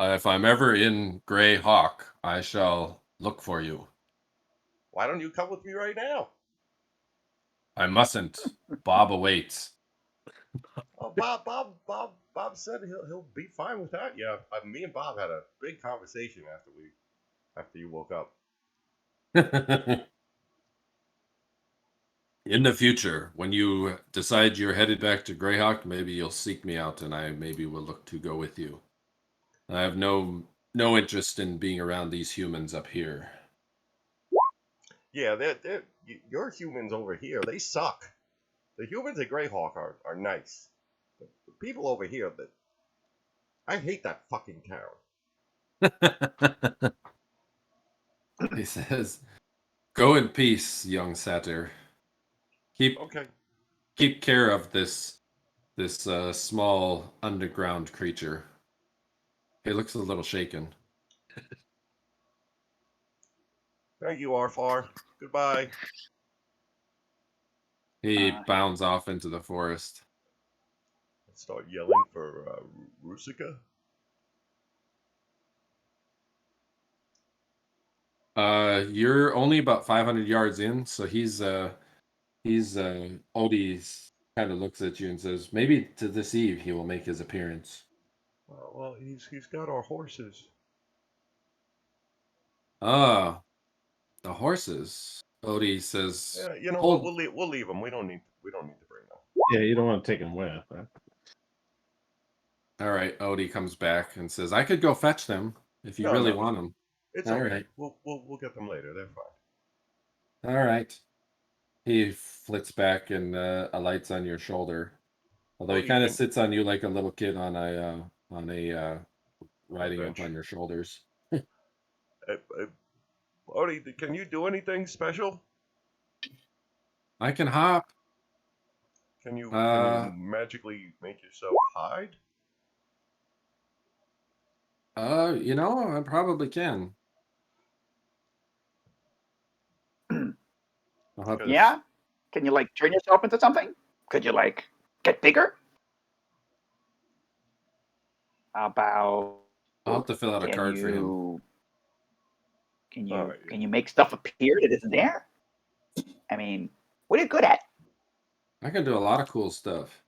If I'm ever in Greyhawk, I shall look for you. Why don't you come with me right now? I mustn't. Bob awaits. Oh, Bob said he'll be fine with that. Yeah, me and Bob had a big conversation after you woke up. In the future, when you decide you're headed back to Greyhawk, maybe you'll seek me out, and I maybe will look to go with you. I have no interest in being around these humans up here. Yeah, your humans over here, they suck. The humans at Greyhawk are nice. The people over here, I hate that fucking town. He says, "Go in peace, young Satyr. Keep care of this small underground creature." He looks a little shaken. Thank you, Arfar. Goodbye. He bounds off into the forest. Start yelling for Rusika. You're only about 500 yards in, so Odie's kind of looks at you and says, "Maybe to this eve he will make his appearance." Well, he's got our horses. Ah, the horses. Odie says, Yeah, you know "Hold." what? We'll leave them. We don't need to bring them. Yeah, you don't want to take him with. Huh? All right, Odie comes back and says, "I could go fetch them if you really want them." It's All okay. right. We'll get them later. They're fine. All right. He flits back and alights on your shoulder. Although he kind of sits on you like a little kid on a riding up on your shoulders. Odie, can you do anything special? I can hop. Can you magically make yourself hide? I probably can. Yeah? Can you, like, turn yourself into something? Could you, like, get bigger? About... I'll have to fill out a card for him. Can you make stuff appear that isn't there? I mean, what are you good at? I can do a lot of cool stuff.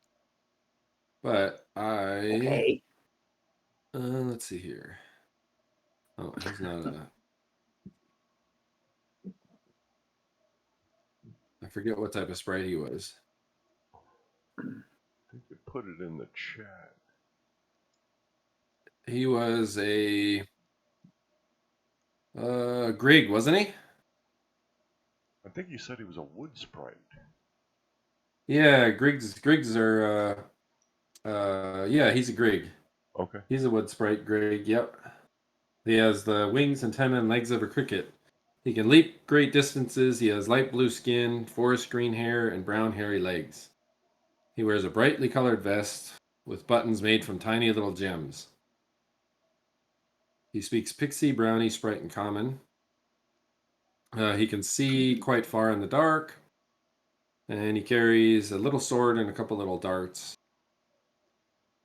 But Okay. Let's see here. Oh, he's not I forget what type of sprite he was. You could put it in the chat. He was a Grig, wasn't he? I think you said he was a wood sprite. Yeah, Grigs are yeah, he's a Grig. Okay. He's a wood sprite Grig, yep. He has the wings, antenna, and legs of a cricket. He can leap great distances. He has light blue skin, forest green hair, and brown hairy legs. He wears a brightly colored vest with buttons made from tiny little gems. He speaks Pixie, Brownie, Sprite, and Common. He can see quite far in the dark. And he carries a little sword and a couple little darts.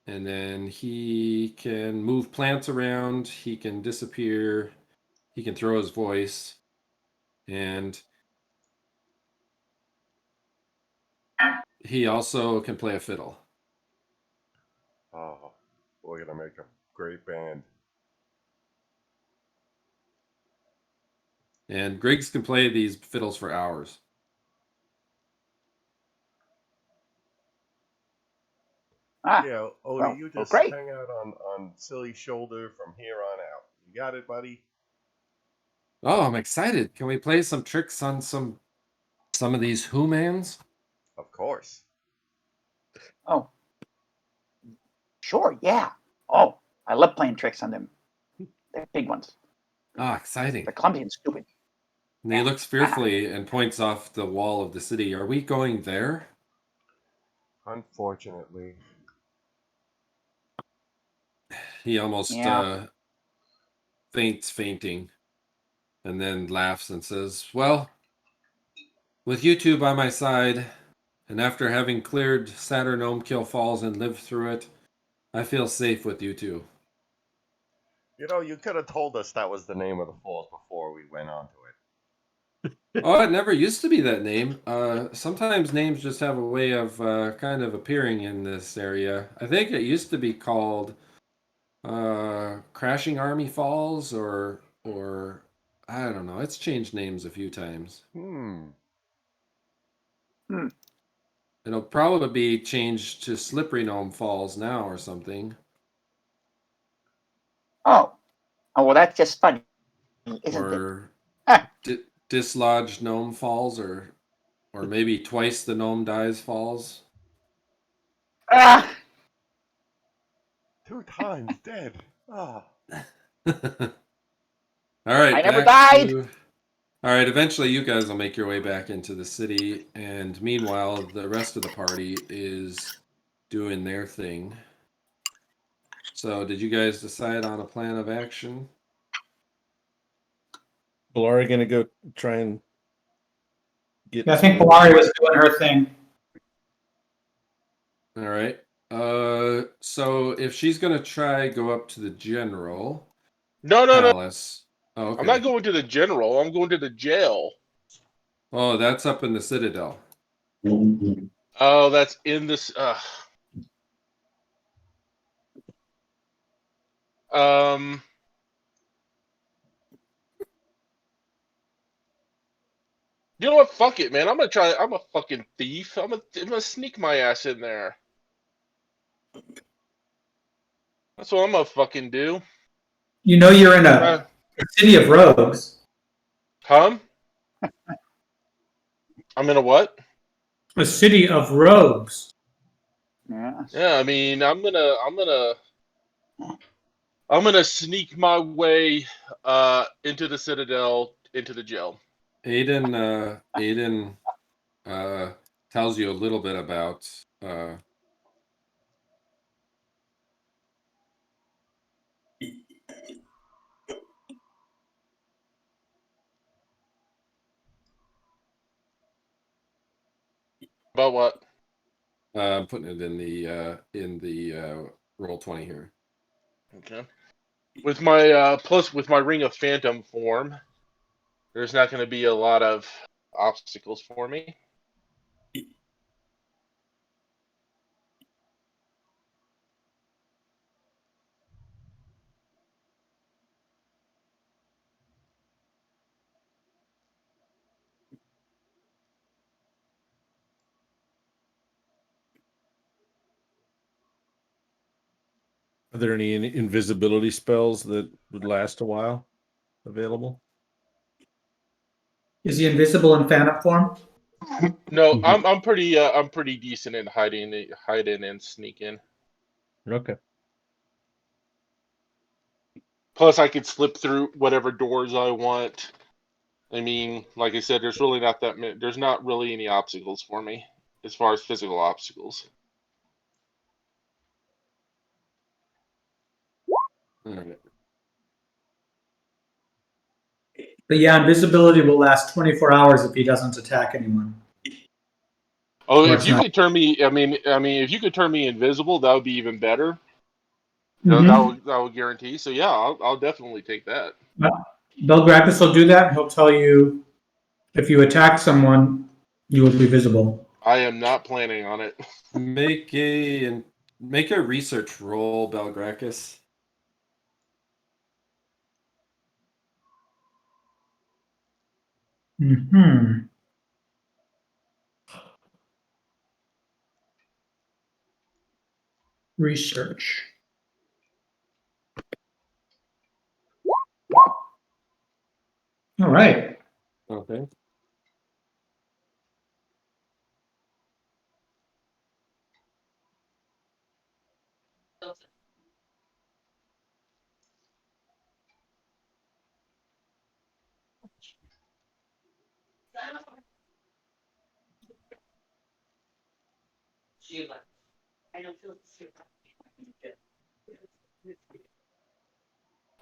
And then he can move plants around. He can disappear. He can throw his voice. And he also can play a fiddle. Oh, we're going to make a great band. And Griggs can play these fiddles for hours. Yeah, Odie, you just hang out on Silly's shoulder from here on out. You got it, buddy? Oh, I'm excited. Can we play some tricks on some of these humans? Of course. Oh. Sure, yeah. Oh, I love playing tricks on them. They're big ones. Oh, exciting. They're clumsy and stupid. And he looks fearfully and points off the wall of the city. Are we going there? Unfortunately. He almost Yeah. fainting, and then laughs and says, "Well, with you two by my side, and after having cleared Satyr Gnome Kill Falls and lived through it, I feel safe with you two." You know, you could have told us that was the name of the falls before we went on to it. Oh, it never used to be that name. Sometimes names just have a way of kind of appearing in this area. I think it used to be called Crashing Army Falls, or I don't know. It's changed names a few times. Hmm. It'll probably be changed to Slippery Gnome Falls now or something, Oh. Oh, well, that's just funny, isn't it? or Ah. Dislodged Gnome Falls, or maybe Twice the Gnome Dies Falls. Ah. 2 times dead. Ah. All right, I never back died. to. All right, eventually you guys will make your way back into the city, and meanwhile, the rest of the party is doing their thing. So, did you guys decide on a plan of action? Belari gonna go try and get. Yeah, I think to- Belari was doing her thing. All right. So if she's gonna try go up to the general No. palace. Oh, okay. I'm not going to the general. I'm going to the jail. Oh, that's up in the citadel. Oh, that's in this. You know what? Fuck it, man. I'm gonna try. I'm a fucking thief. I'm gonna sneak my ass in there. That's what I'm gonna fucking do. You know you're in a city of rogues. Huh? I'm in a what? A city of rogues. Yeah. Yeah, I mean, I'm gonna sneak my way into the citadel, into the jail. Aedan tells you a little bit about About what? I'm putting it in the Roll20 here. Okay. With my with my ring of phantom form, there's not going to be a lot of obstacles for me. Are there any invisibility spells that would last a while available? Is he invisible in phantom form? No, I'm pretty decent in hiding and sneaking. Okay. Plus, I could slip through whatever doors I want. I mean, like I said, there's really not that many. There's not really any obstacles for me as far as physical obstacles. All right. But yeah, invisibility will last 24 hours if he doesn't attack anyone. Oh, Or if it's you not. could turn me, I mean, if you could turn me invisible, that would be even better. Mhm. That would guarantee. So yeah, I'll definitely take that. Belgrakas will do that. He'll tell you if you attack someone, you will be visible. I am not planning on it. Make a research roll, Belgrakas. Hmm. Research. All right. Okay.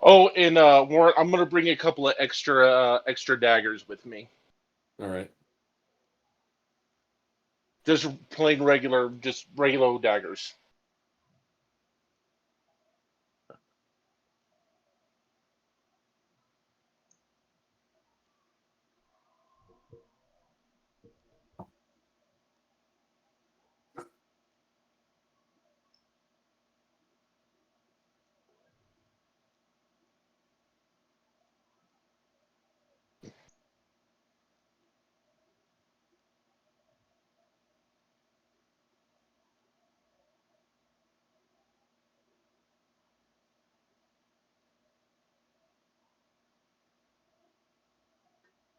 Oh, and Warren, I'm gonna bring a couple of extra daggers with me. All right. Just regular daggers.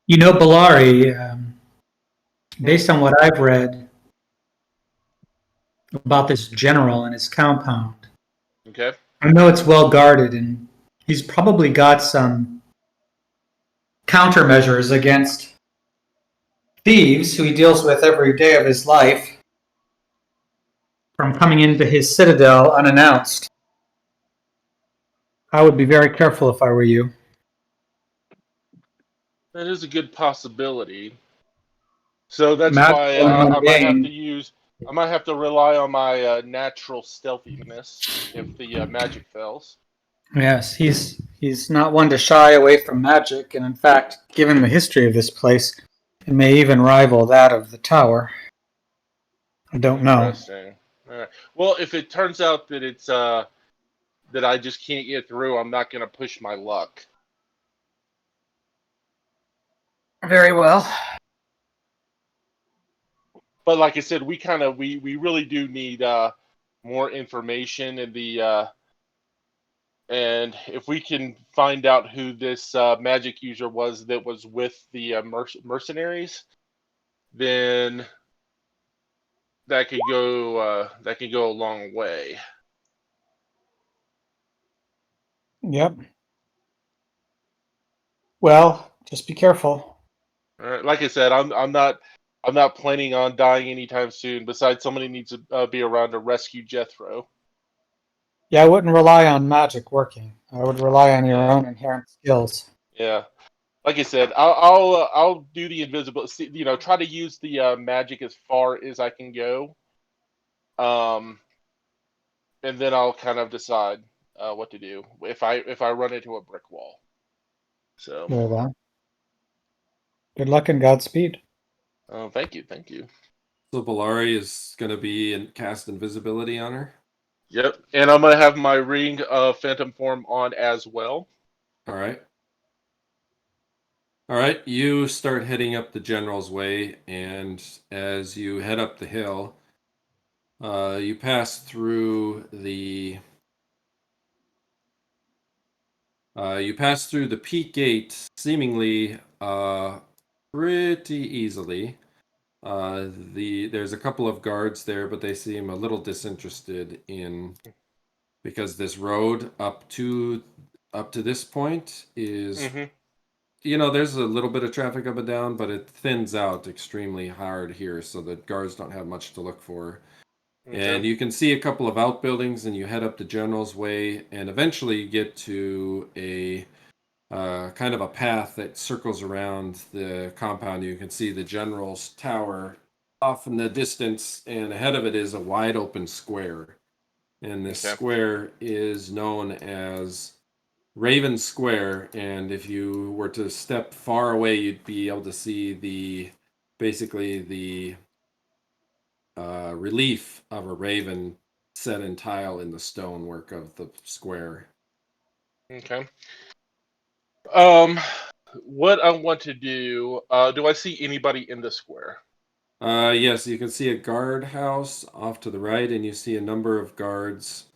You know, Belari, based on what I've read about this general and his compound, Okay. I know it's well guarded, and he's probably got some countermeasures against thieves who he deals with every day of his life from coming into his citadel unannounced. I would be very careful if I were you. That is a good possibility. So that's why Magical and I might have to mundane. use. I might have to rely on my natural stealthiness if the magic fails. Yes, he's not one to shy away from magic, and in fact, given the history of this place, it may even rival that of the tower. I don't know. Interesting. All right. Well, if it turns out that it's that I just can't get through, I'm not going to push my luck. Very well. But like I said, we really do need more information in the and if we can find out who this magic user was that was with the mercenaries, then that could go a long way. Yep. Well, just be careful. All right. Like I said, I'm not planning on dying anytime soon. Besides, somebody needs to be around to rescue Jethro. Yeah, I wouldn't rely on magic working. I would rely on your own inherent skills. Yeah. Like I said, I'll do the invisible. Try to use the magic as far as I can go. And then I'll kind of decide what to do if I run into a brick wall. So. Very well. Good luck and Godspeed. Thank you. So Belari is going to be cast invisibility on her. Yep, and I'm gonna have my ring of phantom form on as well. All right. All right. You start heading up the general's way, and as you head up the hill, you pass through the peak gate seemingly pretty easily. There's a couple of guards there, but they seem a little disinterested because this road up to this point is, there's a little bit of traffic up and down, but it thins out extremely hard here, so the guards don't have much to look for. Okay. And you can see a couple of outbuildings, and you head up the General's Way, and eventually you get to a kind of a path that circles around the compound. You can see the General's Tower off in the distance, and ahead of it is a wide open square. And this square is known as Raven Square, and if you were to step far away, you'd be able to see basically the relief of a raven set in tile in the stonework of the square. Okay. What I want to do? Do I see anybody in the square? Yes, you can see a guard house off to the right, and you see a number of guards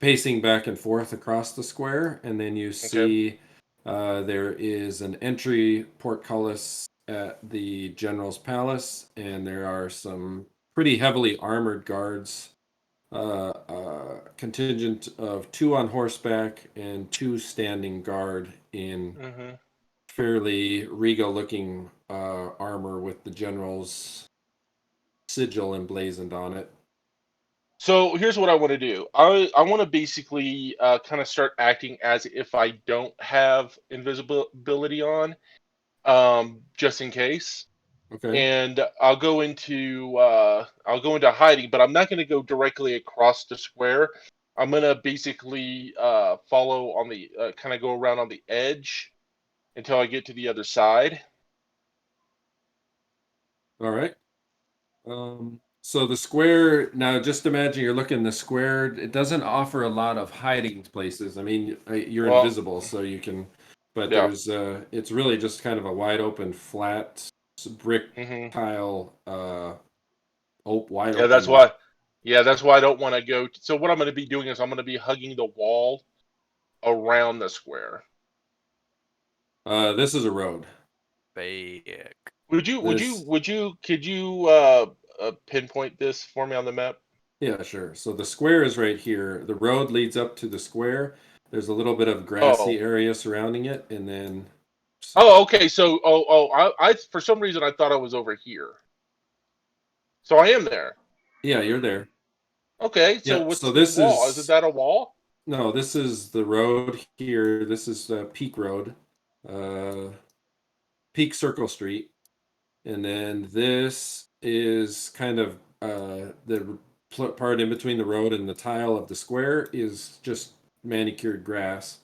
pacing back and forth across the square, and then you see there is an entry portcullis at the general's palace, and there are some pretty heavily armored guards, contingent of 2 on horseback and 2 standing guard in fairly regal looking armor with the general's sigil emblazoned on it. So here's what I want to do. I want to basically kind of start acting as if I don't have invisibility on, just in case. Okay. And I'll go into hiding, but I'm not going to go directly across the square. I'm going to basically follow on the kind of go around on the edge until I get to the other side. All right. So the square, now just imagine you're looking the square. It doesn't offer a lot of hiding places. I mean, you're Well, invisible, so you can, but yeah. there's it's really just kind of a wide open flat brick hmm tile wide Yeah, open. that's why. Yeah, that's why I don't want to go. So what I'm going to be doing is I'm going to be hugging the wall around the square. This is a road. Back. Could you pinpoint this for me on the map? Yeah, sure. So the square is right here. The road leads up to the square. There's a little bit of Oh. grassy area surrounding it, and then Oh, okay. So, I for some reason I thought I was over here. So I am there. yeah, you're there. Okay. So Yeah, what's so this this wall? is- Isn't that a wall? No, this is the road here. This is Peak Road, Peak Circle Street, and then this is kind of the part in between the road and the tile of the square is just manicured grass,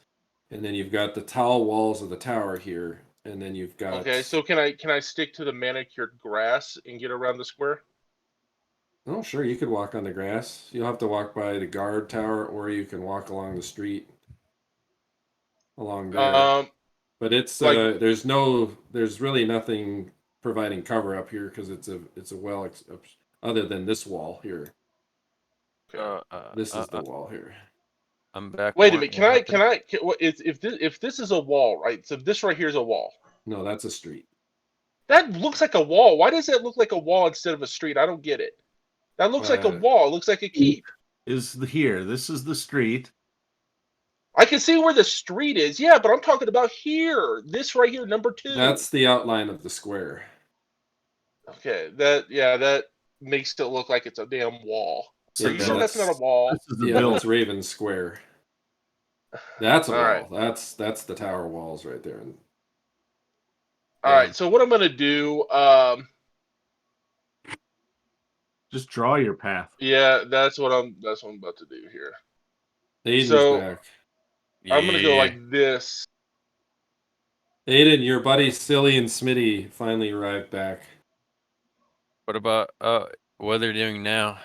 and then you've got the tile walls of the tower here, and then you've got. Okay. So can I stick to the manicured grass and get around the square? Oh, sure, you could walk on the grass. You'll have to walk by the guard tower, or you can walk along the street along there. But it's like- there's really nothing providing cover up here because it's a well other than this wall here. This is the wall here. I'm back. Wait a minute. If this is a wall, right? So this right here is a wall. No, that's a street. That looks like a wall. Why does that look like a wall instead of a street? I don't get it. That looks like a wall. It looks like a keep. Here. This is the street. I can see where the street is. Yeah, but I'm talking about here. This right here, number 2. That's the outline of the square. Okay. That makes it look like it's a damn wall. Are you sure that's not a wall? This is the Yeah, building. that's Raven Square. That's a All wall. right. That's the tower walls right there. All right. So what I'm gonna do? Just draw your path. Yeah, that's what I'm about to do here. Aedan's So- back. I'm gonna go like this. Aedan, your buddies Silli and Smitty finally arrived back. What about what they're doing now?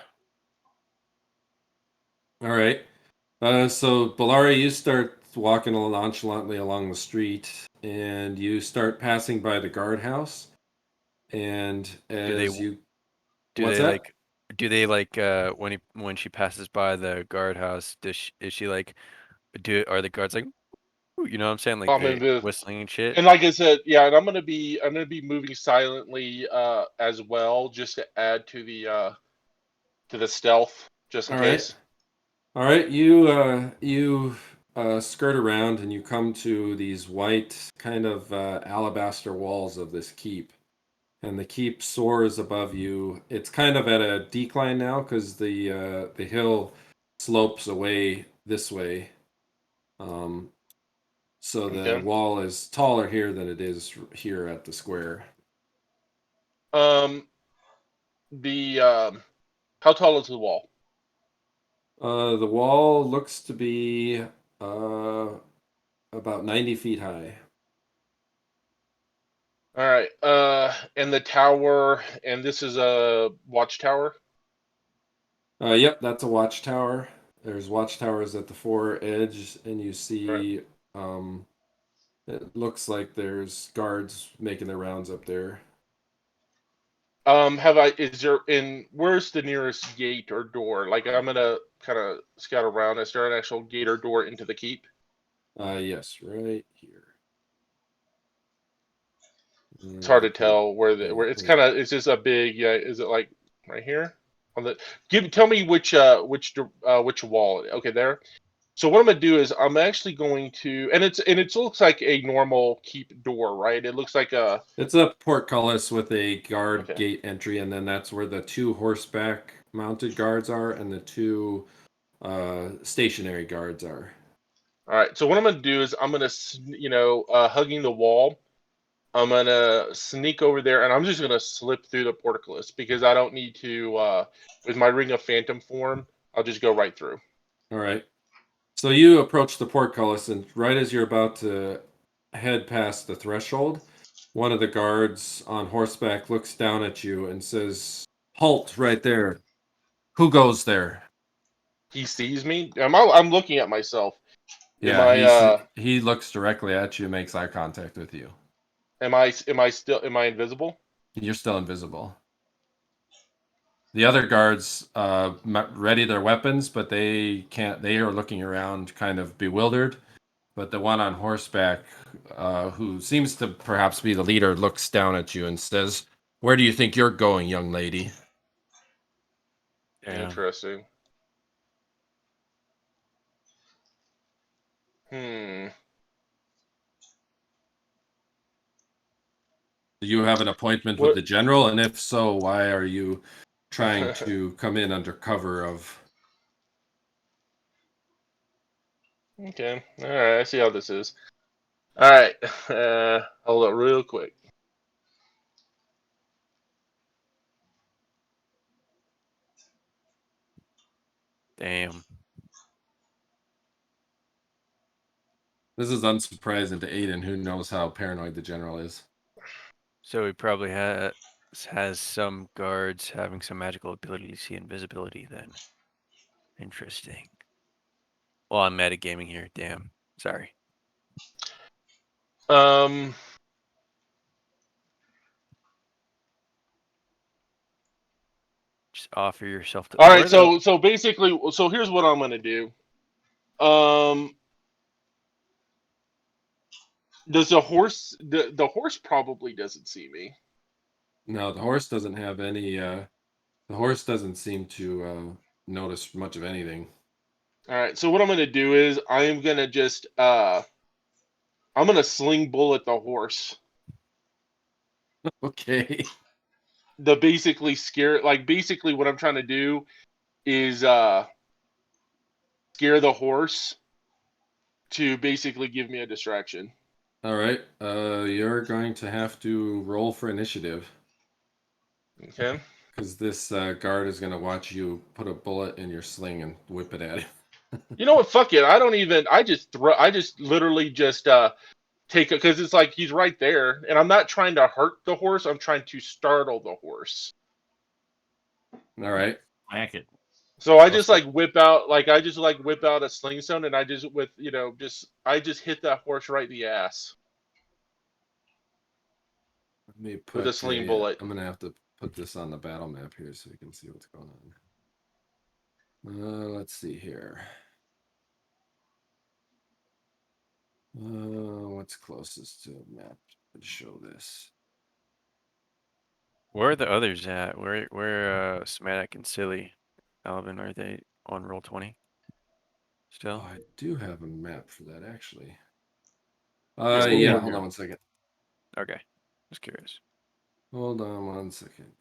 All right. So Belari, you start walking nonchalantly along the street, and you start passing by the guardhouse. And as you, Do what's they that? like? Do they like when she passes by the guardhouse? Is she like? Are the guards like? "Ooh," you know what I'm saying? Like I'm in this- whistling and shit. And like I said, yeah, and I'm gonna be moving silently as well, just to add to the stealth, just in All right. case. All right, you skirt around and you come to these white kind of alabaster walls of this keep, and the keep soars above you. It's kind of at a decline now because the hill slopes away this way. So the Okay. wall is taller here than it is here at the square. How tall is the wall? The wall looks to be about 90 feet high. All right. And the tower, and this is a watchtower. Yep, that's a watchtower. There's watchtowers at the four edge, and you see it looks like there's guards making their rounds up there. Where's the nearest gate or door? Like, I'm gonna kind of scout around. Is there an actual gate or door into the keep? Yes, right here. It's hard to tell where it's kind of, it's just a big, is it like right here on the, tell me which wall. Okay, there. So what I'm gonna do is I'm actually going to, and it looks like a normal keep door, right? It looks like a. It's a portcullis with a guard Okay. gate entry, and then that's where the 2 horseback mounted guards are, and the 2 stationary guards are. All right. So what I'm gonna do is I'm gonna, hugging the wall. I'm gonna sneak over there, and I'm just gonna slip through the portcullis because I don't need to. With my ring of phantom form, I'll just go right through. All right. So you approach the portcullis, and right as you're about to head past the threshold, one of the guards on horseback looks down at you and says, "Halt right there. Who goes there?" He sees me. I'm looking at myself. Am Yeah, I he looks directly at you, makes eye contact with you. am I invisible? You're still invisible. The other guards ready their weapons, but they can't. They are looking around, kind of bewildered. But the one on horseback, who seems to perhaps be the leader, looks down at you and says, "Where do you think you're going, young lady?" Damn. Interesting. Hmm. Do you have an appointment with What? the general? And if so, why are you trying to come in under cover of... Okay. All right. I see how this is. All right. Hold up, real quick. Damn. This is unsurprising to Aedan, who knows how paranoid the general is. So he probably has some guards having some magical ability to see invisibility then. Interesting. Well, I'm metagaming here. Damn. Sorry. Um. Just offer yourself to. All Where right. are the? So basically, so here's what I'm gonna do. Um. Does the horse probably doesn't see me? No, the horse doesn't have any... the horse doesn't seem to notice much of anything. All right. So what I'm gonna do is I'm gonna just I'm gonna sling bullet the horse. Okay. The basically scare, like basically what I'm trying to do is scare the horse to basically give me a distraction. All right. You're going to have to roll for initiative. Okay. Because this guard is going to watch you put a bullet in your sling and whip it at him. You know what? Fuck it. I don't even. I just throw. I just literally just take it because it's like he's right there, and I'm not trying to hurt the horse. I'm trying to startle the horse. All right. Whack it. So I just like whip out, like I just like whip out a sling stone, and I just with I just hit that horse right in the ass Let me put with a sling bullet. I'm going to have to put this on the battle map here so you can see what's going on. Let's see here. What's closest to a map to show this? Where are the others at? Where Smyddwack and Silli, Alvin, are they on roll 20? Still? Oh, I do have a map for that actually. Yeah, Yeah, hold on one second. Okay. Just curious. Hold on one second.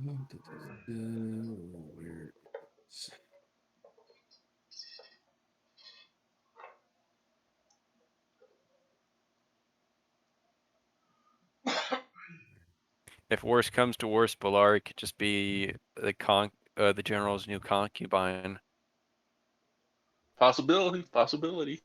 Where is... If worse comes to worse, Belari could just be the general's new concubine. possibility. Possibility.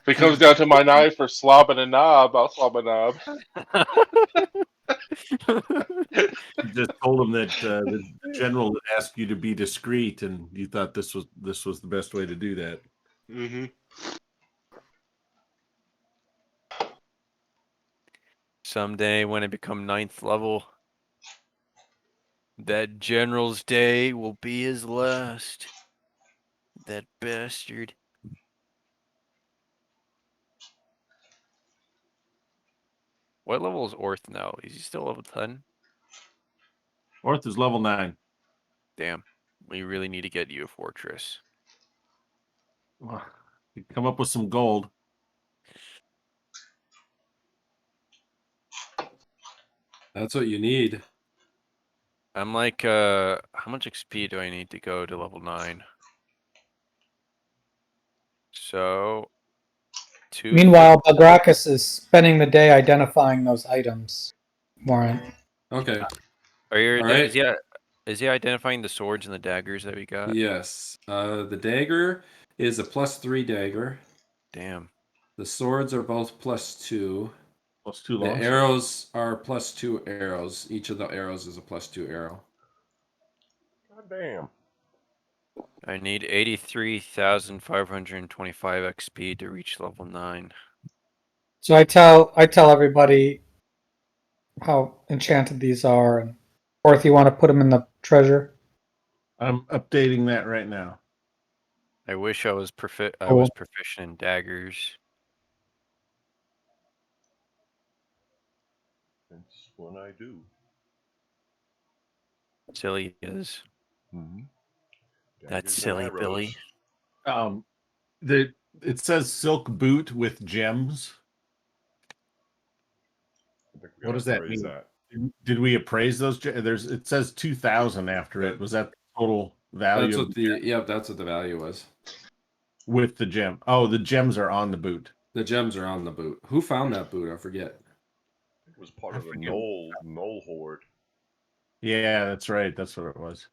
If it comes down to my knife for slobbing a knob, I'll slob a knob. You just told him that the general would ask you to be discreet, and you thought this was the best way to do that. Mm-hmm. Someday when I become 9th level, that general's day will be his last. That bastard. What level is Orth now? Is he still level 10? Orth is level 9. Damn. We really need to get you a fortress. You come up with some gold. That's what you need. I'm like, how much XP do I need to go to level 9? So, Meanwhile, Belgrakas is spending the day identifying those items. Warren. Okay. Are you? All right. Is he identifying the swords and the daggers that we got? Yes. The dagger is a +3 dagger. Damn. The swords are both +2. +2 The long. arrows are +2 arrows. Each of the arrows is a +2 arrow. God damn. I need 83,525 XP to reach level 9. So I tell everybody how enchanted these are, and or if you want to put them in the treasure. I'm updating that right now. I wish I was proficient in daggers. That's what I do. Silly is. Mm-hmm. That's silly, Billy. It says silk boot with gems. What does that mean? That. Did we appraise those? It says 2,000 after it. Was that the total value? That's what that's what the value was. With the gem. Oh, the gems are on the boot. The gems are on the boot. Who found that boot? I forget. It was part of the Knoll horde. Yeah, that's right. That's what it was.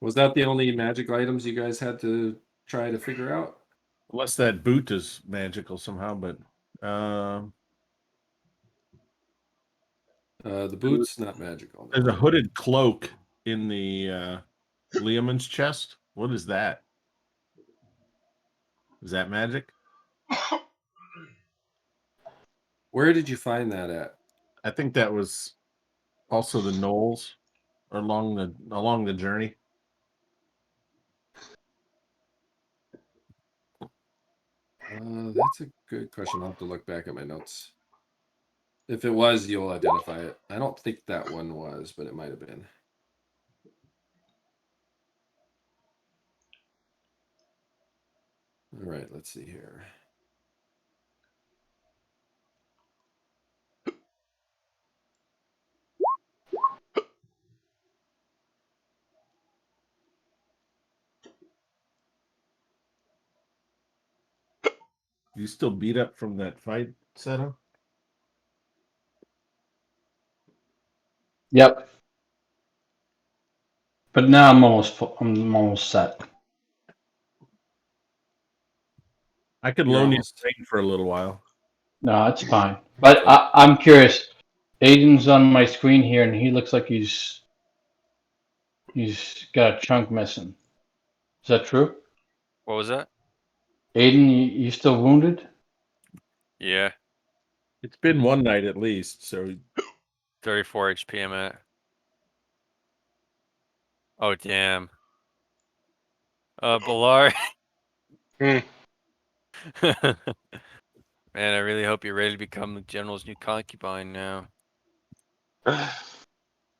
Was that the only magic items you guys had to try to figure out? Unless that boot is magical somehow, but the boot's not magical. There's a hooded cloak in the Leomund's chest. What is that? Is that magic? Where did you find that at? I think that was also the knolls along the journey. That's a good question. I'll have to look back at my notes. If it was, you'll identify it. I don't think that one was, but it might have been. All right, let's see here. You still beat up from that fight, Seto? Yep. But now I'm almost set. I could You're loan you almost- Spain for a little while. No, it's fine. But I'm curious. Aedan's on my screen here, and he looks like he's got a chunk missing. Is that true? What was that? Aedan, you still wounded? Yeah. It's been one night at least, so 34 HP I'm at. Oh, damn. Belari. Man, I really hope you're ready to become the general's new concubine now.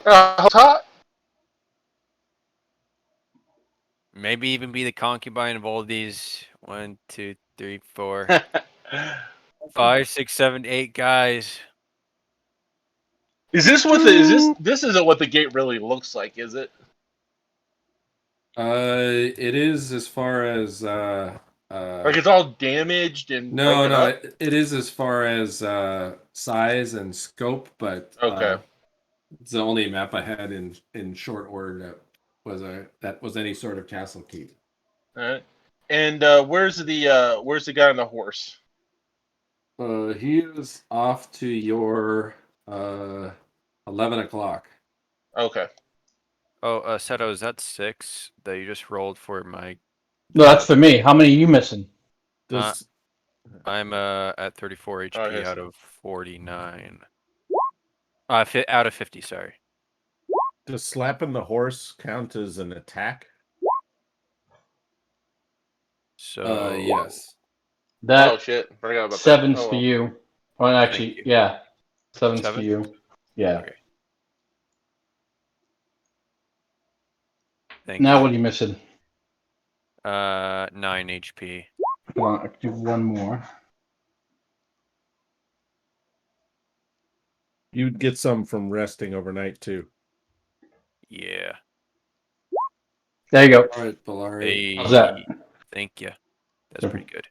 Hot. Maybe even be the concubine of all these 1, 2, 3, 4, 5, 6, 7, 8 guys. Is this what this isn't what the gate really looks like, is it? It is as far as Like it's all damaged and no, broken up? it is as far as size and scope, but Okay. it's the only map I had in short order that was any sort of castle keep. All right. And where's the guy on the horse? He is off to your 11 o'clock. Okay. Oh, Seto, is that 6 that you just rolled for my No, that's for me. How many are you missing? Does I'm at 34 HP Oh, yes. out of 49. Out of 50, sorry. does slapping the horse count as an attack? So Yes. That Oh shit! Forgot about that. seven's Oh, for well. you. Well, Thank actually, you. yeah, seven's for 7? you. Yeah. Okay. Thank Now you. what are you missing? 9 HP. Come on, I can do one more. You'd get some from resting overnight too. Yeah. There you go. All right, Belari. Hey, How's that? thank you. That's pretty good.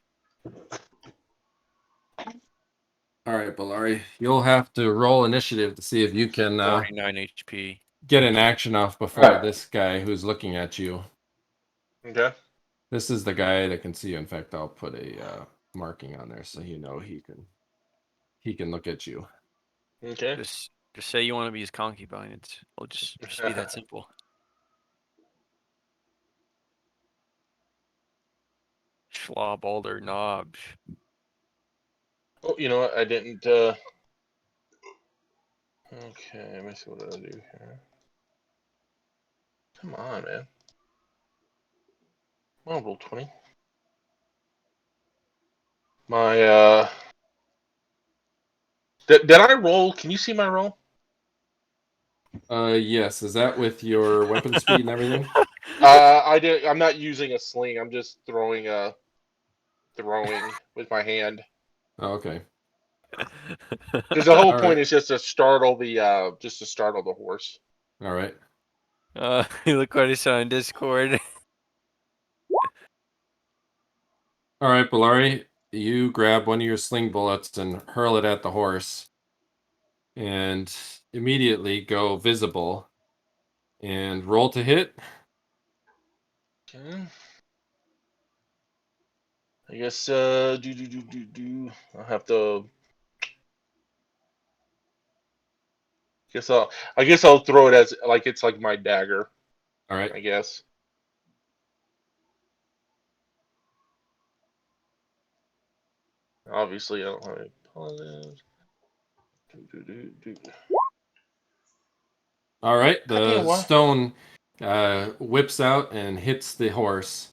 All right, Belari. You'll have to roll initiative to see if you can 49 HP. get an action off before Alright. this guy who's looking at you. Okay. This is the guy that can see you. In fact, I'll put a marking on there so you know he can look at you. Okay. Just say you want to be his concubine. It'll just be that simple. Schlob Alder Knobs. Oh, you know what? I didn't. Okay, let me see what I do here. Come on, man. I'll roll 20. My Did I roll? Can you see my roll? Yes. Is that with your weapon speed and everything? I did. I'm not using a sling. I'm just throwing with my hand. Oh, okay. Because the whole All point right. is just to startle the horse. All right. Look what I saw in Discord. All right, Belari. You grab one of your sling bullets and hurl it at the horse, and immediately go visible. And roll to hit. Okay. I guess I'll have to. I guess I'll throw it as like it's like my dagger. All right. I guess. Obviously, I don't have any positives. All right. Goddamn, The why? stone whips out and hits the horse,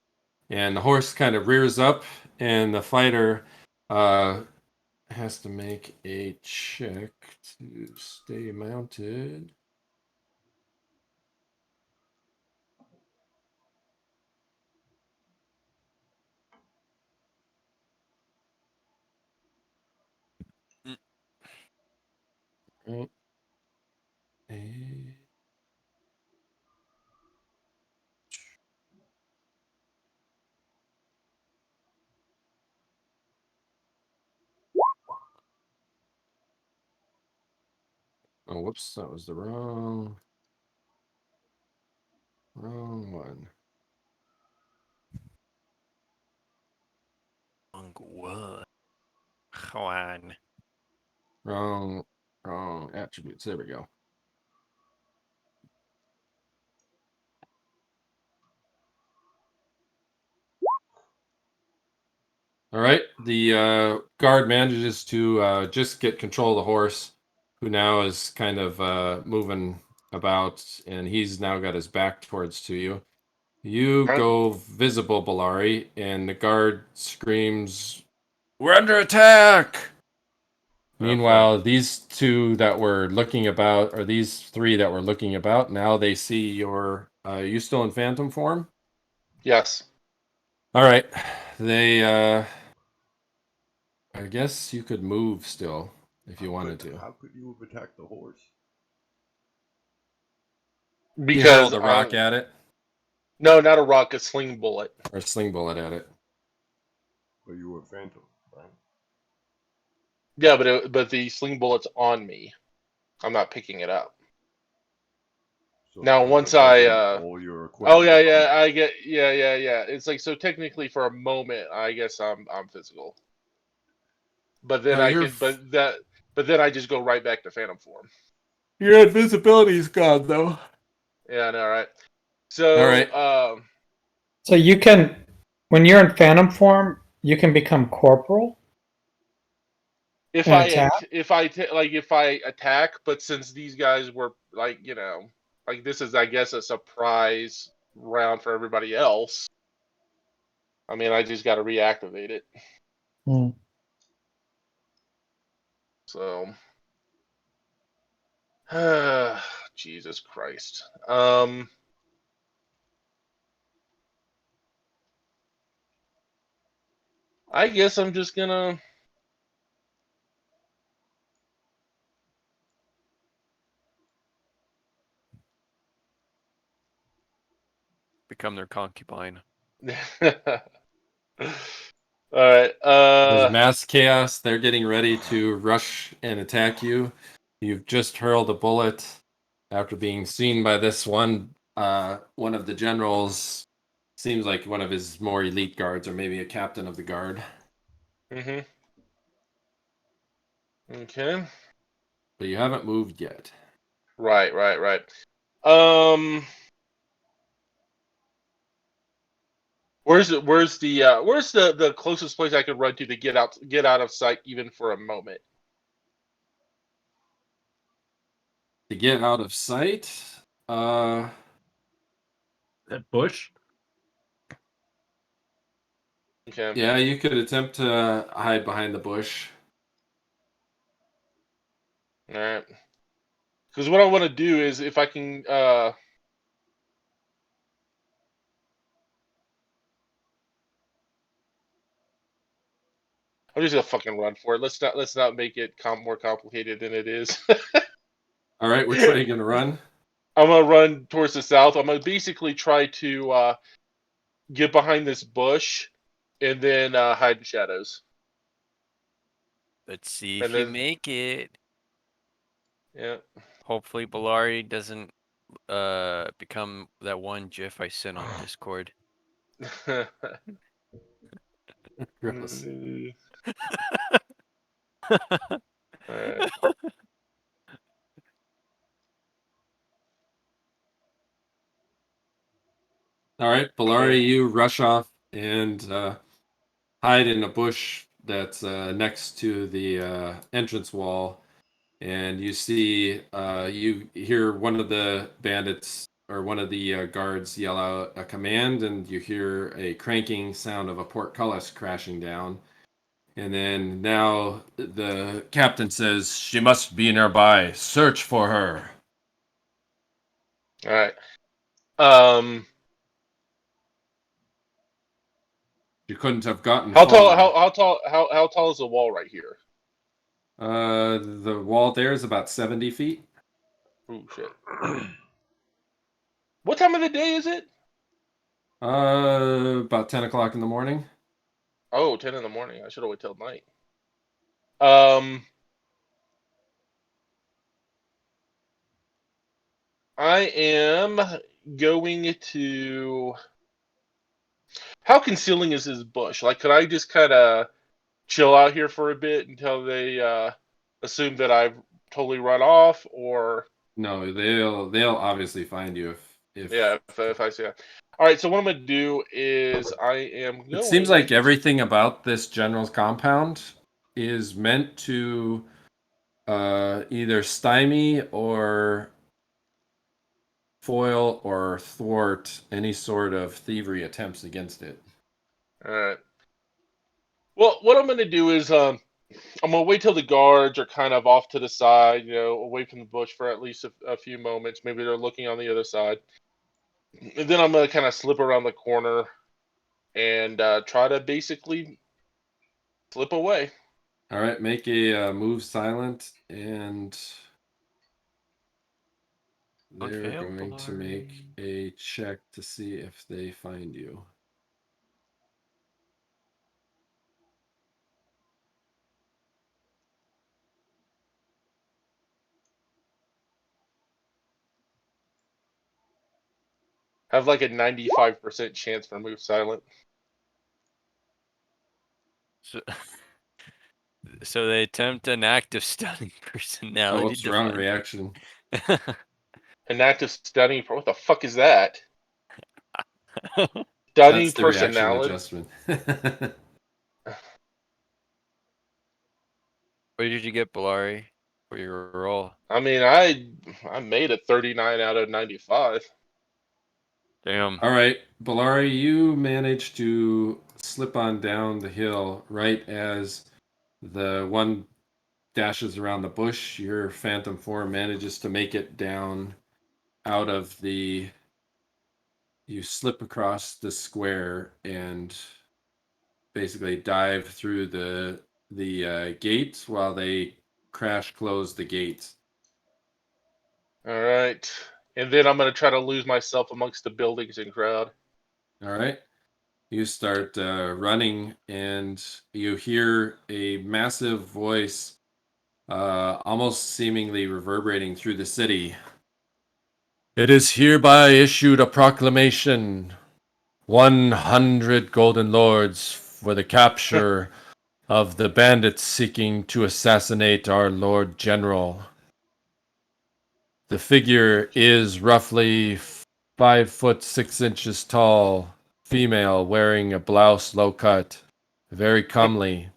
and the horse kind of rears up, and the fighter has to make a check to stay mounted. Right. Oh, whoops, that was the wrong one. What? Juan. Wrong attributes. There we go. All right. The guard manages to just get control of the horse, who now is kind of moving about, and he's now got his back towards to you. You Huh? go visible, Belari, and the guard screams, "We're under attack!" Meanwhile, these two that were looking about, or these three that were looking about, now they see your. You still in phantom form? Yes. All right. They. I guess you could move still if you wanted to. How could you have attacked the horse? You Because hurled a rock at it, no, not a rock, a sling bullet. or a sling bullet at it. But you were a phantom, right? Yeah, but the sling bullet's on me. I'm not picking it up. So Now, as a once phantom, all your equipment. oh yeah, I get yeah. It's like so technically for a moment, I guess I'm physical. But then but then I just go right back to phantom form. Your invisibility is gone, though. Yeah, I know, right? All right. So So you can When you're in phantom form, you can become corporal. If And I attack? if I attack, but since these guys were like, you know, like this is, I guess, a surprise round for everybody else. I mean, I just got to reactivate it. Hmm. So, Jesus Christ. I guess I'm just gonna. Become their concubine. All right. There's mass chaos. They're getting ready to rush and attack you. You've just hurled a bullet after being seen by this one. One of the generals seems like one of his more elite guards, or maybe a captain of the guard. Mm-hmm. Okay. But you haven't moved yet. Right. Where's the closest place I could run to get out of sight even for a moment? To get out of sight, That bush. Okay. yeah, you could attempt to hide behind the bush. All right. Because what I want to do is, if I can, I'm just gonna fucking run for it. Let's not make it more complicated than it is. All right, which way are you going to run? I'm gonna run towards the south. I'm gonna basically try to get behind this bush, and then hide in shadows. Let's see And if you then, make it. yeah. Hopefully Belari doesn't become that one GIF I sent on Discord. Gross. Alright. All right, Belari, you rush off and hide in a bush that's next to the entrance wall, and you see you hear one of the bandits or one of the guards yell out a command, and you hear a cranking sound of a portcullis crashing down. And then now the captain says, "She must be nearby. Search for her." All right. Um, You couldn't have gotten how tall? far. How tall is the wall right here? The wall there is about 70 feet. Oh shit! What time of the day is it? About 10 o'clock in the morning. Oh, 10 in the morning. I should have waited till night. I am going to. How concealing is this bush? Like, could I just kind of chill out here for a bit until they assume that I've totally run off, or? No, they'll obviously find you if Yeah, if I see that. All right, so what I'm going to do is I am going. It seems like everything about this general's compound is meant to either stymie or foil or thwart any sort of thievery attempts against it. All right. Well, what I'm going to do is I'm going to wait till the guards are kind of off to the side, you know, away from the bush for at least a few moments. Maybe they're looking on the other side. And then I'm going to kind of slip around the corner and try to basically slip away. All right, make a move silent, and they're Unfail, going to make Belari. a check to see if they find you. I have like a 95% chance for move silent. So they attempt an act of stunning Oh, personality. what's wrong reaction? An active stunning. What the fuck is that? Stunning That's the reaction personality. adjustment. What did you get, Belari, for your roll? I mean, I made a 39 out of 95. Damn. All right, Belari, you manage to slip on down the hill right as the one dashes around the bush. Your phantom form manages to make it down out of the. You slip across the square and basically dive through the gate while they crash close the gate. All right. And then I'm going to try to lose myself amongst the buildings and crowd. All right. You start running, and you hear a massive voice, almost seemingly reverberating through the city. It is hereby issued a proclamation: 100 golden lords for the capture of the bandits seeking to assassinate our Lord General. The figure is roughly 5'6" tall, female, wearing a blouse low cut, very comely.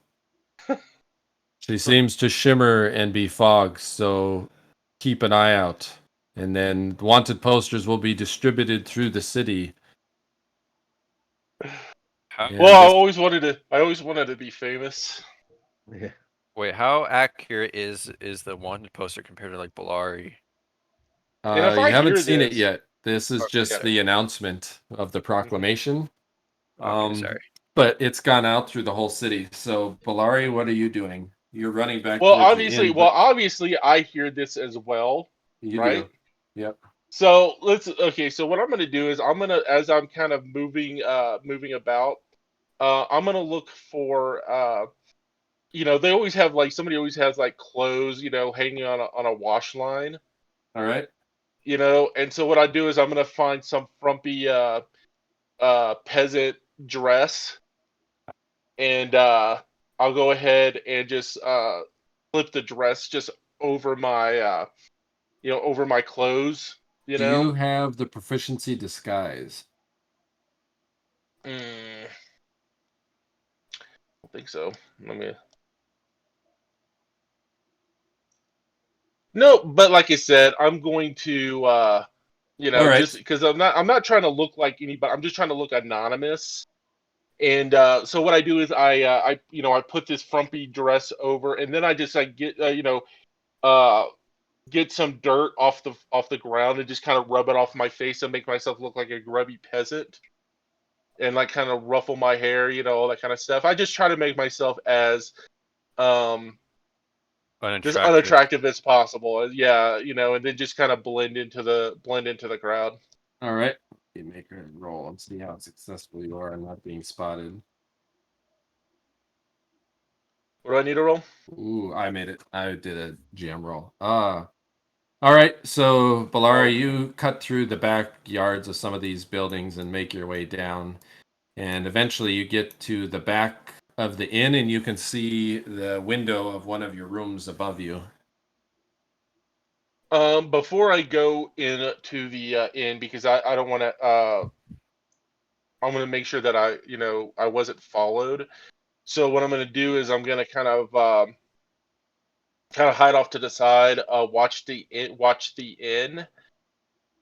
She seems to shimmer and be fogged, so keep an eye out. And then wanted posters will be distributed through the city. How, And Well, this- I always wanted to be famous. wait, how accurate is the wanted poster compared to like Belari? And if you I haven't hear seen it this, yet. This is just okay. the announcement of the proclamation. Okay, sorry. But it's gone out through the whole city. So, Belari, what are you doing? You're running back Well, towards the inn. But obviously, I hear this as well, you right? do. Yep. So okay. So what I'm gonna do is as I'm kind of moving about, I'm gonna look for, they always have like somebody always has like clothes, hanging on a wash line, All right. and so what I do is I'm gonna find some frumpy peasant dress, and I'll go ahead and just flip the dress just over over my clothes, Do you have the proficiency disguise? I don't think so. Let me. No, but like I said, I'm going to, All right. just because I'm not trying to look like anybody. I'm just trying to look anonymous. And so what I do is I put this frumpy dress over, and then I just like uh, get some dirt off the ground and just kind of rub it off my face and make myself look like a grubby peasant, and like kind of ruffle my hair, all that kind of stuff. I just try to make myself as um just Unattractive. unattractive as possible. Yeah, and then just kind of blend into the crowd. All right. You make a roll and see how successful you are in not being spotted. What do I need to roll? Ooh, I made it. I did a GM roll. All right. So, Belari, you cut through the backyards of some of these buildings and make your way down. And eventually you get to the back of the inn and you can see the window of one of your rooms above you. Before I go into the inn, because I don't want to, I'm going to make sure that I wasn't followed. So what I'm going to do is I'm going to kind of hide off to the side, watch the inn,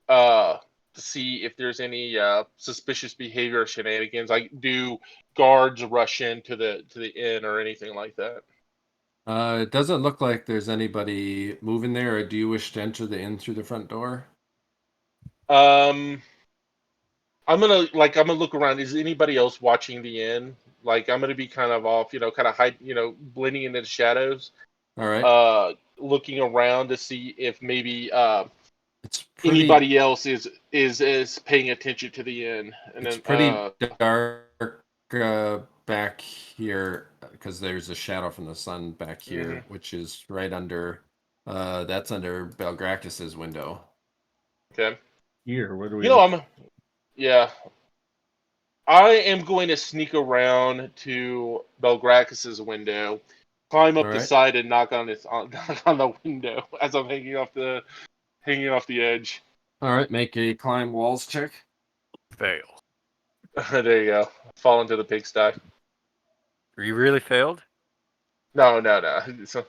to see if there's any suspicious behavior or shenanigans. Like, do guards rush into the inn or anything like that? It doesn't look like there's anybody moving there. Or do you wish to enter the inn through the front door? I'm gonna look around. Is anybody else watching the inn? Like, I'm gonna be kind of off, kind of hide, blending into the shadows. All right. Looking around to see if maybe It's pretty, anybody else is paying attention to the inn. And it's then pretty dark back here because there's a shadow from the sun back here, which is right under. That's under Belgrakas's window. okay. Here, where do we? Yeah. I am going to sneak around to Belgrakas's window, climb up All the right. side, and knock on the window as I'm hanging off the edge. All right. Make a climb walls check. Fail. There you go. Fall into the pigsty. You really failed? No. So,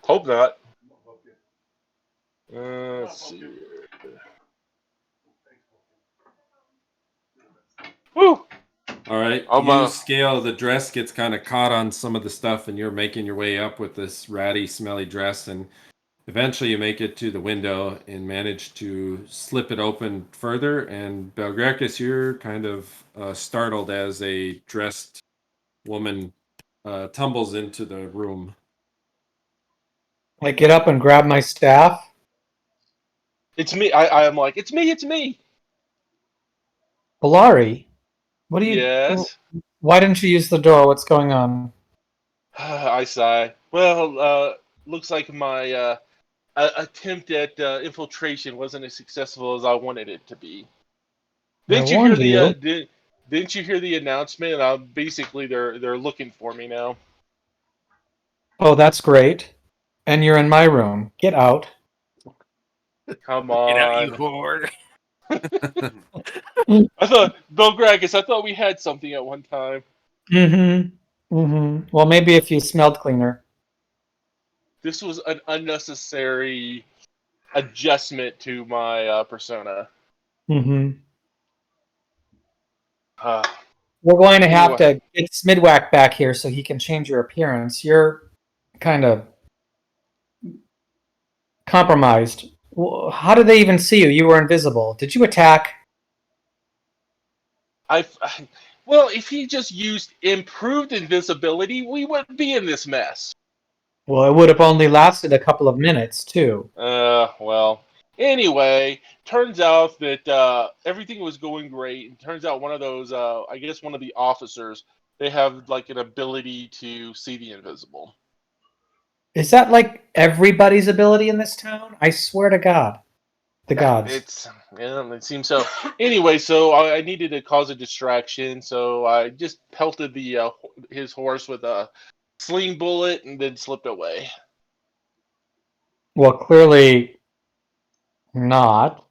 hope not. Let's see. Woo! All right, I'm, you scale. The dress gets kind of caught on some of the stuff, and you're making your way up with this ratty, smelly dress, and eventually you make it to the window and manage to slip it open further. And Belgrakas, you're kind of startled as a dressed woman tumbles into the room. I get up and grab my staff. It's me. I'm like, it's me. Belari, what do you? Yes. Why didn't you use the door? What's going on? I sigh. Well, looks like my attempt at infiltration wasn't as successful as I wanted it to be. Didn't you hear warned the you. didn't you hear the announcement? Basically, they're looking for me now. Oh, that's great. And you're in my room. Get out. Come Get out, you on. whore. I thought Belgrakas. I thought we had something at one time. Well, maybe if you smelled cleaner. This was an unnecessary adjustment to my persona. We're Uh, going to have Anyway. to get Smyddwack back here so he can change your appearance. You're kind of compromised. How did they even see you? You were invisible. Did you attack? Well, if he just used improved invisibility, we wouldn't be in this mess. Well, it would have only lasted a couple of minutes, too. Well. Anyway, turns out that everything was going great. And turns out one of those, I guess one of the officers, they have like an ability to see the invisible. Is that like everybody's ability in this town? I swear to God. The gods. It seems so. Anyway, so I needed to cause a distraction, so I just pelted his horse with a sling bullet and then slipped away. Well, clearly not.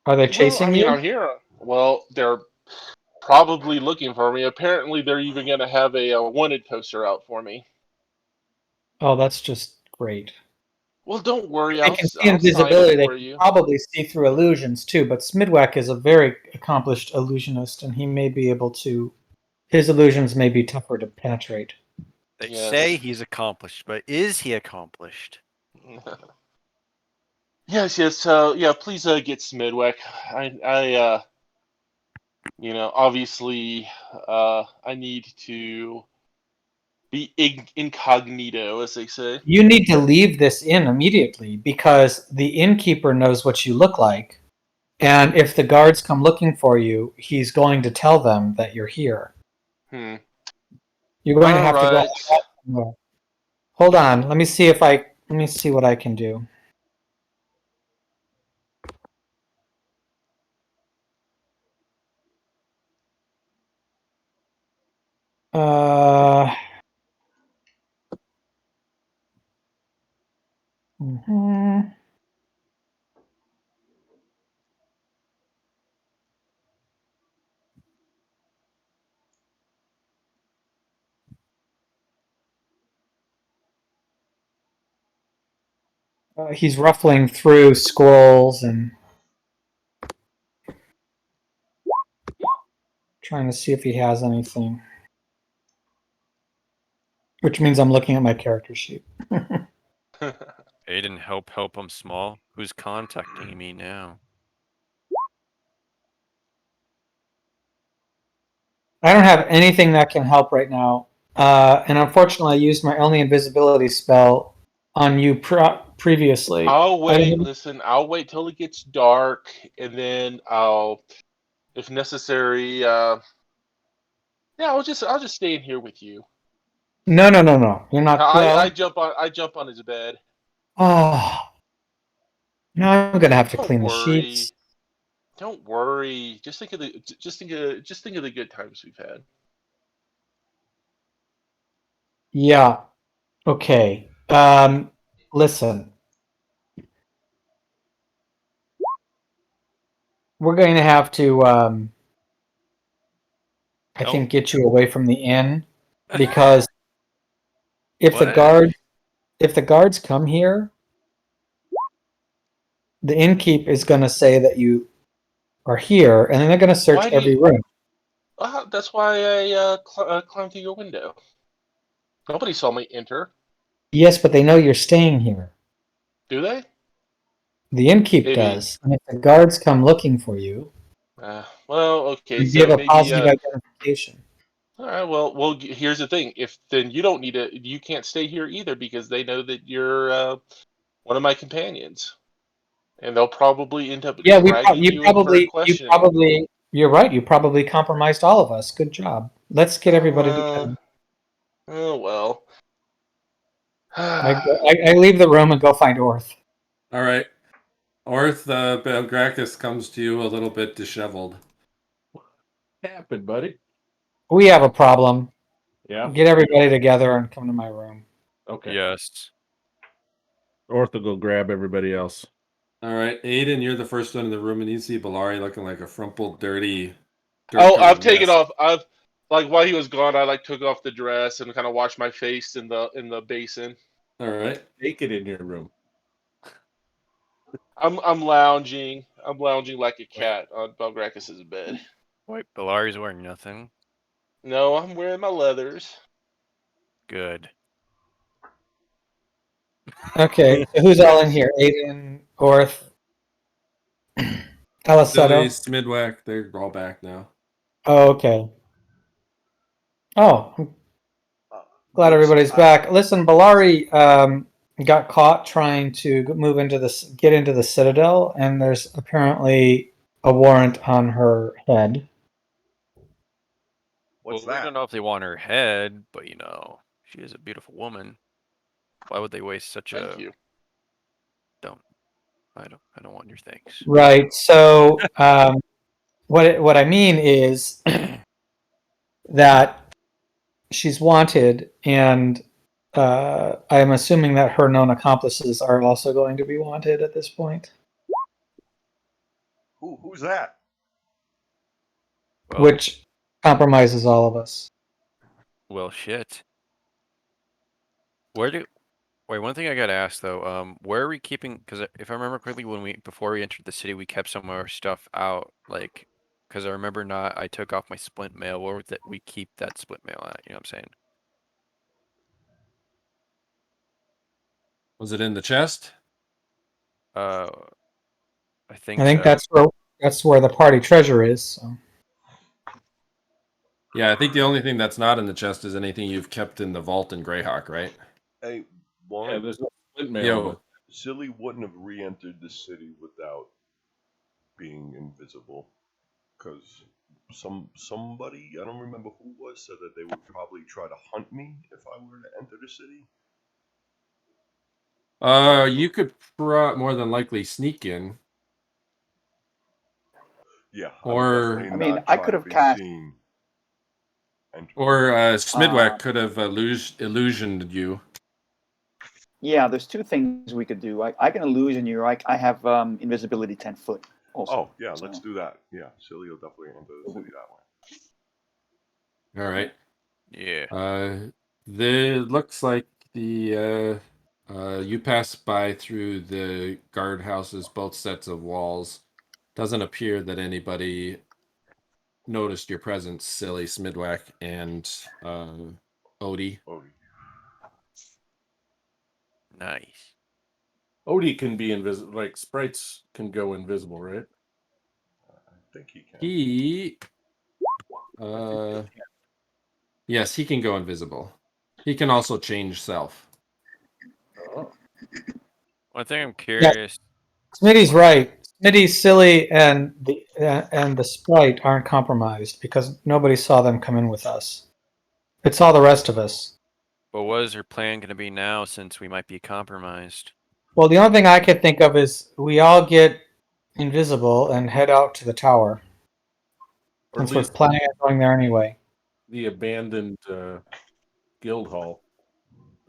Are they chasing you? I'm here. Well, they're probably looking for me. Apparently, they're even going to have a wanted poster out for me. Oh, that's just great. Well, don't worry. They I'll can see sign invisibility. it They for can you. probably see through illusions too. But Smyddwack is a very accomplished illusionist, and he may be able to. His illusions may be tougher to penetrate. They Yes. say he's accomplished, but is he accomplished? Yes. Yeah. Please get Smyddwack. I obviously, I need to be incognito, as they say. You need to leave this inn immediately because the innkeeper knows what you look like, and if the guards come looking for you, he's going to tell them that you're here. You're going to have to go somewhere. Hold on. Let me see what I can do. Mhm. He's ruffling through scrolls and trying to see if he has anything. Which means I'm looking at my character sheet. Aedan, help him small. Who's contacting me now? I don't have anything that can help right now. And unfortunately, I used my only invisibility spell on you previously. I'll wait. Listen, I'll wait till it gets dark, and then I'll, if necessary, I'll just stay in here with you. No. You're not. I jump on his bed. Oh. Now I'm gonna have to clean the sheets. Don't worry. Just think of the good times we've had. Yeah. Okay. Listen. We're going to have to I Oh. think, get you away from the inn, because if the What? guards come here, the innkeep is going to say that you are here, and then they're going to search Why do every you? room. That's why I climbed through your window. Nobody saw me enter. Yes, but they know you're staying here. Do they? The innkeep Maybe. does. And if the guards come looking for you, Well, okay. you So give a maybe. positive identification. All right. Well. Here's the thing. If then you don't need to. You can't stay here either because they know that you're one of my companions, and they'll probably end up Yeah, dragging you in for questioning. you're right. You probably compromised all of us. Good job. Let's get everybody together. Oh well. I leave the room and go find Orth. All right. Orth, Belgrakas comes to you a little bit disheveled. What happened, buddy? We have a problem. Yeah. Get everybody together and come to my room. Okay. Yes. Orth will go grab everybody else. All right, Aedan, you're the first one in the room, and you see Belari looking like a frumpled, dirty. Oh, I've dirt-covered taken mess. off. I've like while he was gone, I like took off the dress and kind of washed my face in the basin. All right. Naked in your room. I'm lounging. I'm lounging like a cat on Belgrakas' bed. Wait, Belari's wearing nothing. No, I'm wearing my leathers. Good. Okay, so who's all in here? Aiden, Orth, Silli, Alleseto. Smyddwack, they're all back now. Oh, okay. Oh, I'm glad everybody's back. Listen, Belari got caught trying to get into the Citadel, and there's apparently a warrant on her head. What's Well, we that? don't know if they want her head, but she is a beautiful woman. Why would they waste such Thank a? you. I don't want your thanks. Right. So, what I mean is that she's wanted, and I'm assuming that her known accomplices are also going to be wanted at this point. Who's that? Well, Which compromises all of us. well, shit. Wait, one thing I gotta ask though, where are we keeping? Because if I remember correctly, before we entered the city, we kept some of our stuff out, like, because I remember I took off my splint mail. Where would we keep that splint mail at? You know what I'm saying? Was it in the chest? I think I think so. that's where the party treasure is. So. Yeah, I think the only thing that's not in the chest is anything you've kept in the vault in Greyhawk, right? Hey, Yeah, Warren, there's no splint mail. Yo, Silly wouldn't have re-entered the city without being invisible, because somebody, I don't remember who was, said that they would probably try to hunt me if I were to enter the city. you could more than likely sneak in. Yeah, Or- I'm I definitely mean, not I trying could to have be cast. seen. Or Smyddwack Uh, could have illusioned you. Yeah, there's two things we could do. I can illusion you. I have invisibility 10 foot. Also. Oh, yeah, so. let's do that. Yeah, Silly will definitely enter the city that way. All right. Yeah. Looks like you pass by through the guardhouses, both sets of walls. Doesn't appear that anybody noticed your presence, Silly, Smyddwack, and Odie. Oh, Nice. Odie can be invisible. Like sprites can go invisible, right? I think he can. He, yes, he can go invisible. He can also change self. Oh. One thing I'm curious. Smitty's right. Smitty, Silly, and the sprite aren't compromised because nobody saw them come in with us. It's all the rest of us. But what is her plan going to be now since we might be compromised? Well, the only thing I could think of is we all get invisible and head out to the tower. Or at Since we're least planning on going there anyway. the abandoned guild hall.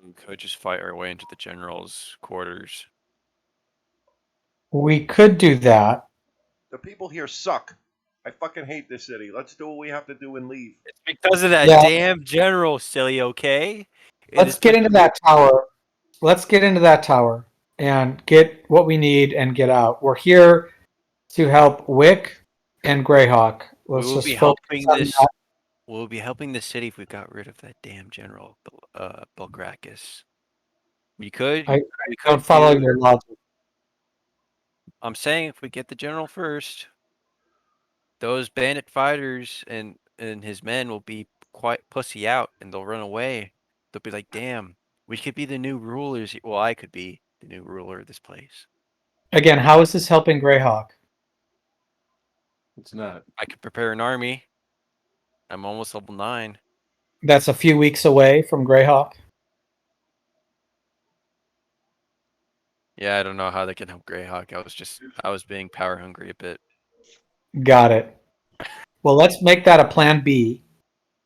We could just fight our way into the general's quarters. We could do that. The people here suck. I fucking hate this city. Let's do what we have to do and leave. It's because of that Yeah. damn general, silly. Okay. Let's get into that tower. Let's get into that tower and get what we need and get out. We're here to help Wick and Greyhawk. We Let's will just be focus helping on this. that. We'll be helping the city if we got rid of that damn general, Belgrakas. We could. I We don't could follow do. your logic. I'm saying if we get the general first, those bandit fighters and his men will be quite pussy out and they'll run away. They'll be like, "Damn, we could be the new rulers." Well, I could be the new ruler of this place. Again, how is this helping Greyhawk? It's not. I could prepare an army. I'm almost level 9. That's a few weeks away from Greyhawk. Yeah, I don't know how they can help Greyhawk. I was being power hungry a bit. Got it. Well, let's make that a plan B.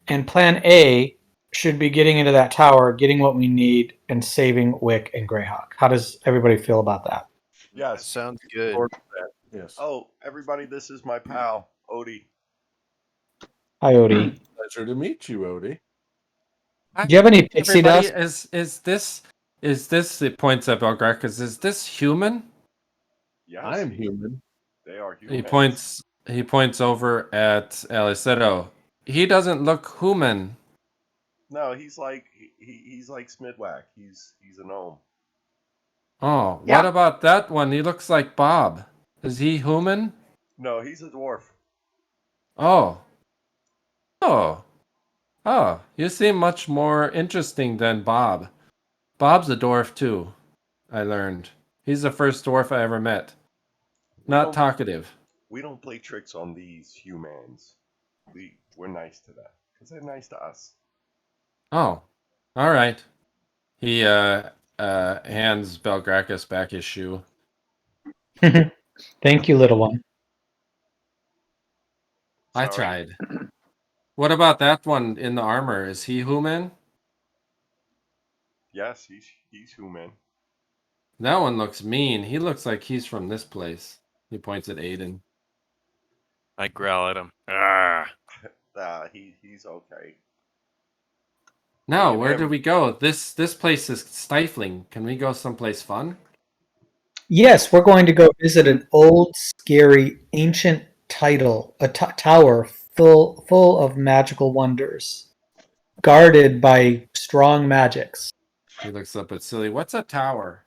And plan A should be getting into that tower, getting what we need, and saving Wick and Greyhawk. How does everybody feel about that? That Yes. sounds good. Or that. Yes. Oh, everybody, this is my pal, Odie. Hi, Odie. Pleasure to meet you, Odie. Do you have any pixie Everybody, dust? is this it points at Belgrakas, is this human? Yes, I am human. they are human. He points over at Alleseto. He doesn't look human. No, he's like he's like Smyddwack. He's a gnome. Oh, Yeah. what about that one? He looks like Bob. Is he human? No, he's a dwarf. Oh. Oh. Oh, you seem much more interesting than Bob. Bob's a dwarf too, I learned. He's the first dwarf I ever met. Not don't- talkative. We don't play tricks on these humans. We're nice to them because they're nice to us. Oh, all right. He hands Belgrakas back his shoe. Thank you, little one. I Sorry. tried. What about that one in the armor? Is he human? Yes, he's human. That one looks mean. He looks like he's from this place. He points at Aedan. I growl at him. Ah. He's okay. Now, Look at where him. do we go? This place is stifling. Can we go someplace fun? Yes, we're going to go visit an old, scary, ancient tower full of magical wonders, guarded by strong magics. He looks up at Silli. What's a tower?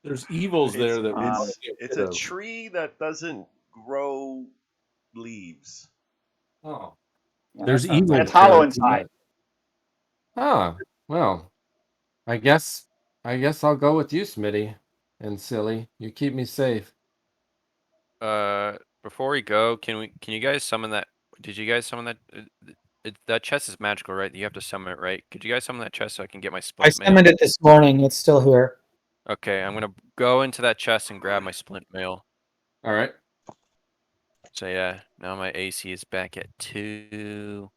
There's evils there that we want to get It's rid a of. tree that doesn't grow leaves. Oh. Yeah, There's that's- evil It's hollow there. inside. Ah, well. I guess I'll go with you, Smitty and Silli. You keep me safe. Before we go, can you guys summon that? Did you guys summon that? That chest is magical, right? You have to summon it, right? Could you guys summon that chest so I can get my I splint mail? summoned it this morning. It's still here. Okay, I'm gonna go into that chest and grab my splint mail. All right. So yeah, now my AC is back at 2.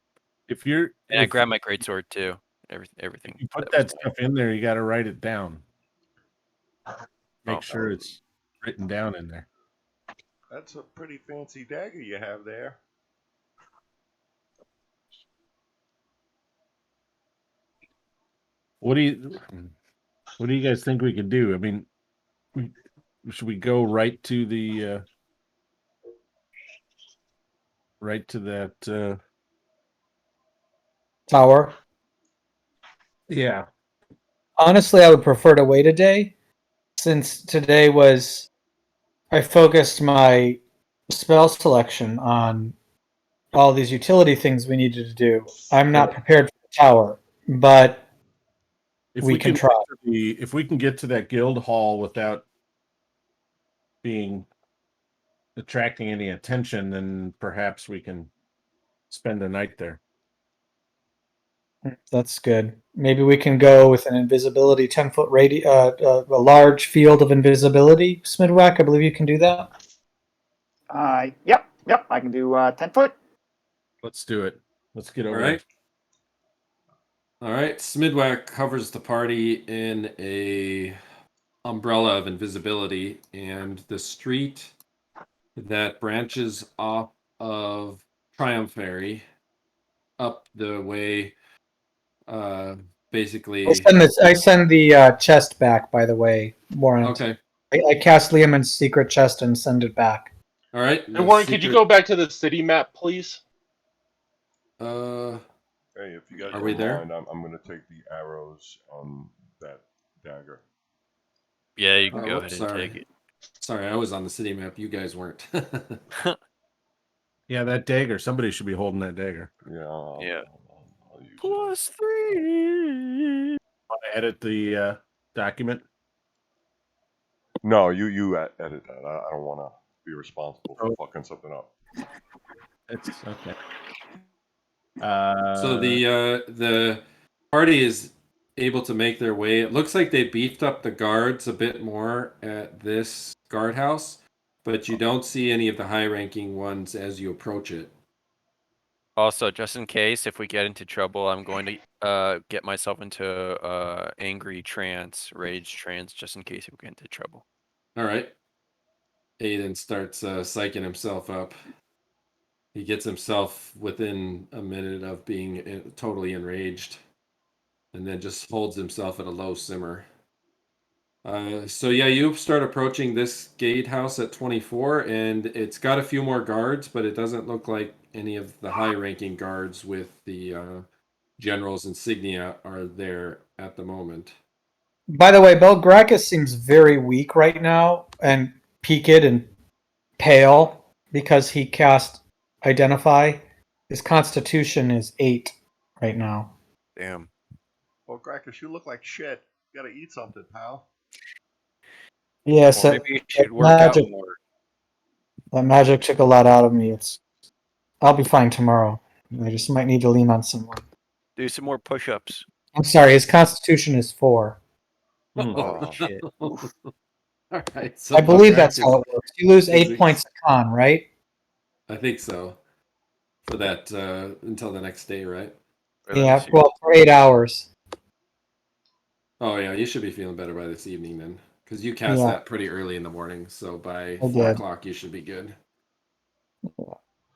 If you're And I if grab my greatsword too. Everything. you put was that stuff in there, you got to write it down. Make Oh. sure it's written down in there. That's a pretty fancy dagger you have there. What do you guys think we could do? I mean, should we go right to the right to that Tower. yeah. Honestly, I would prefer to wait a day, since today was. I focused my spell selection on all these utility things we needed to do. I'm not prepared for the tower, but If we can try. if we can get to that guild hall without being attracting any attention, then perhaps we can spend the night there. That's good. Maybe we can go with an invisibility 10-foot radius, a large field of invisibility. Smyddwack, I believe you can do that. Yep. I can do 10 foot. Let's do it. Let's get All over right. All right. Smyddwack covers the party in a umbrella of invisibility, and the street that branches off of Triumphary up the way. Basically. I send the chest back. By the way, Warrant. Okay. I cast Liamon's secret chest and send it back. All right. Hey, Warren, could you go back to the city map, please? Uh. Hey, if you guys Are don't we there? mind, I'm going to take the arrows on that dagger. Yeah, you can Oh, go whoops, ahead and sorry. take it. Sorry, I was on the city map. You guys weren't. Yeah, that dagger. Somebody should be holding that dagger. Yeah. Yeah. I'll use it. +3. Want to edit the document? No, you edit that. I don't want to be responsible for Oh. fucking something up. It's okay. So the party is able to make their way. It looks like they beefed up the guards a bit more at this guardhouse, but you don't see any of the high-ranking ones as you approach it. Also, just in case if we get into trouble, I'm going to get myself into angry trance, rage trance, just in case we get into trouble. All right. Aedan starts psyching himself up. He gets himself within a minute of being totally enraged, and then just holds himself at a low simmer. So yeah, you start approaching this gatehouse at 24, and it's got a few more guards, but it doesn't look like any of the high-ranking guards with the general's insignia are there at the moment. By the way, Belgrakas seems very weak right now and peaked and pale because he cast Identify. His constitution is 8 right now. Damn. Well, Gracchus, you look like shit. You gotta eat something, pal. Yes, Or maybe you should work out magic, more. that magic took a lot out of me. I'll be fine tomorrow. I just might need to lean on someone. Do some more push-ups. I'm sorry, his constitution is 4. Oh, shit. All right. So I believe that's Belgrakas how it works. You lose is 8 points of con, right? I think so. For that until the next day, right? Wait, let me Yeah, see. well, for 8 hours. Oh yeah, you should be feeling better by this evening then, because you cast Yeah. that pretty early in the morning. So by I 4 did. o'clock, you should be good.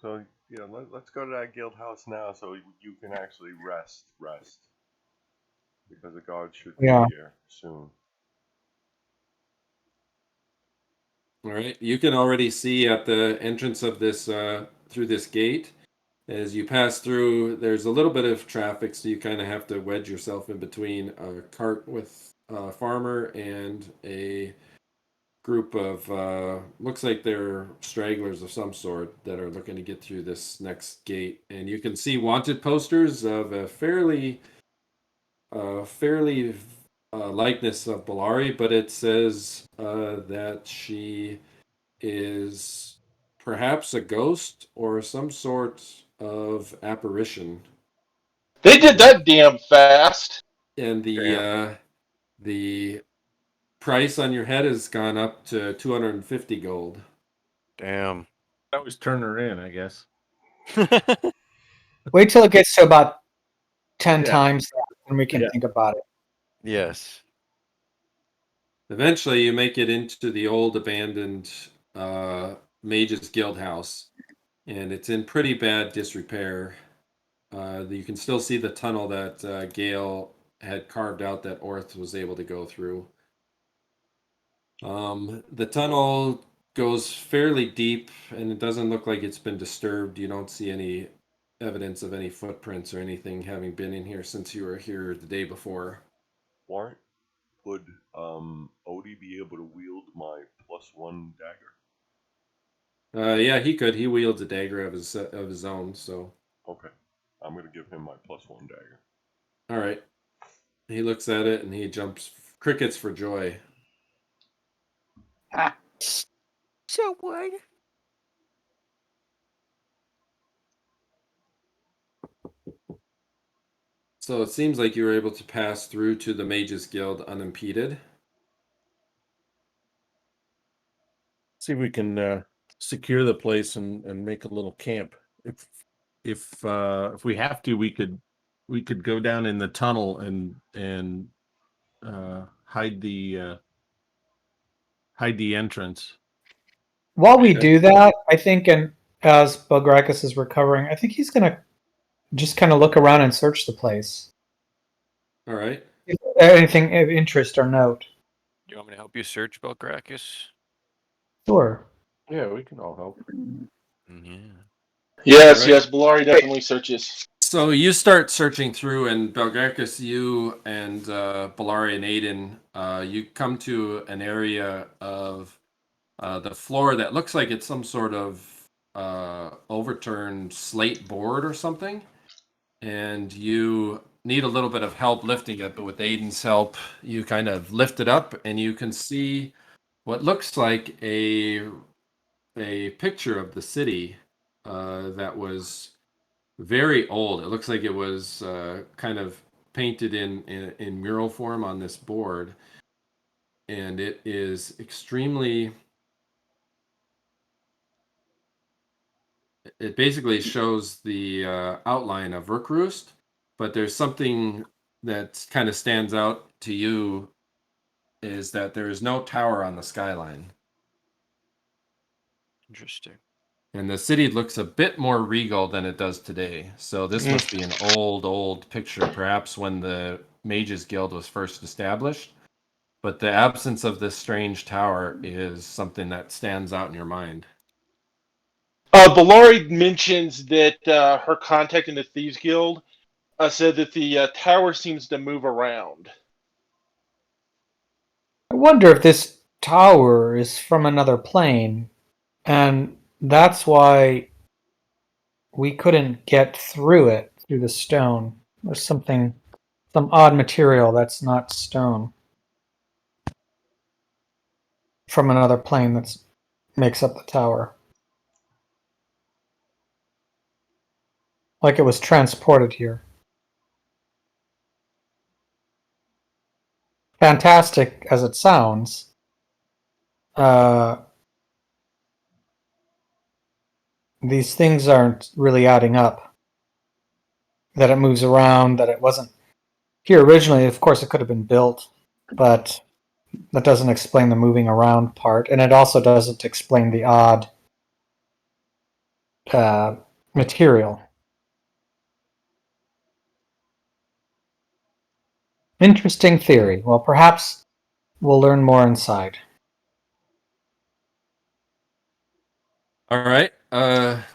So yeah, let's go to that guild house now, so you can actually rest, because the guards should be Yeah. here soon. All right, you can already see at the entrance of this through this gate. As you pass through, there's a little bit of traffic, so you kind of have to wedge yourself in between a cart with a farmer and a group of looks like they're stragglers of some sort that are looking to get through this next gate. And you can see wanted posters of a fairly likeness of Belari, but it says that she is perhaps a ghost or some sort of apparition. They did that damn fast. And Damn. the price on your head has gone up to 250 gold. Damn. That was turn her in, I guess. Wait till it gets to about 10 Yeah. times that, and we can Yeah. think about it. Yes. Eventually, you make it into the old abandoned Mage's Guild house, and it's in pretty bad disrepair. You can still see the tunnel that Gale had carved out that Orth was able to go through. The tunnel goes fairly deep, and it doesn't look like it's been disturbed. You don't see any evidence of any footprints or anything having been in here since you were here the day before. Warrant, would Odie be able to wield my +1 dagger? Yeah, he could. He wields a dagger of his own. So, Okay, I'm gonna give him my +1 dagger. all right. He looks at it and he jumps crickets for joy. Ha. So what? So it seems like you were able to pass through to the Mages Guild unimpeded. See if we can secure the place and make a little camp. If we have to, we could go down in the tunnel and hide the entrance. While we Okay. do that, I think, and as Belgrakas is recovering, I think he's gonna just kind of look around and search the place. All right. If anything of interest or note. Do you want me to help you search Belgrakas? Sure. Yeah, we can all help. Yeah. Yes, All right. yes, Belari definitely searches. So you start searching through, and Belgrakas, you and Belari and Aedan, you come to an area of the floor that looks like it's some sort of overturned slate board or something, and you need a little bit of help lifting it. But with Aedan's help, you kind of lift it up, and you can see what looks like a picture of the city that was very old. It looks like it was kind of painted in mural form on this board, and it is extremely. It basically shows the outline of Roost, but there's something that kind of stands out to you is that there is no tower on the skyline. Interesting. And the city looks a bit more regal than it does today. So this must be an old picture, perhaps when the Mages Guild was first established. But the absence of this strange tower is something that stands out in your mind. Belari mentions that her contact in the Thieves Guild said that the tower seems to move around. I wonder if this tower is from another plane, and that's why we couldn't get through it through the stone. There's some odd material that's not stone from another plane that makes up the tower. Like it was transported here. Fantastic as it sounds, these things aren't really adding up. That it moves around, that it wasn't here originally. Of course, it could have been built, but that doesn't explain the moving around part, and it also doesn't explain the odd material. Interesting theory. Well, perhaps we'll learn more inside. All right.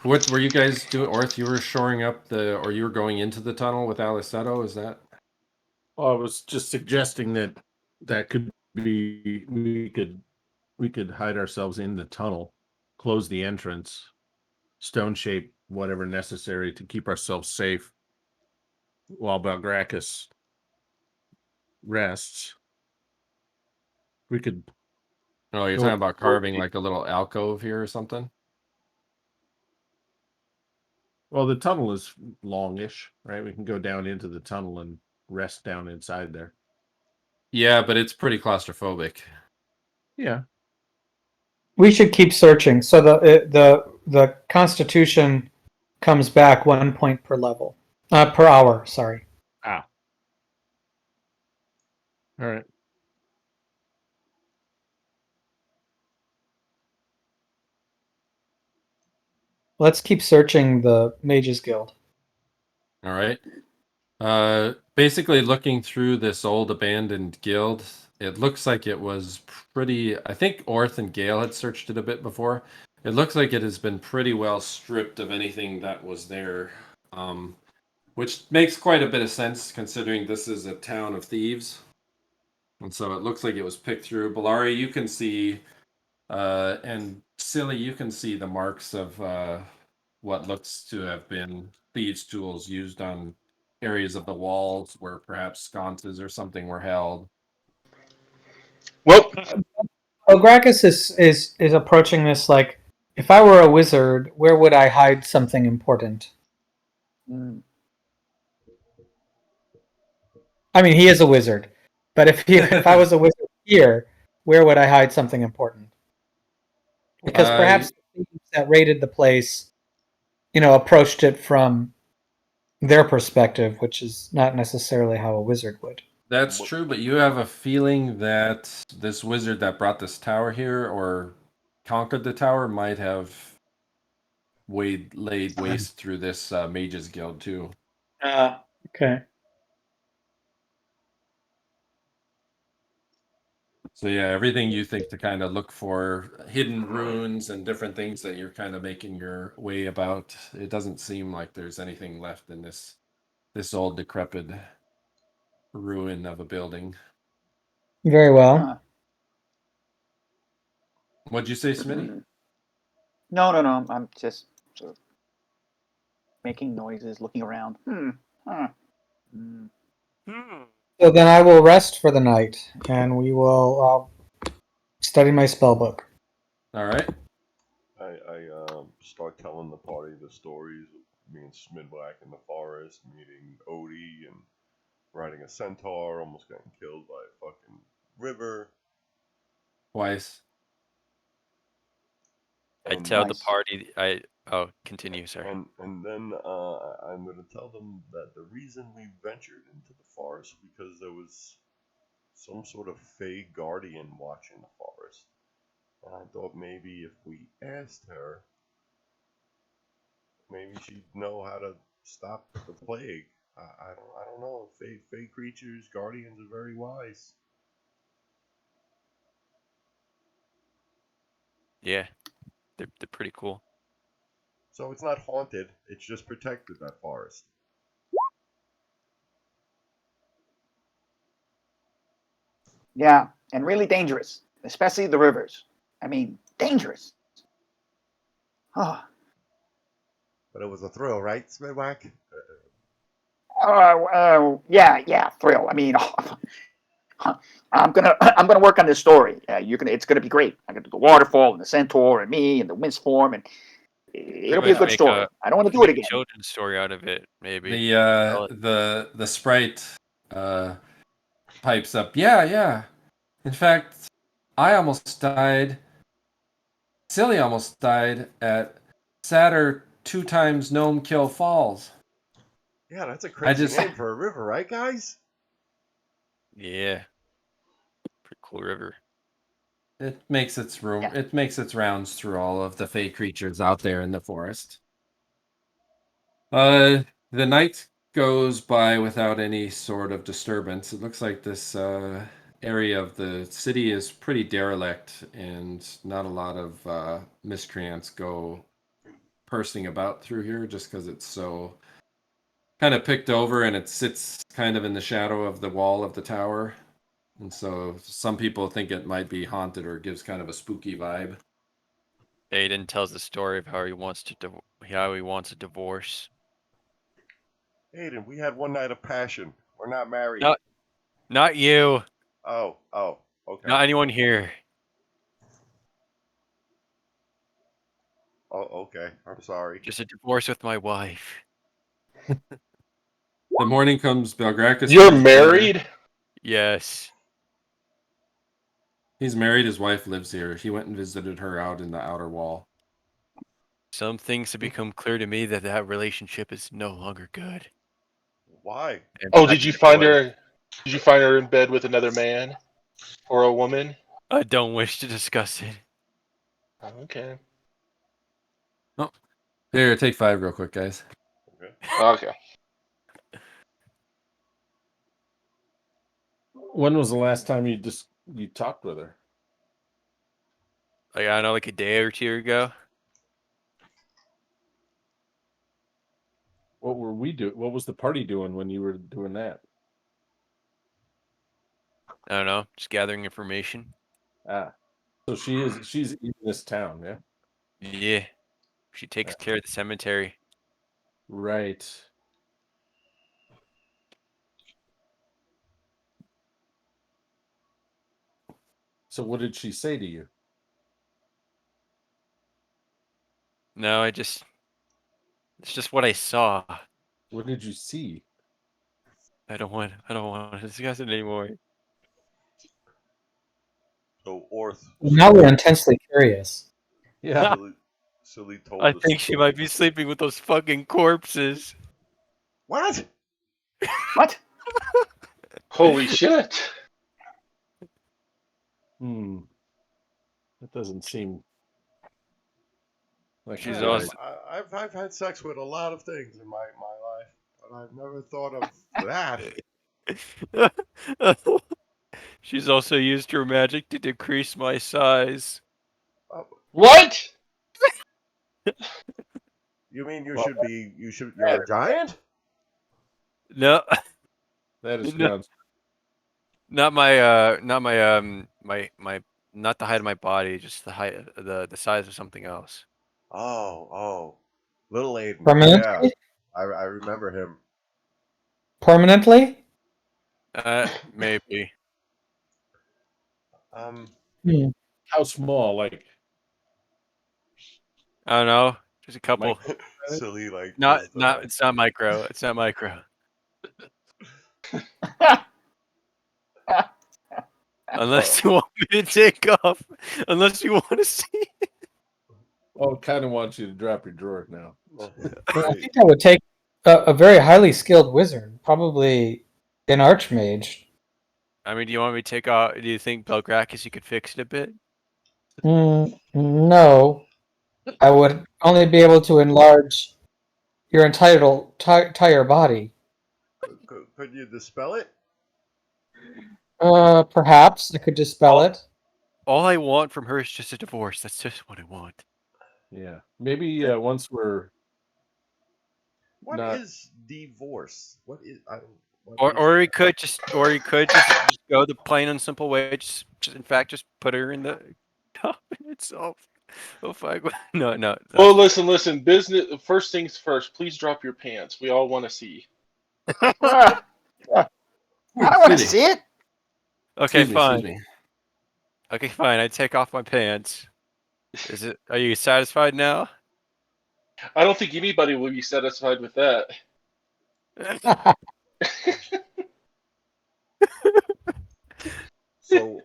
What were you guys doing? Orth, you were shoring up or you were going into the tunnel with Alleseto, is that? Well, I was just suggesting that could be we could hide ourselves in the tunnel, close the entrance, stone shape whatever necessary to keep ourselves safe while Belgrakas rests. We could. Oh, you're talking about carving like a little alcove here or something? Well, the tunnel is longish, right? We can go down into the tunnel and rest down inside there. Yeah, but it's pretty claustrophobic. Yeah. We should keep searching. So the Constitution comes back 1 point per level, per hour. Sorry. Ah. All right. Let's keep searching the Mages Guild. All right. Basically looking through this old abandoned guild, it looks like it was pretty. I think Orth and Gale had searched it a bit before. It looks like it has been pretty well stripped of anything that was there, which makes quite a bit of sense considering this is a town of thieves. And so it looks like it was picked through. Belari, you can see, and Silli, you can see the marks of what looks to have been thieves' tools used on areas of the walls where perhaps sconces or something were held. Well, Belgrakas is approaching this like, if I were a wizard, where would I hide something important? I mean, he is a wizard, but if I was a wizard here, where would I hide something important? Because perhaps the thieves that raided the place, approached it from their perspective, which is not necessarily how a wizard would. That's true, but you have a feeling that this wizard that brought this tower here or conquered the tower might have laid waste through this Mages Guild too. Okay. So yeah, everything you think to kind of look for hidden ruins and different things that you're kind of making your way about. It doesn't seem like there's anything left in this old decrepit ruin of a building. Very well. Huh. What'd you say, Smitty? Hmm. No. I'm just sort of making noises, looking around. Huh. So then I will rest for the night, and we will study my spell book. All right. I start telling the party the stories of me and Smyddwack in the forest, meeting Odie and riding a centaur, almost getting killed by a fucking river. Twice. I And tell the Nice. party. Continue, sir. And then I'm going to tell them that the reason we ventured into the forest because there was some sort of fey guardian watching the forest. And I thought maybe if we asked her, maybe she'd know how to stop the plague. I don't know. Fey creatures, guardians are very wise. Yeah, they're pretty cool. So it's not haunted. It's just protected, that forest. Yeah, and really dangerous, especially the rivers. I mean, dangerous. Oh, But it was a thrill, right, Smyddwack? yeah, thrill. I mean, I'm gonna work on this story. It's gonna be great. I'm gonna do the waterfall and the centaur and me and the winds form, and it'll be a Let's good make story. I don't want to do it make a again. children's story out of it, maybe. The sprite pipes up. Yeah. In fact, I almost died. Silli almost died at Satyr 2 times Gnome Kill Falls. Yeah, that's a crazy just- name for a river, right, guys? Yeah, pretty cool river. It makes its room. Yeah. It makes its rounds through all of the fey creatures out there in the forest. The night goes by without any sort of disturbance. It looks like this area of the city is pretty derelict, and not a lot of miscreants go pursing about through here, just because it's so kind of picked over and it sits kind of in the shadow of the wall of the tower. And so some people think it might be haunted or gives kind of a spooky vibe. Aedan tells the story of how he wants a divorce. Aiden, we had one night of passion. We're not married. Not you. Oh, okay. Not anyone here. Oh, okay. I'm sorry. Just a divorce with my wife. The morning comes, Belgrakas. You're comes married? Yes. He's married. His wife lives here. He went and visited her out in the outer wall. Some things have become clear to me that relationship is no longer good. Why? Oh, did you find her? Did you find her in bed with another man or a woman? I don't wish to discuss it. Okay. Here, take 5 real quick, guys. Okay. Okay. When was the last time you talked with her? I don't know, like a day or two ago. What were we doing? What was the party doing when you were doing that? I don't know, just gathering information. Ah, so she's in this town, yeah. Yeah. She takes care of the cemetery. Right. So what did she say to you? No, it's just what I saw. What did you see? I don't want to discuss it anymore. So Orth. Now we're intensely curious. Yeah. Silli told I us. think she might be sleeping with those fucking corpses. What? What? Holy shit. That doesn't seem Like She's a also- guide. I've had sex with a lot of things in my life, but I've never thought of that. She's also used her magic to decrease my size. What? You mean Well, you're a giant? No, that is No. grounds. not my not the height of my body, just the height of the size of something else. Oh, little Aedan. Permanently? Yeah, I remember him. Permanently? Maybe. Hmm. How small? Like I don't know. Just a couple. Silly, like Not feels the not. height. It's not micro. It's not micro. Unless you want me to take off. Unless you want to see. oh, kind of want you to drop your drawer now. Well, I think that would take a very highly skilled wizard, probably an archmage. I mean, do you want me to take off? Do you think Belgrakas you could fix it a bit? No, I would only be able to enlarge your entire body. Could you dispel it? Perhaps I could dispel it. All I want from her is just a divorce. That's just what I want. Yeah, maybe once we're What not. is divorce? What is? Or he could just go the plain and simple way. Just in fact, just put her in the coffin itself. Oh fuck! No. Well, listen. Business. First things first. Please drop your pants. We all want to see. I don't want to see it. Okay, Excuse me, fine. excuse me. Okay, fine. I take off my pants. Is it? Are you satisfied now? I don't think anybody will be satisfied with that. So,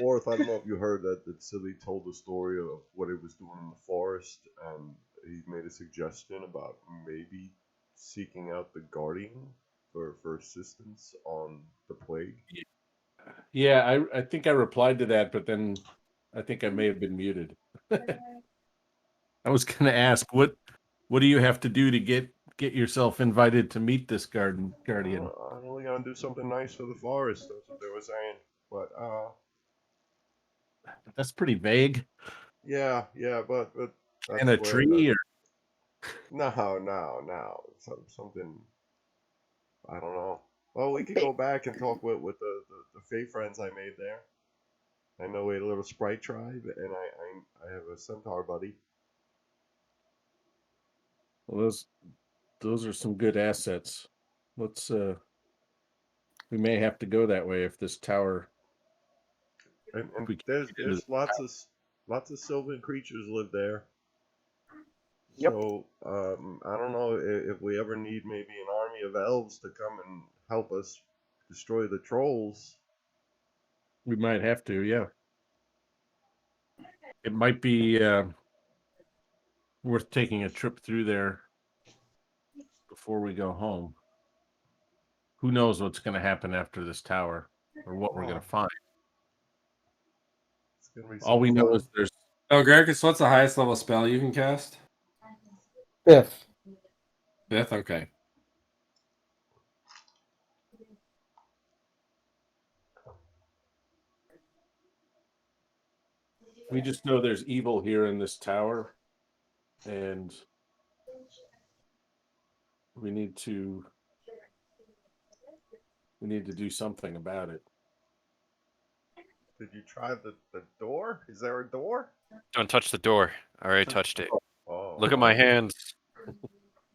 Orth, I don't know if you heard that Silly told the story of what he was doing in the forest, and he made a suggestion about maybe seeking out the Guardian for assistance on the plague. Yeah, I think I replied to that, but then I think I may have been muted. I was going to ask what do you have to do to get yourself invited to meet this guardian? I'm only gonna do something nice for the forest. That's what they were saying. But That's pretty vague. yeah, but that's And a where tree or no, something. I don't know. Well, we could go back and talk with the Fey friends I made there. I know we had a little sprite tribe, and I have a centaur buddy. well, those are some good assets. Let's we may have to go that way if this tower. And we can't there's get into there's lots of sylvan creatures live there. Yep. So I don't know if we ever need maybe an army of elves to come and help us destroy the trolls. We might have to, yeah. It might be worth taking a trip through there before we go home. Who knows what's going to happen after this tower or what we're going to find. It's gonna be All we know is there's. Oh, Gregus, what's the highest level spell you can cast? 5th. 5th? Okay. We just know there's evil here in this tower, and we need to do something about it. Did you try the door? Is there a door? Don't touch the door. I already touched it. Oh, Look at my hands.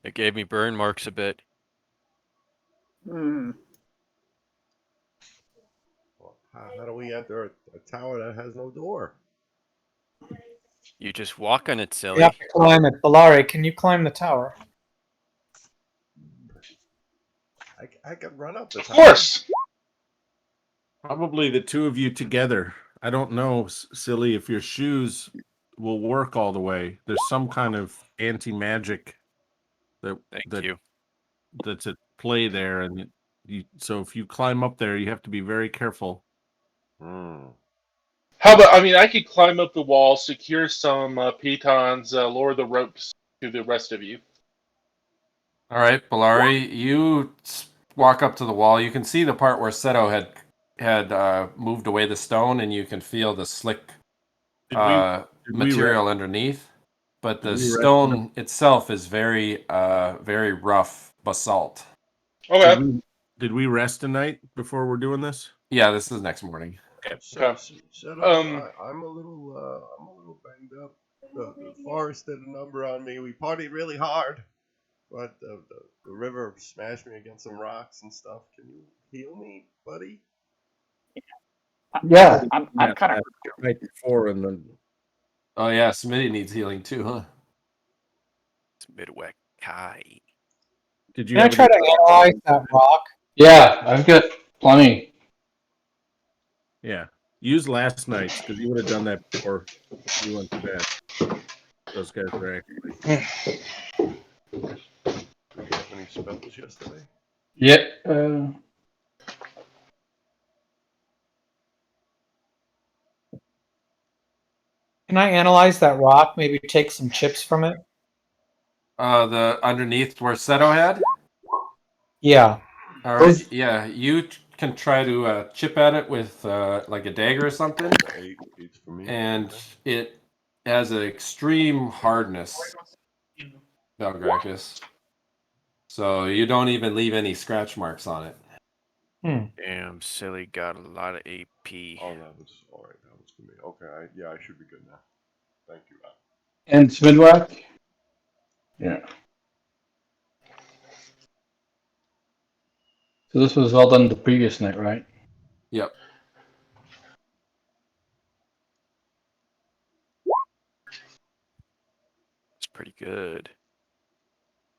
It gave me burn marks a bit. Hmm. Well, how do we enter a tower that has no door? You just walk on it, You silly. have to climb it. Belari, can you climb the tower? I could run up the Of tower. course. Probably the two of you together. I don't know, Silly, if your shoes will work all the way. There's some kind of anti-magic Thank you. that's at play there, and so if you climb up there, you have to be very careful. Hmm. How about? I mean, I could climb up the wall, secure some pitons, lower the ropes to the rest of you. All right, Belari, you walk up to the wall. You can see the part where Seto had moved away the stone, and you can feel the slick Did we material underneath. But Did the we rest stone itself is very very rough basalt. Okay. Did we rest a night before we're doing this? Yeah, this is next morning. Okay. I'm a little banged up. The forest did a number on me. We partied really hard, but the river smashed me against some rocks and stuff. Can you heal me, buddy? Yeah. I'm Yeah, kind of. night before, and then Oh yeah, Smitty needs healing too, huh? Smyddwack Kai. did you Can I have try any- to analyze that rock? Yeah, I've got plenty. Yeah, use last night's because you would have done that before you went to bed. Those guys are actually. Did you have any spells yesterday? Yeah. Can I analyze that rock? Maybe take some chips from it? The underneath where Seto had. Yeah. All right, yeah, you can try to chip at it with like a dagger or something, Eight's for me. and it has an extreme hardness, Belgrakas. So you don't even leave any scratch marks on it. Damn, Silly got a lot of AP. Oh, that was all right. That was for me. Okay, yeah, I should be good now. Thank you. And Smyddwack? Yeah. So this was all done the previous night, right? Yep. It's pretty good.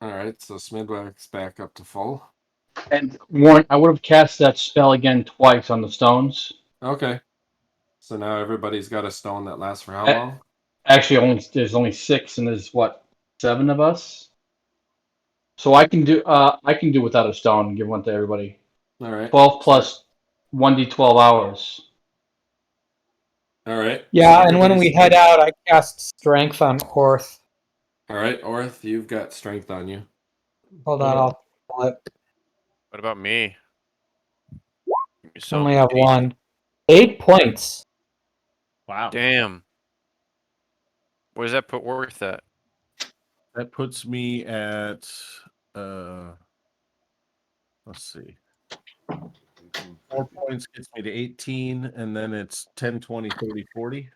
All right, so Smyddwack's back up to full. And Warren, I would have cast that spell again twice on the stones. Okay. So now everybody's got a stone that lasts for how Eh, long? Actually, there's only 6, and there's what, 7 of us. So I can do without a stone and give one to everybody. All right. 12 plus 1d12 hours. All right. Yeah, so and when we everybody's- head out, I cast strength on Orth. All right, Orth, you've got strength on you. Hold on, I'll pull it. What about me? Only have 1. 8 points. Wow. Damn. What does that put Worth at? That puts me at let's see. 4 points gets me to 18, and then it's 10, 20, 30, 40.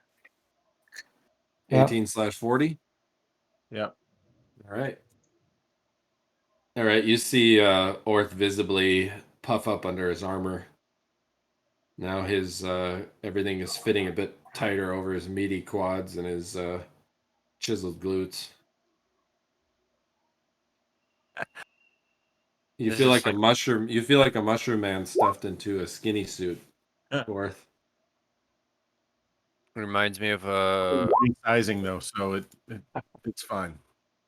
Yep. 18/40. Yep. All right. All right. You see Orth visibly puff up under his armor. Now his everything is fitting a bit tighter over his meaty quads and his chiseled glutes. You This feel is like a like- mushroom. You feel like a mushroom man stuffed into a skinny suit. Orth. Reminds me of Resizing though, so it's fine.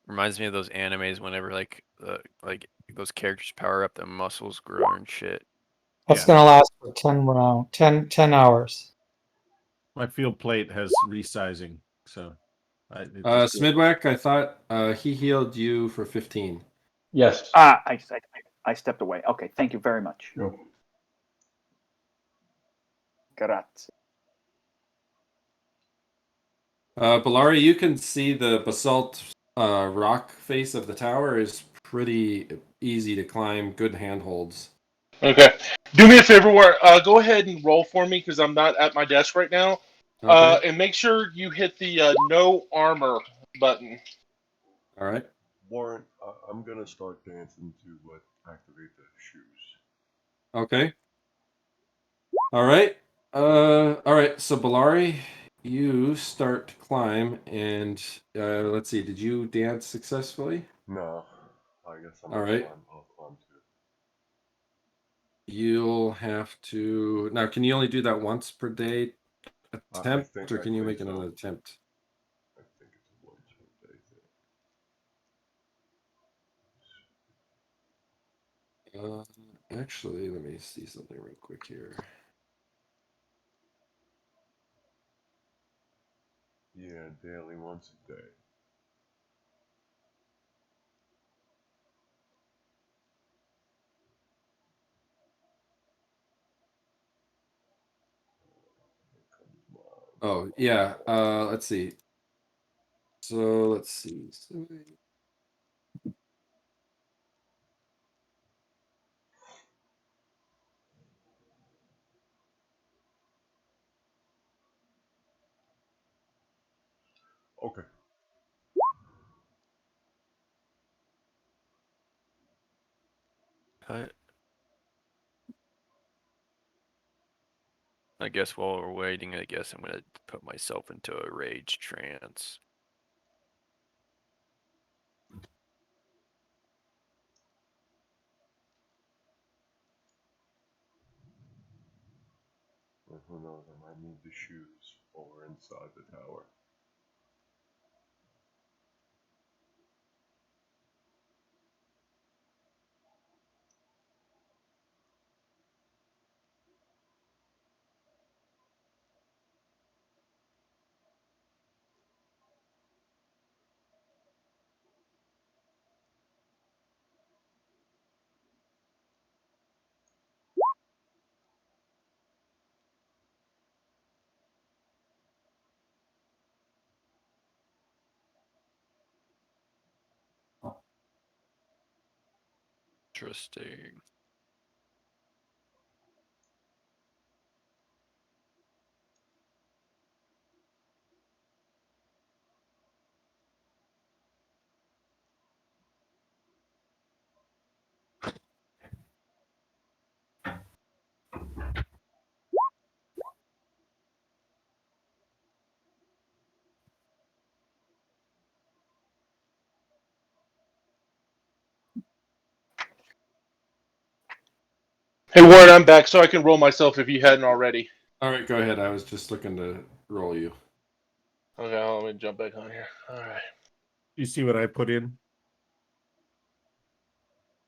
reminds me of those animes whenever like those characters power up, the muscles grow and shit. That's Yeah. going to last for 10 hours. My field plate has resizing, so it just- Smyddwack, I thought he healed you for 15. Yes. I stepped away. Okay, thank you very much. Sure. Grazie. Belari, you can see the basalt rock face of the tower is pretty easy to climb. Good handholds. Okay. Do me a favor, Warren. Go ahead and roll for me because I'm not at my desk right now. Okay. And make sure you hit the no armor button. All right. Warren, I'm gonna start dancing to activate the shoes. Okay. All right. All right. So Belari, you start to climb, and let's see. Did you dance successfully? No, I guess I'm All right. I'll climb too. You'll have to now. Can you only do that once per day attempt, or can you make so. another attempt? I think it's a one-time day thing. Actually, let me see something real quick here. Yeah, daily once a day. Oh yeah. Let's see. So let's see. Okay. I guess while we're waiting, I guess I'm gonna put myself into a rage trance. Well, who knows? I might need the shoes while we're inside the tower. Interesting. Hey Warren, I'm back, so I can roll myself if you hadn't already. All right, go ahead. I was just looking to roll you. Okay, let me jump back on here. All right. You see what I put in?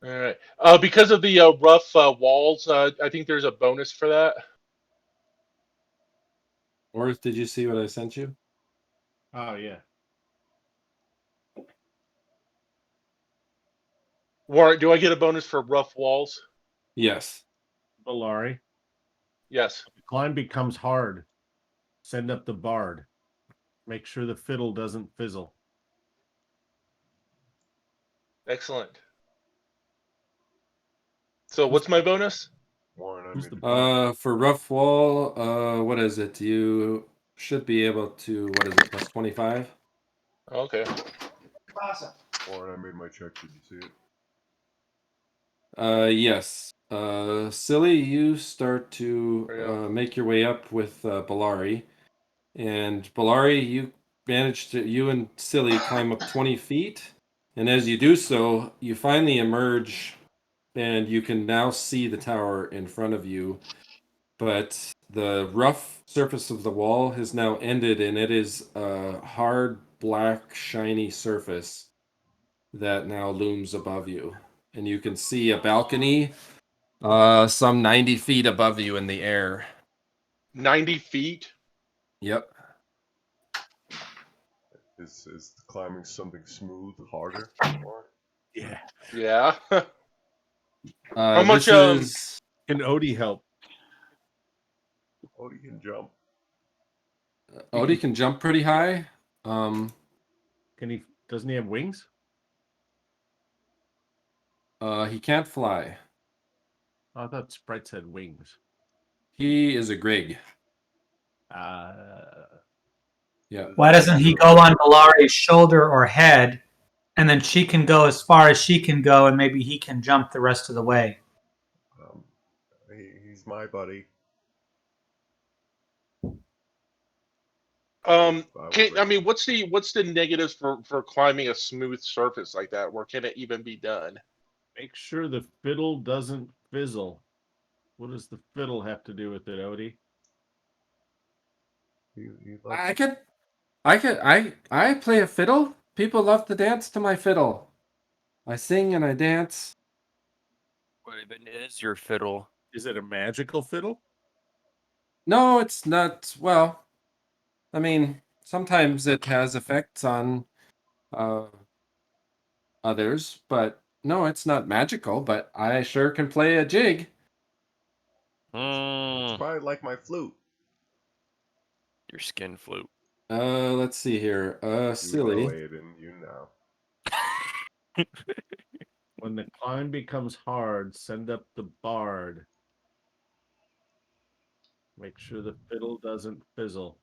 All right. Because of the rough walls, I think there's a bonus for that. Orth, did you see what I sent you? Oh yeah. Warren, do I get a bonus for rough walls? Yes. Belari. Yes. The climb becomes hard. Send up the bard. Make sure the fiddle doesn't fizzle. Excellent. So what's my bonus? Warren, I Who's made the the bard? For rough wall, what is it? You should be able to, what is it, plus 25? Okay. Warren, I made my check. Did you see it? Yes. Silli, you start to There you go. make your way up with Belari. And Belari, you and Silli climb up 20 feet. And as you do so, you finally emerge and you can now see the tower in front of you. But the rough surface of the wall has now ended, and it is a hard, black, shiny surface that now looms above you. And you can see a balcony some 90 feet above you in the air. 90 feet? Yep. Is climbing something smooth harder? Warren? Yeah. Yeah. How much, This is Can Odie help? Oh, you can jump. Odie can jump pretty high. Can he? Doesn't he have wings? He can't fly. Oh, I thought sprites had wings. He is a Grig. Yeah. Why doesn't he go on Belari's shoulder or head, and then she can go as far as she can go, and maybe he can jump the rest of the way? He's my buddy. What's the negatives for climbing a smooth surface like that? Where can it even be done? Make sure the fiddle doesn't fizzle. What does the fiddle have to do with it, Odie? I play a fiddle. People love to dance to my fiddle. I sing and I dance. What even is your fiddle? Is it a magical fiddle? No, it's not. Well, I mean, sometimes it has effects on others, but no, it's not magical. But I sure can play a jig. It's probably like my flute. Your skin flute. Let's see here. You know, Silly. Aedan, you know. When the climb becomes hard, send up the bard. Make sure the fiddle doesn't fizzle.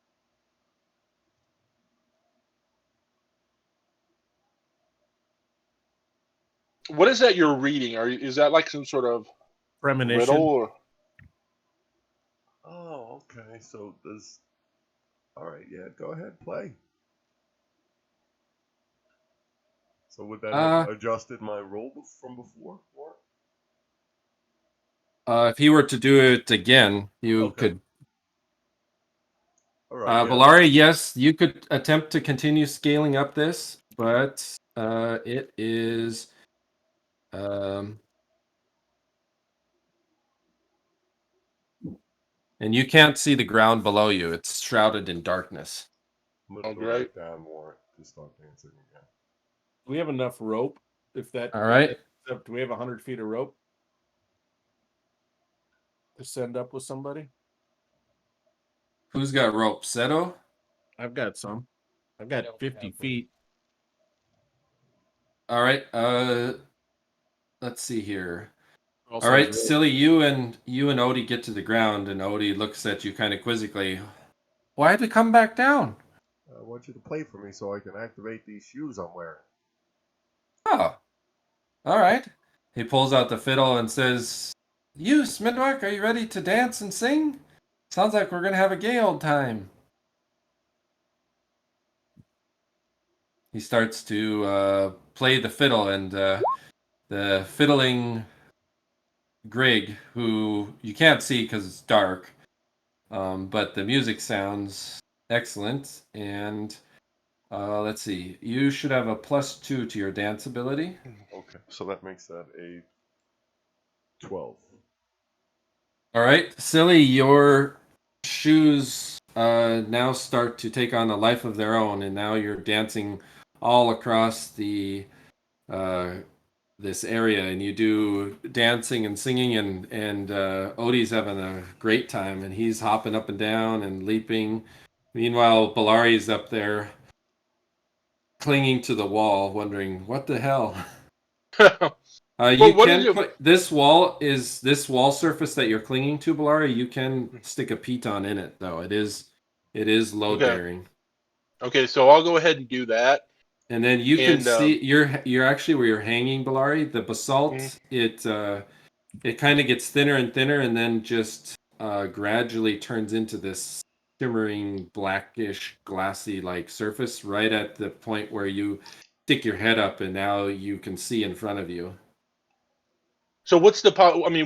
What is that you're reading? Is that like some sort of Premonition. riddle? Or... Oh, okay. So does. All right, yeah. Go ahead, play. So would that have adjusted my roll from before? Or? If you were to do it again, you could. All right. Belari, yes, you could attempt to continue scaling up this, but it is. And you can't see the ground below you. It's shrouded in darkness. I'm going to write down more to start dancing again. We have enough rope. If that. All right. Do we have 100 feet of rope to send up with somebody? Who's got rope? Seto? I've got some. I've got 50 feet. All right. Let's see here. Also All right, has rope. Silly, you and Odie get to the ground, and Odie looks at you kind of quizzically. Why'd we come back down? I want you to play for me so I can activate these shoes I'm wearing. Oh, all right. He pulls out the fiddle and says, "You, Smyddwack, are you ready to dance and sing? Sounds like we're gonna have a gay old time." He starts to play the fiddle, and the fiddling Grig, who you can't see because it's dark, but the music sounds excellent. And let's see, you should have a +2 to your dance ability. Okay, so that makes that a 12. All right, Silly, your shoes now start to take on a life of their own, and now you're dancing all across the this area, and you do dancing and singing, and Odie's having a great time, and he's hopping up and down and leaping. Meanwhile, Belari's up there clinging to the wall, wondering what the hell. You can put this wall surface that you're clinging to, Belari. You can stick a piton in it, though. It is load bearing. Okay, so I'll go ahead and do that. And then you can see you're actually where you're hanging, Belari. The basalt it kind of gets thinner and thinner, and then just gradually turns into this shimmering blackish glassy like surface right at the point where you stick your head up, and now you can see in front of you. So what's the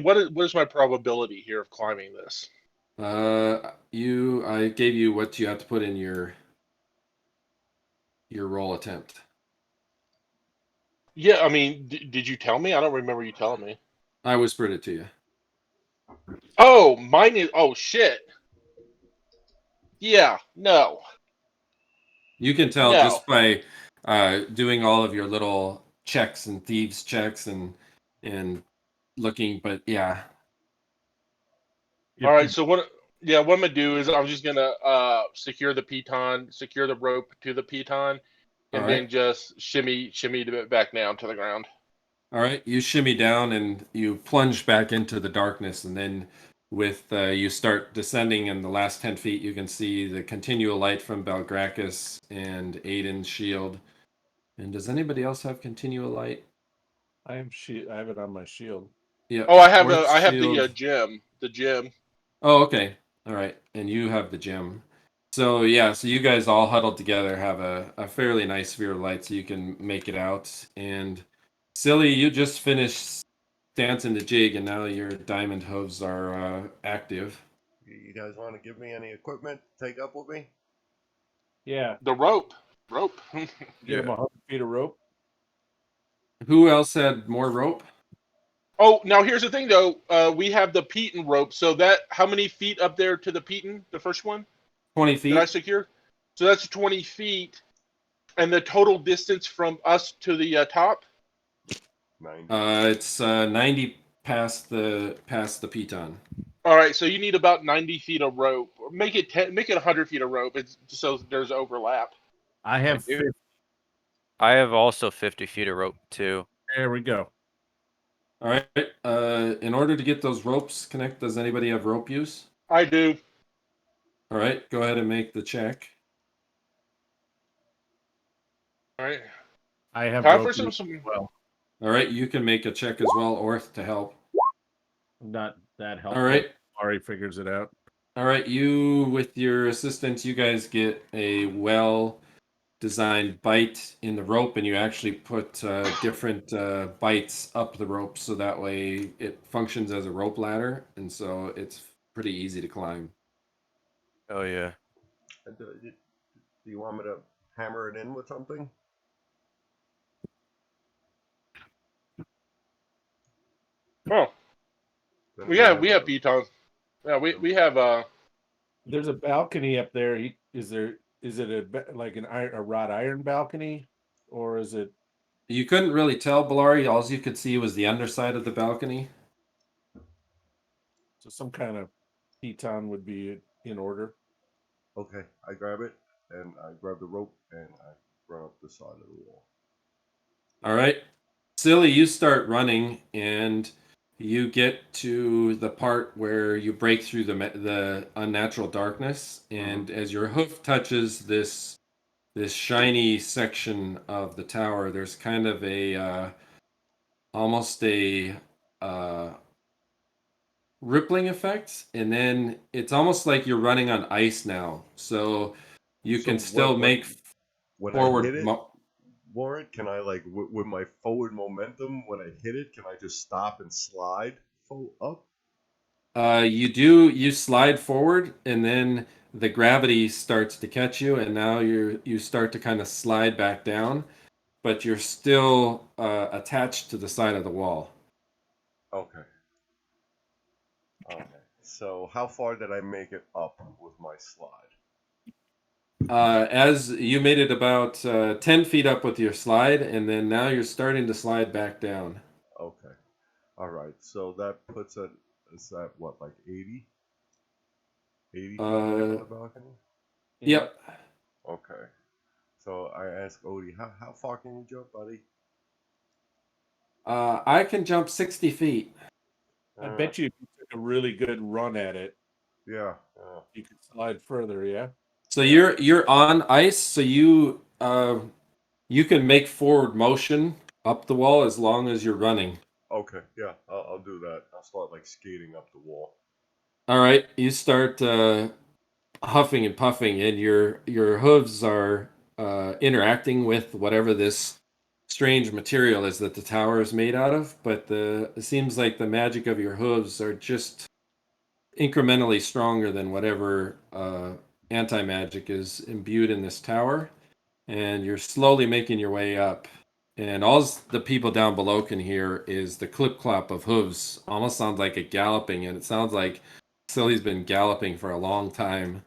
what is my probability here of climbing this? I gave you what you have to put in your roll attempt. Yeah, I mean, did you tell me? I don't remember you telling me. I whispered it to you. Oh, mine is. Oh shit. Yeah, no. You can tell just by doing all of your little checks and thieves checks and looking, but yeah. All right, so what I'm gonna do is I'm just gonna secure the rope to the piton, and then just shimmy it back down to the ground. All right, you shimmy down and you plunge back into the darkness, and then with you start descending in the last 10 feet, you can see the continual light from Belgrakas and Aedan's shield. And does anybody else have continual light? I have it on my shield. Yeah. Oh, I have the gem. The gem. Oh, okay. All right, and you have the gem. So yeah, so you guys all huddled together have a fairly nice sphere of light, so you can make it out. And Silly, you just finished dancing the jig, and now your diamond hooves are active. You guys want to give me any equipment to take up with me? Yeah. The rope. Give him 100 feet of rope. Who else had more rope? Oh, now here's the thing, though. We have the piton rope. So how many feet up there to the piton? The first one? 20 feet. Did I secure? So that's 20 feet. And the total distance from us to the top? 90. It's 90 past the piton. All right, so you need about 90 feet of rope. Make it 100 feet of rope. It's so there's overlap. I have. I have also 50 feet of rope too. There we go. All right. In order to get those ropes connect, does anybody have rope use? I do. All right. Go ahead and make the check. All right. I have Time rope for use some. as well. All right. You can make a check as well, Orth, to help. Not that helpful. All right. Ari figures it out. All right. You, with your assistants, you guys get a well-designed bite in the rope, and you actually put different bites up the rope, so that way it functions as a rope ladder, and so it's pretty easy to climb. Oh yeah. Do you want me to hammer it in with something? Oh, we have pitons. Yeah, we have There's a balcony up there. Is it like a wrought iron balcony, or is it? You couldn't really tell, Belari. All you could see was the underside of the balcony. So some kind of piton would be in order. Okay, I grab it, and I grab the rope, and I run up the side of the wall. All right. Silli, you start running, and you get to the part where you break through the unnatural darkness, and as your hoof touches this shiny section of the tower, there's kind of a almost a rippling effect, and then it's almost like you're running on ice now. So you can still make when forward. I hit it, Warren, can I with my forward momentum when I hit it? Can I just stop and slide up? You slide forward, and then the gravity starts to catch you, and now you start to kind of slide back down, but you're still attached to the side of the wall. Okay. Okay. So how far did I make it up with my slide? As you made it about 10 feet up with your slide, and then now you're starting to slide back down. Okay. All right. So that puts it, is that what, like 80? 80 feet over the balcony? Yep. Okay. So I asked Odie, how far can you jump, buddy? I can jump 60 feet. I bet you if you took a really good run at it, Yeah. you could slide further. Yeah. So you're on ice, so you can make forward motion up the wall as long as you're running. Okay. Yeah. I'll do that. I'll start like skating up the wall. All right. You start huffing and puffing, and your hooves are interacting with whatever this strange material is that the tower is made out of. But it seems like the magic of your hooves are just incrementally stronger than whatever anti-magic is imbued in this tower, and you're slowly making your way up, and all the people down below can hear is the clip clop of hooves. Almost sounds like a galloping, and it sounds like Silly's been galloping for a long time,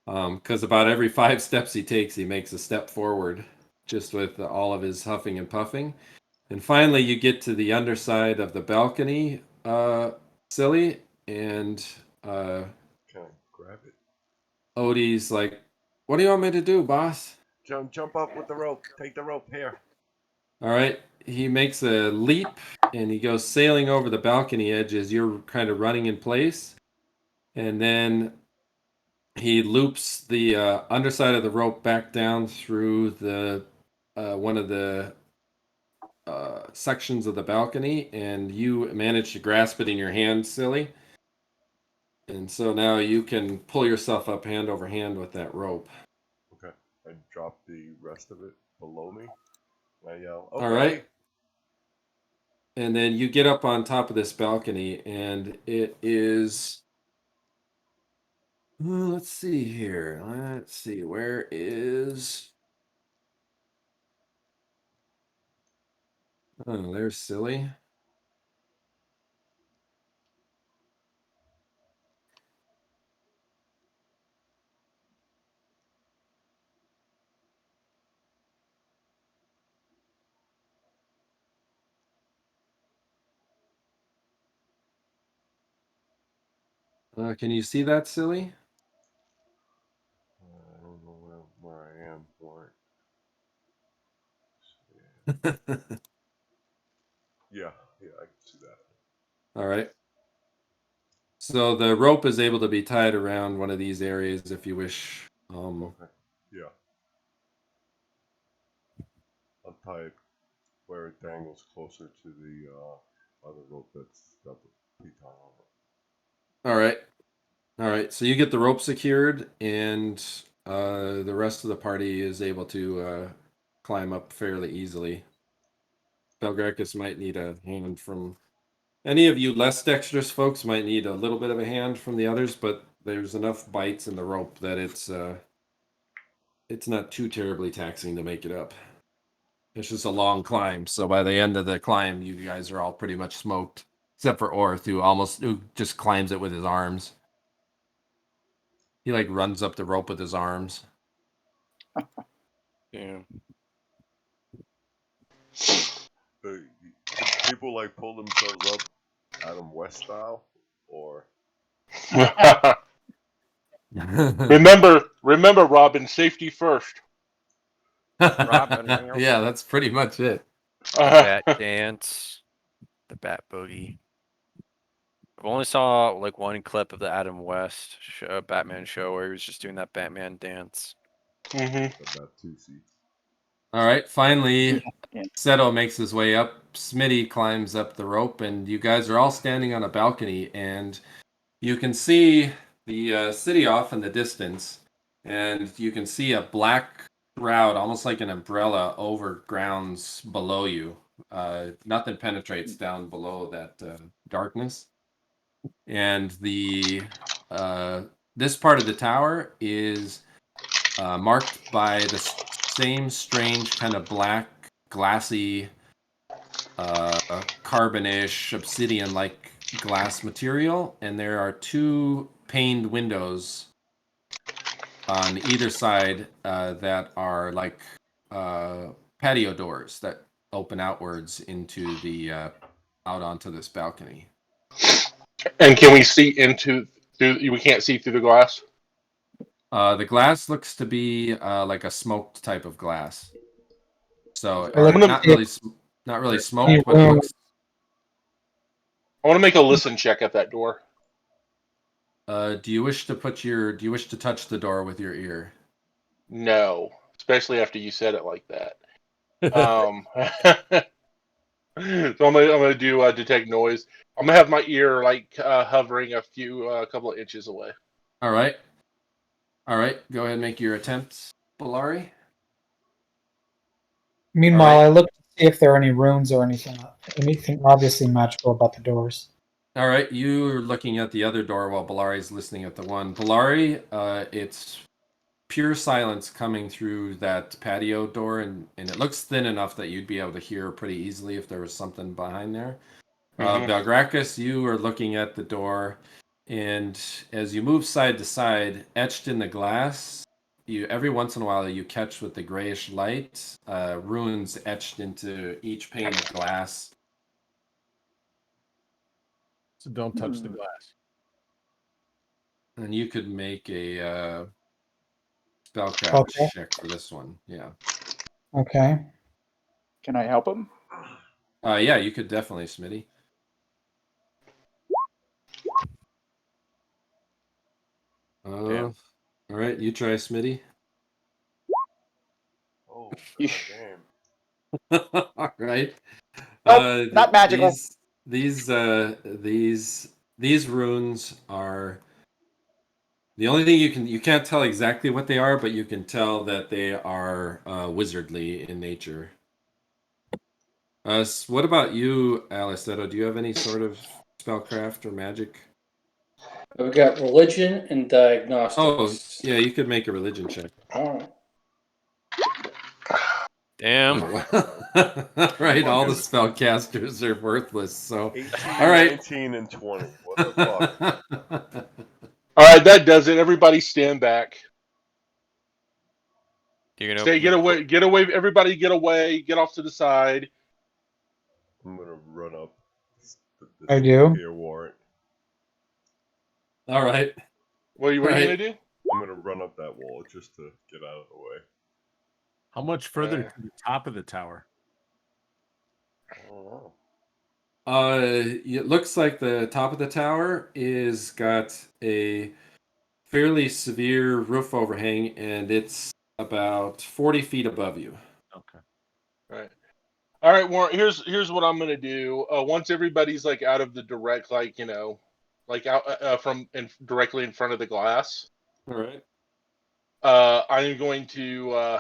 because about every 5 steps he takes, he makes a step forward, just with all of his huffing and puffing. And finally you get to the underside of the balcony, Silly, and Can I grab it? Odie's like, "What do you want me to do, boss?" Jump up with the rope. Take the rope here. All right. He makes a leap, and he goes sailing over the balcony edge as you're kind of running in place. And then he loops the underside of the rope back down through the one of the sections of the balcony, and you manage to grasp it in your hand, Silly. And so now you can pull yourself up hand over hand with that rope. Okay. I drop the rest of it below me. I yell, okay. All right. And then you get up on top of this balcony, and it is. Let's see here. Let's see. Where is. Oh, there's Silly. Can you see that, Silly? I don't know where I am for it. Yeah, I can see that. All right. So the rope is able to be tied around one of these areas if you wish. Okay. Yeah. I'll tie it where it dangles closer to the other rope that's got the piton on it. All right. All right. So you get the rope secured, and the rest of the party is able to climb up fairly easily. Belgrakas might need a hand from any of you less dexterous folks might need a little bit of a hand from the others, but there's enough bites in the rope that it's not too terribly taxing to make it up. It's just a long climb, so by the end of the climb, you guys are all pretty much smoked, except for Orth, who just climbs it with his arms. He like runs up the rope with his arms. Yeah. People like pull themselves up Adam West style, or remember, Robin, safety first. Robin, yeah, that's pretty much it. The bat dance, the bat boogie. I've only saw like one clip of the Adam West Batman show where he was just doing that Batman dance. about 2C. All right, finally, Yeah. Seto makes his way up. Smitty climbs up the rope, and you guys are all standing on a balcony, and you can see the city off in the distance, and you can see a black shroud, almost like an umbrella, over grounds below you. Nothing penetrates down below that darkness, and this part of the tower is marked by the same strange kind of black, glassy, carbonish, obsidian-like glass material, and there are two paned windows on either side that are like patio doors that open outwards into the out onto this balcony. And can we see through? We can't see through the glass. The glass looks to be like a smoked type of glass, so not really smoked, but it looks. I want to make a listen check at that door. Do you wish to touch the door with your ear? No, especially after you said it like that. So I'm gonna do detect noise. I'm gonna have my ear like hovering a couple of inches away. All right. Go ahead and make your attempts, Belari. Meanwhile, I look to see if there are any runes or anything obviously magical about the doors. All right, you're looking at the other door while Belari's listening at the one. Belari, it's pure silence coming through that patio door, and it looks thin enough that you'd be able to hear pretty easily if there was something behind there. Belgrakas, you are looking at the door, and as you move side to side, etched in the glass, every once in a while you catch with the grayish light runes etched into each pane of glass. So don't touch the glass. And you could make a spellcraft check for this one. Yeah. Okay. Can I help him? Yeah, you could definitely, Smitty. All right, you try, Smitty. Oh, damn. All right. Nope, not magical. These runes are the only thing you can't tell exactly what they are, but you can tell that they are wizardly in nature. What about you, Alleseto? Do you have any sort of spellcraft or magic? We've got religion and diagnostics. Oh, yeah, you could make a religion check. All right. Damn. Right, all the spellcasters are worthless. So, 18, all right. 19, and 20. What the fuck? All right, that does it. Everybody stand back. Get away! Everybody, get away! Get off to the side. I'm gonna run up. I do. Here, warrant. All right. What are you Right. gonna do? I'm gonna run up that wall just to get out of the way. How much further Uh, to the top of the tower? I don't know. It looks like the top of the tower is got a fairly severe roof overhang, and it's about 40 feet above you. Okay. All right, Warren. Here's what I'm gonna do. Once everybody's like out of the direct, like like out from directly in front of the glass, All right. I'm going to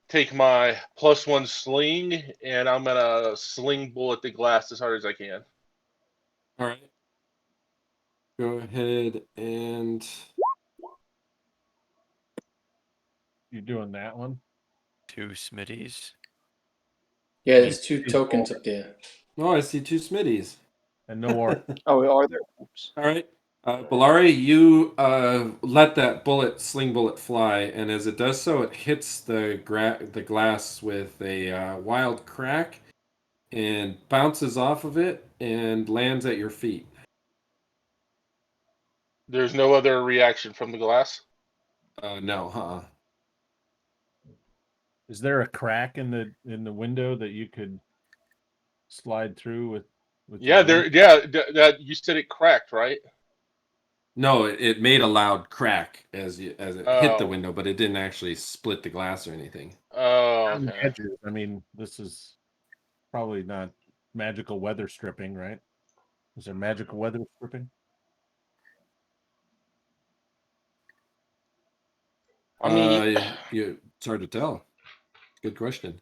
take my +1 sling and I'm gonna sling bullet the glass as hard as I can. All right. Go ahead and You're doing that one? 2 Smitties. Yeah, there's 2 tokens up there. oh, I see 2 Smitties. And no more. Oh, are there? Oops. All right. Belari, you let that sling bullet fly, and as it does so, it hits the glass with a wild crack and bounces off of it and lands at your feet. There's no other reaction from the glass. No, huh? Is there a crack in the window that you could slide through with Yeah, your ring? that you said it cracked, right? No, it made a loud crack as it hit the Oh. window, but it didn't actually split the glass or anything. Oh, On the okay. edges. I mean, this is probably not magical weather stripping, right? Is there magical weather stripping? I mean, It's hard to tell. Good question.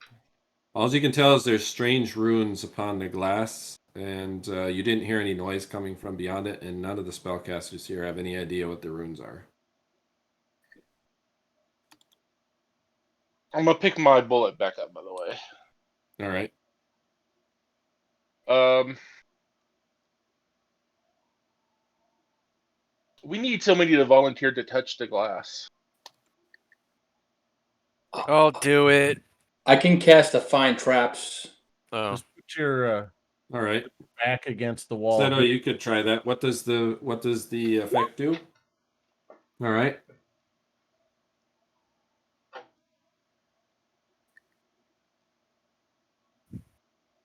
All you can tell is there's strange runes upon the glass, and you didn't hear any noise coming from beyond it, and none of the spellcasters here have any idea what the runes are. I'm gonna pick my bullet back up, by the way. All right. We need somebody to volunteer to touch the glass. I'll do it. I can cast a Find Traps. Oh, Just put your All right. back against the wall. Seto, you could try that. What does the effect do? All right.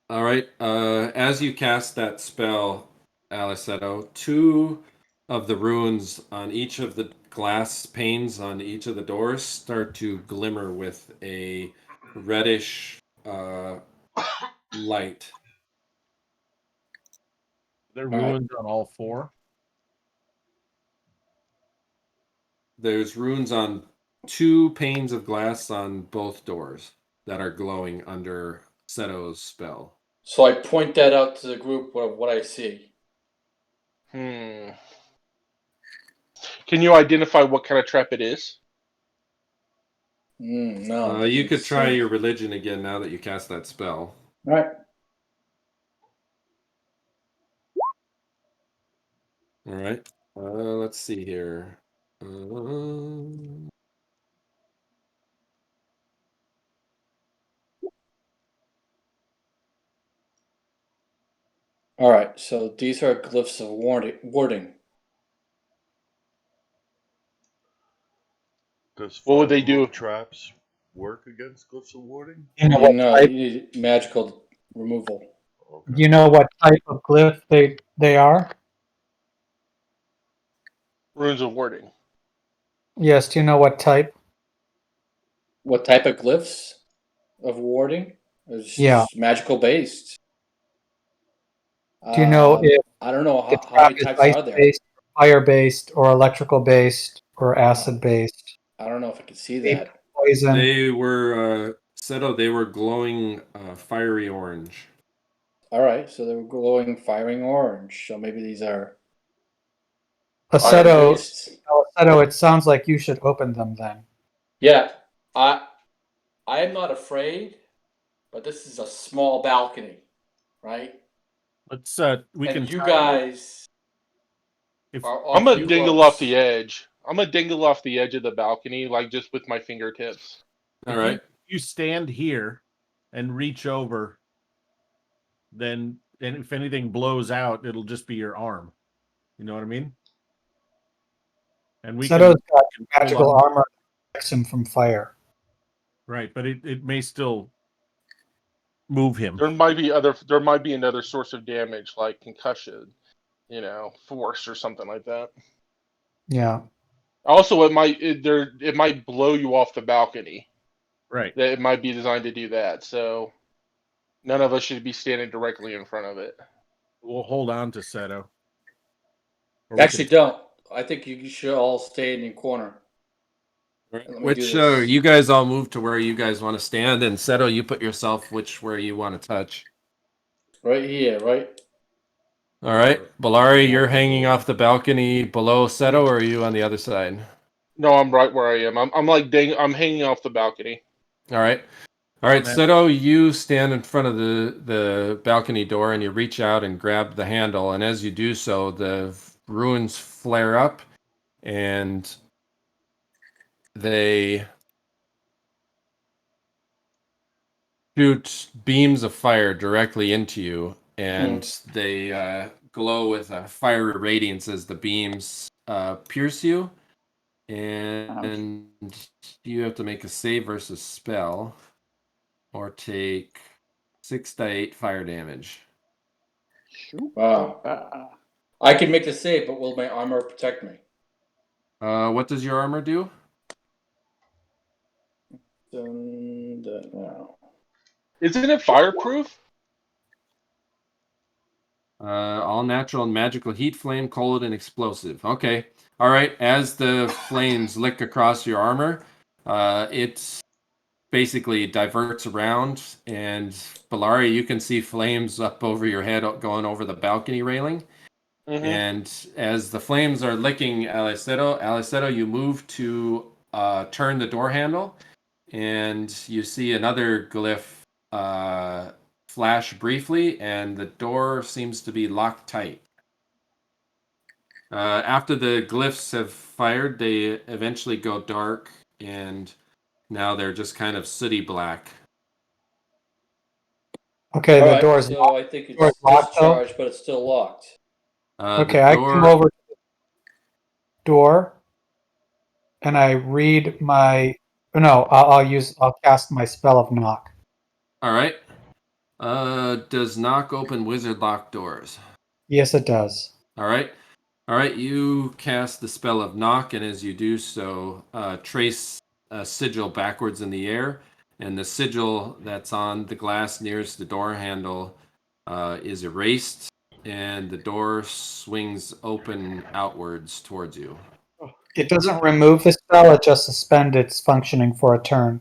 All right. As you cast that spell, Alleseto, 2 of the runes on each of the glass panes on each of the doors start to glimmer with a reddish light. There are All right. ruins on all 4. There's runes on 2 panes of glass on both doors that are glowing under Seto's spell. So I point that out to the group of what I see. Can you identify what kind of trap it is? No. You could it's, try your religion again now that you cast that spell. All right. All right. Let's see here. All right. So these are glyphs of warding. Does What would they fire do? traps work against glyphs of warding? You know what No, type, you need magical removal. Okay. do you know what type of glyph they are? Runes of warding. Yes, do you know what type? What type of glyphs of warding? It's Yeah. magical based. Do you know if I don't know the how trap many is types are there. ice-based, fire-based, or electrical-based, or acid-based? I don't know if I can see Deep that. poison. They were Seto. They were glowing fiery orange. All right, so they were glowing, firing orange. So maybe these are Aceto, fire-based. Aceto, it sounds like you should open them then. Yeah, I am not afraid, but this is a small balcony, right? Let's we And can you try- guys if are I'm off gonna dingle close. off the edge. I'm gonna dingle off the edge of the balcony, like just with my fingertips. All right. you stand here and reach over, then and if anything blows out, it'll just be your arm. You know what I mean? And we Seto's can got control magical our- armor that protects him from fire. right, but it may still move him. There might be another source of damage like concussion, force or something like that. Yeah. Also, it might blow you off the balcony. Right. That it might be designed to do that. So none of us should be standing directly in front of it. We'll hold on to Seto. Or we Actually, can- don't. I think you should all stay in your corner. Right. Let me Which do this. you guys all move to where you guys want to stand, and Seto, you put yourself where you want to touch. Right here, right? All right, Belari, you're hanging off the balcony below Seto, or are you on the other side? No, I'm right where I am. I'm like I'm hanging off the balcony. All right, Seto, you stand in front of the balcony door, and you reach out and grab the handle, and as you do so, the ruins flare up, and they shoot beams of fire directly into you, and they glow with a fiery radiance as the beams pierce you. And you have to make a save versus spell, or take 6 to 8 fire damage. Wow. I can make the save, but will my armor protect me? What does your armor do? No. Isn't it fireproof? All natural and magical heat, flame, cold, and explosive. Okay. All right. As the flames lick across your armor, it basically diverts around, and Belari, you can see flames up over your head going over the balcony railing. Mm-hmm. And as the flames are licking Alleseto, you move to turn the door handle, and you see another glyph flash briefly, and the door seems to be locked tight. After the glyphs have fired, they eventually go dark, and now they're just kind of sooty black. Okay, All the right, door's so I think door's it's locked, though? discharged, but it's still locked. Okay, I come over to the door, and I read my. No, I'll cast my spell of knock. All right. Does knock open wizard lock doors? Yes, it does. All right. You cast the spell of knock, and as you do so, trace a sigil backwards in the air, and the sigil that's on the glass nearest the door handle is erased, and the door swings open outwards towards you. It doesn't remove the spell; it just suspends its functioning for a turn.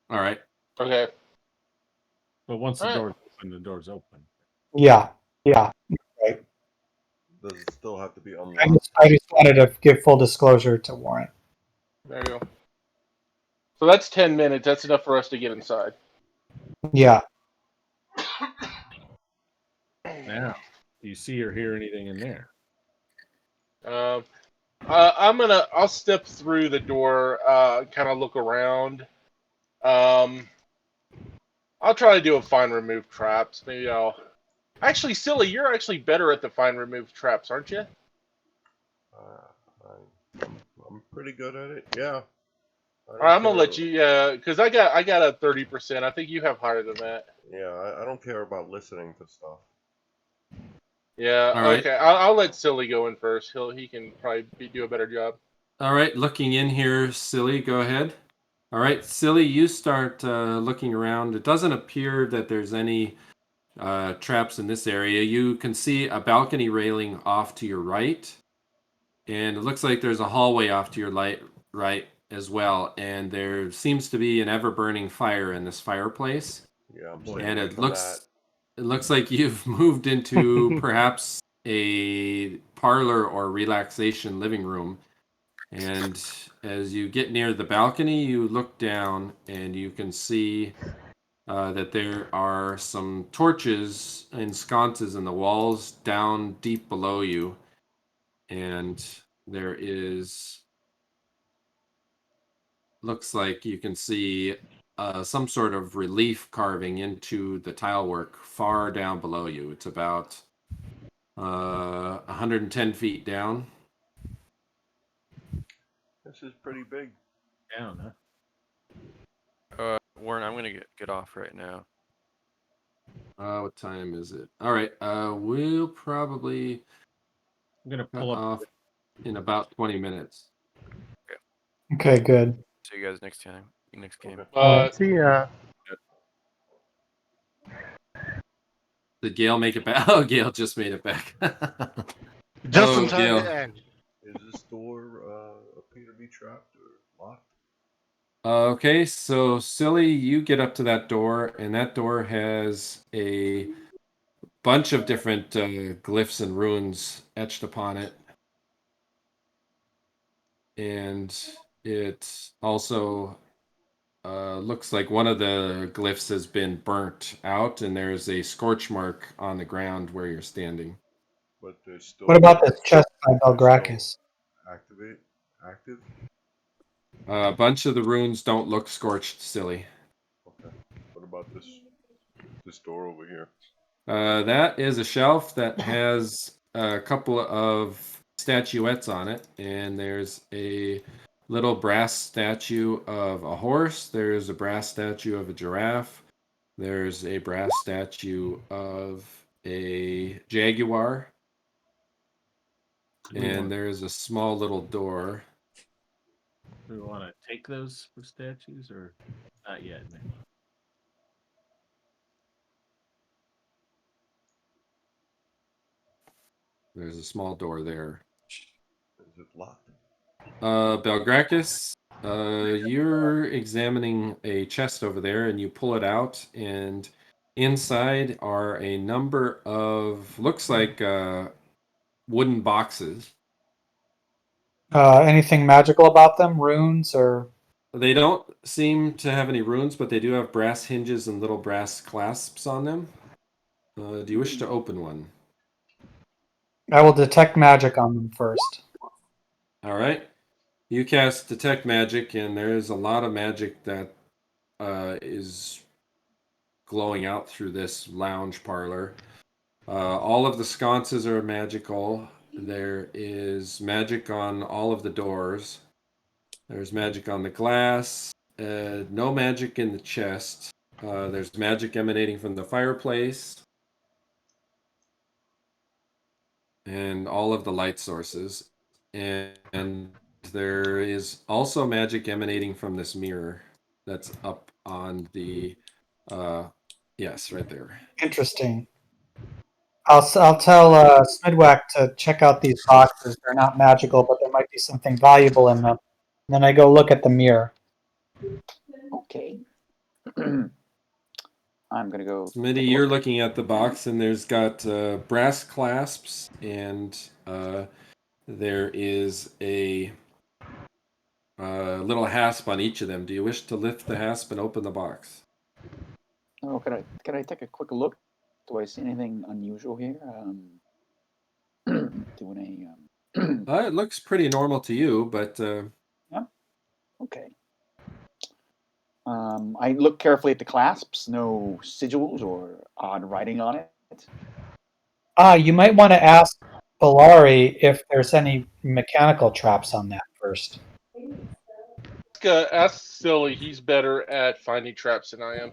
All right. Okay. But once the All right. door's open, the door's open. Yeah. Right. Does it still have to be I unlocked? just wanted to give full disclosure to Warren. There you go. So that's 10 minutes. That's enough for us to get inside. Yeah. Now, do you see or hear anything in there? I'll step through the door, kind of look around. I'll try to do a find remove traps. Maybe actually, Silli, you're actually better at the find remove traps, aren't you? I'm pretty good at it. Yeah. All right, I'm gonna let you, because I got a 30%. I think you have higher than that. Yeah, I don't care about listening to stuff. Yeah. All right. Okay. I'll let Silli go in first. He can probably do a better job. All right, looking in here, Silli, go ahead. All right, Silli, you start looking around. It doesn't appear that there's any traps in this area. You can see a balcony railing off to your right, and it looks like there's a hallway off to your right as well. And there seems to be an ever-burning fire in this fireplace. Yeah, I'm staying And away it from that. looks like you've moved into perhaps a parlor or relaxation living room. And as you get near the balcony, you look down and you can see that there are some torches and sconces in the walls down deep below you. And there looks like you can see some sort of relief carving into the tile work far down below you. It's about 110 feet down. pretty big. Down, huh? Warren, I'm gonna get off right now. What time is it? All right. We'll probably I'm gonna cut pull up. off in about 20 minutes. Okay, good. See you guys next time. Next game. Uh, See ya. Did Gale make it back? Oh, Gale just made it back. Just Oh, in time Gale. to end. Is this door appear to be trapped or locked? Okay, so Silly, you get up to that door, and that door has a bunch of different glyphs and runes etched upon it. And it also looks like one of the glyphs has been burnt out, and there's a scorch mark on the ground where you're standing. But there's still. What about this chest by Belgrakas? Active? A bunch of the runes don't look scorched, Silly. Okay. What about this door over here? That is a shelf that has a couple of statuettes on it, and there's a little brass statue of a horse. There's a brass statue of a giraffe. There's a brass statue of a jaguar. And there's a small little door. Do we want to take those for statues or not yet? There's a small door there. Is it locked? Belgrakas, you're examining a chest over there, and you pull it out, and inside are a number of, looks like wooden boxes. Anything magical about them? Runes or? They don't seem to have any runes, but they do have brass hinges and little brass clasps on them. Do you wish to open one? I will detect magic on them first. All right. You cast Detect Magic, and there's a lot of magic that is glowing out through this lounge parlor. All of the sconces are magical. There is magic on all of the doors. There's magic on the glass. No magic in the chest. There's magic emanating from the fireplace. And all of the light sources. And there is also magic emanating from this mirror that's up on the yes, right there. Interesting. I'll tell Smyddwack to check out these boxes. They're not magical, but there might be something valuable in them. And then I go look at the mirror. Okay. I'm gonna go. Smitty, you're looking at the box, and there's got brass clasps, and there is a little hasp on each of them. Do you wish to lift the hasp and open the box? Oh, could I take a quick look? Do I see anything unusual here? Doing a. It looks pretty normal to you, but Yeah. Okay. I look carefully at the clasps. No sigils or odd writing on it. You might want to ask Belari if there's any mechanical traps on that first. ask Silly. He's better at finding traps than I am.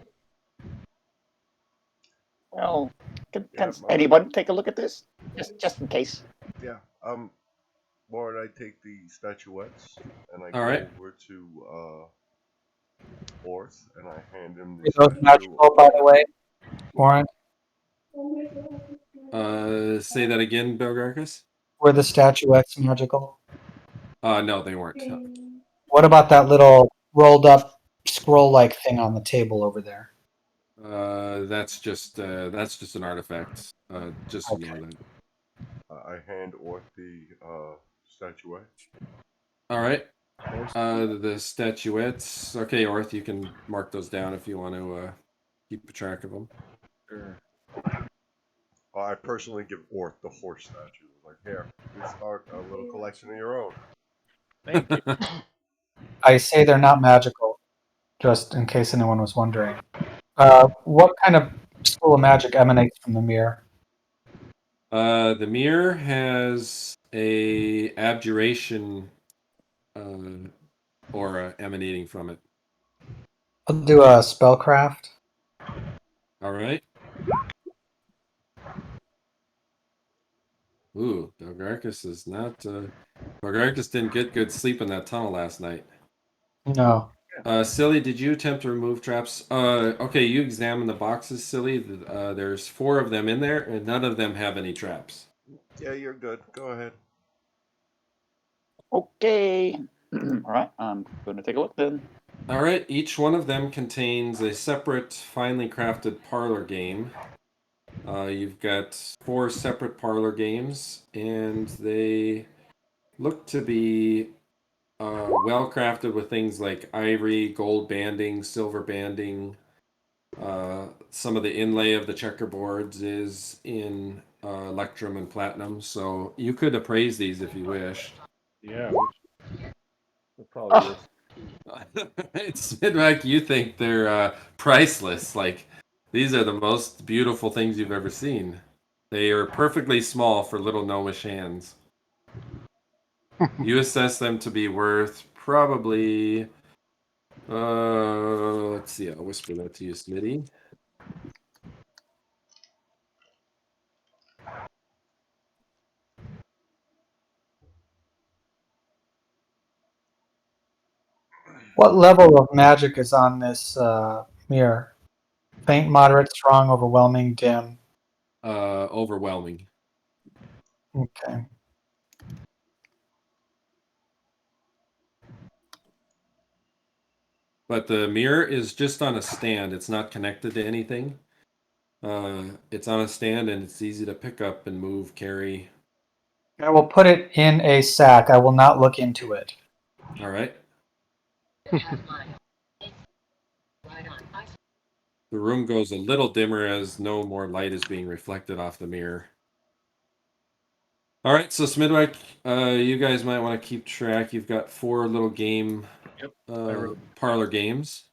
Well, can Yeah, anyone take a look at this? Just in case. Yeah. Warren, I take the statuettes and I All go right. over to Orth and I hand him Are the those statue. magical, by the way, Warren? Say that again, Belgrakas? Were the statuettes magical? No, they weren't. What about that little rolled up scroll-like thing on the table over there? That's just an artifact. Just ignore that. I hand Orth the statuette. All right. The statuettes. Okay, Orth, you can mark those down if you want to keep a track of them. Sure. I personally give Orth the horse statue. Like, here, you start a little collection of your own. Thank you. I say they're not magical, just in case anyone was wondering. What kind of school of magic emanates from the mirror? The mirror has a abjuration aura emanating from it. I'll do a spellcraft. All right. Ooh, Belgrakas is not. Belgrakas didn't get good sleep in that tunnel last night. No. Silli, did you attempt to remove traps? Okay, you examine the boxes, Silli. There's 4 of them in there, and none of them have any traps. Yeah, you're good. Go ahead. Okay. All right, I'm going to take a look then. All right, each one of them contains a separate, finely crafted parlor game. You've got 4 separate parlor games, and they look to be well crafted with things like ivory, gold banding, silver banding. Some of the inlay of the checkerboards is in electrum and platinum, so you could appraise these if you wish. Yeah. Probably It's Smyddwack, you think they're priceless. Like, these are the most beautiful things you've ever seen. They are perfectly small for little gnomish hands. You assess them to be worth probably, let's see, I'll whisper that to you, Smitty. What level of magic is on this mirror? Faint, moderate, strong, overwhelming, dim. Overwhelming. Okay. But the mirror is just on a stand. It's not connected to anything. It's on a stand and it's easy to pick up and move, carry. I will put it in a sack. I will not look into it. All right. The room goes a little dimmer as no more light is being reflected off the mirror. All right, so Smyddwack, you guys might want to keep track. You've got 4 little game parlor games.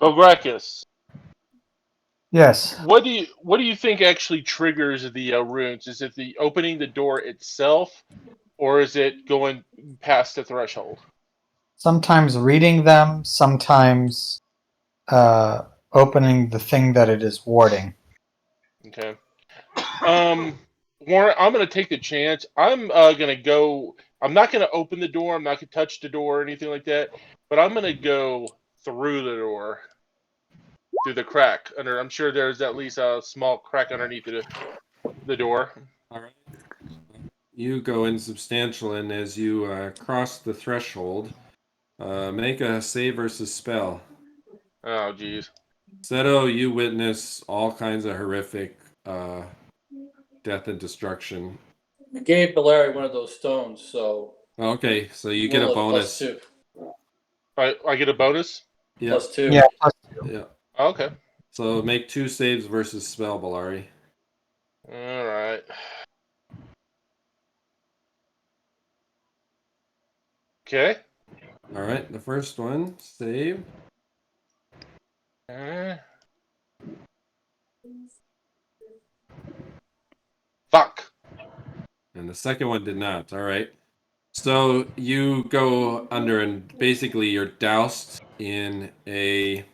Belgrakas, Yes. what do you think actually triggers the runes? Is it the opening the door itself, or is it going past the threshold? Sometimes reading them, sometimes opening the thing that it is warding. Okay. Warren, I'm going to take the chance. I'm going to go. I'm not going to open the door. I'm not going to touch the door or anything like that. But I'm going to go through the door, through the crack. I'm sure there's at least a small crack underneath the door. All right. You go insubstantial, and as you cross the threshold, make a save versus spell. Oh, geez. Seto, you witness all kinds of horrific death and destruction. I gave Belari one of those stones, so Okay, so you get a bonus. +2. I get a bonus? Yeah. +2. Yeah. Yeah. Oh, okay. So make 2 saves versus spell, Belari. All right. Okay. All right, the first one, save. Fuck. And the second one did not. All right. So you go under and basically you're doused in a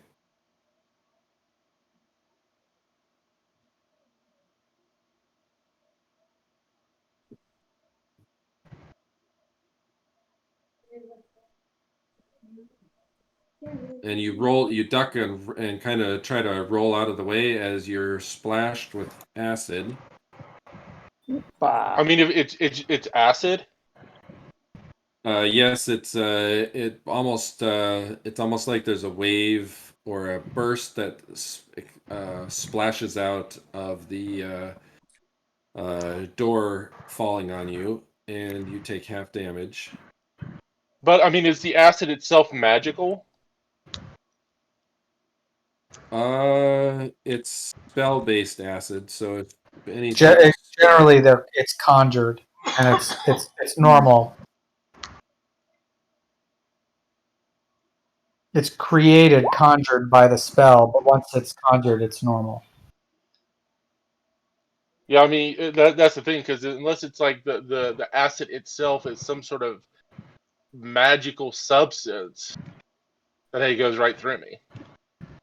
and you duck and kind of try to roll out of the way as you're splashed with acid. I mean, if it's acid. Yes, it's almost like there's a wave or a burst that splashes out of the door falling on you, and you take half damage. But I mean, is the acid itself magical? It's spell-based acid, so if anything, Generally, it's conjured, and it's normal. It's created, conjured by the spell, but once it's conjured, it's normal. Yeah, I mean that's the thing, because unless it's like the asset itself is some sort of magical substance, then it goes right through me.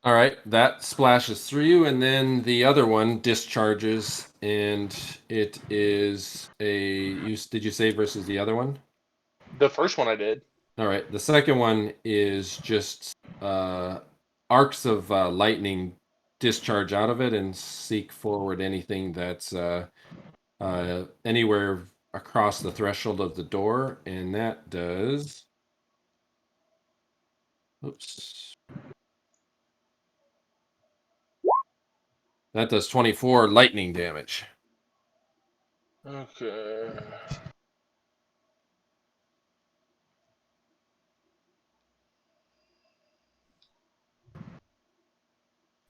All right, that splashes through you, and then the other one discharges, and it is a. Did you say versus the other one? The first one I did. All right, the second one is just arcs of lightning discharge out of it and seek forward anything that's anywhere across the threshold of the door, and that does. Oops. That does 24 lightning damage. Okay.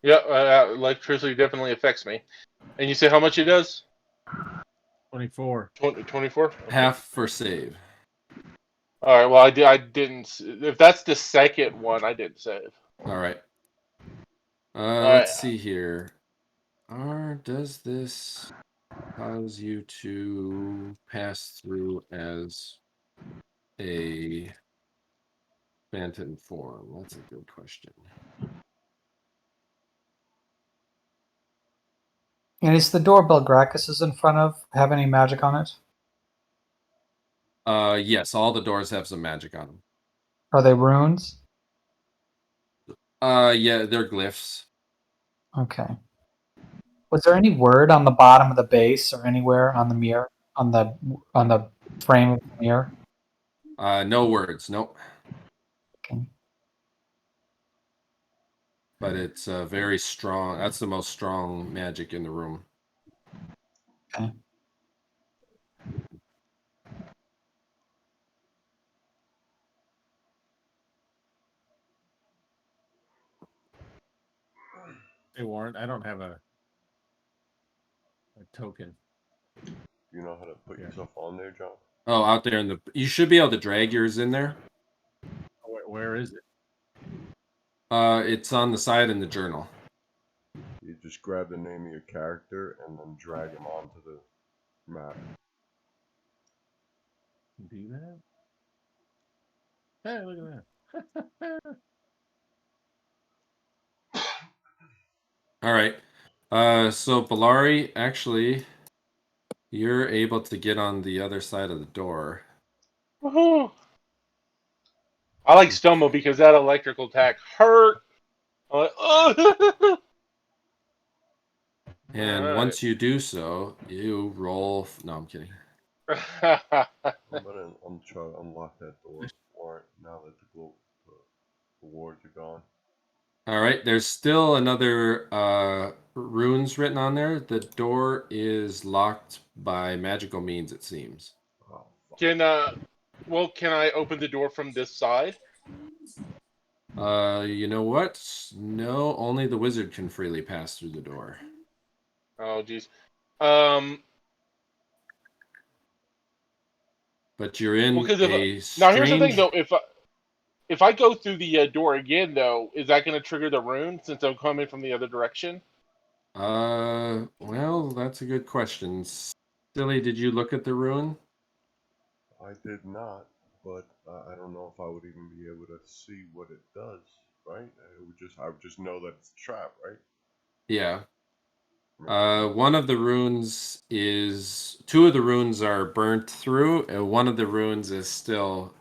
Yeah, electricity definitely affects me. And you say how much it does? 24. 24? Okay. Half for save. All right, well, I didn't. If that's the second one, I didn't save. All right. All Let's right. see here. Does this cause you to pass through as a phantom form? That's a good question. And is the door Belgrakas is in front of have any magic on it? Yes, all the doors have some magic on them. Are they runes? Yeah, they're glyphs. Okay. Was there any word on the bottom of the base or anywhere on the mirror on the frame of the mirror? No words, nope. Okay. But it's very strong. That's the most strong magic in the room. Okay. Hey, Warren, I don't have a token. You know how to put yourself on there, John? Oh, out there in the. You should be able to drag yours in there. Where is it? It's on the side in the journal. You just grab the name of your character and then drag him onto the map. Do that? Hey, look at that. All right. So Belari, actually, you're able to get on the other side of the door. Woohoo! I like Stumble because that electrical attack hurt. I'm like, oh! And All once you do so, you roll. No, I'm kidding. right. I'm trying to unlock that door for it now that the wards are gone. All right. There's still another runes written on there. The door is locked by magical means, it seems. Oh, fuck. Can I open the door from this side? You know what? No, only the wizard can freely pass through the door. Oh, jeez. But you're in Because a now here's the thing strange. though, if I go through the door again though, is that going to trigger the rune since I'm coming from the other direction? Well, that's a good question. Silly, did you look at the rune? I did not, but I don't know if I would even be able to see what it does, right? I would just know that it's a trap, right? Yeah. One of the runes is. Two of the runes are burnt through, and one of the runes is still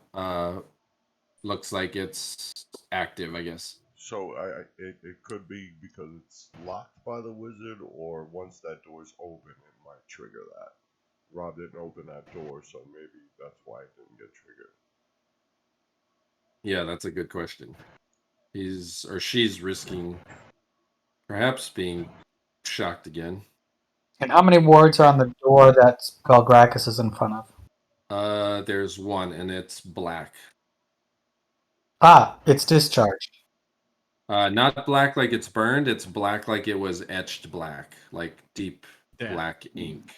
looks like it's active, I guess. So it could be because it's locked by the wizard, or once that door's open, it might trigger that. Rob didn't open that door, so maybe that's why it didn't get triggered. Yeah, that's a good question. She's risking perhaps being shocked again. And how many wards are on the door that Belgrakas is in front of? There's one, and it's black. Ah, it's discharged. Not black like it's burned. It's black like it was etched black, like deep black ink.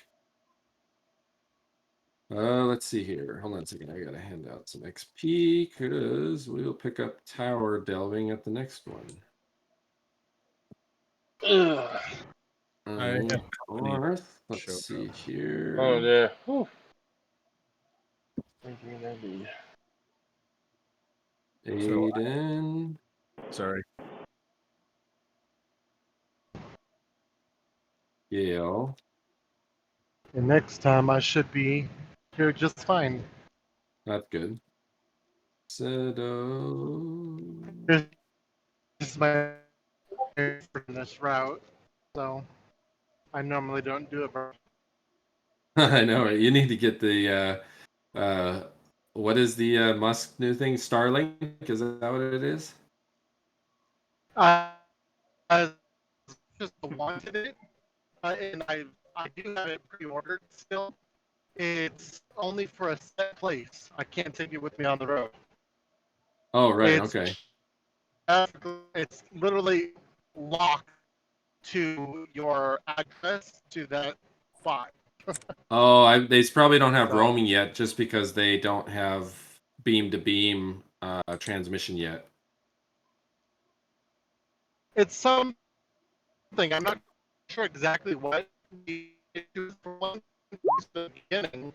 Let's see here. Hold on a second. I gotta hand out some XP because we'll pick up tower delving at the next one. Ugh. Orth. Let's Showed see here. Oh yeah. Whew. Indeed, indeed. Aedan. Sorry. Gale. And next time I should be here just fine. That's good. Sedo. This is my for this route, so I normally don't do it. I know, right? You need to get the what is the Musk new thing? Starlink? Is that what it is? I just wanted it, and I do have it pre-ordered still. It's only for a set place. I can't take it with me on the road. Oh, right. It's Okay. It's literally locked to your address to that spot. Oh, they probably don't have So- roaming yet, just because they don't have beam to beam transmission yet. It's something I'm not sure exactly what the issue is for one. At the beginning,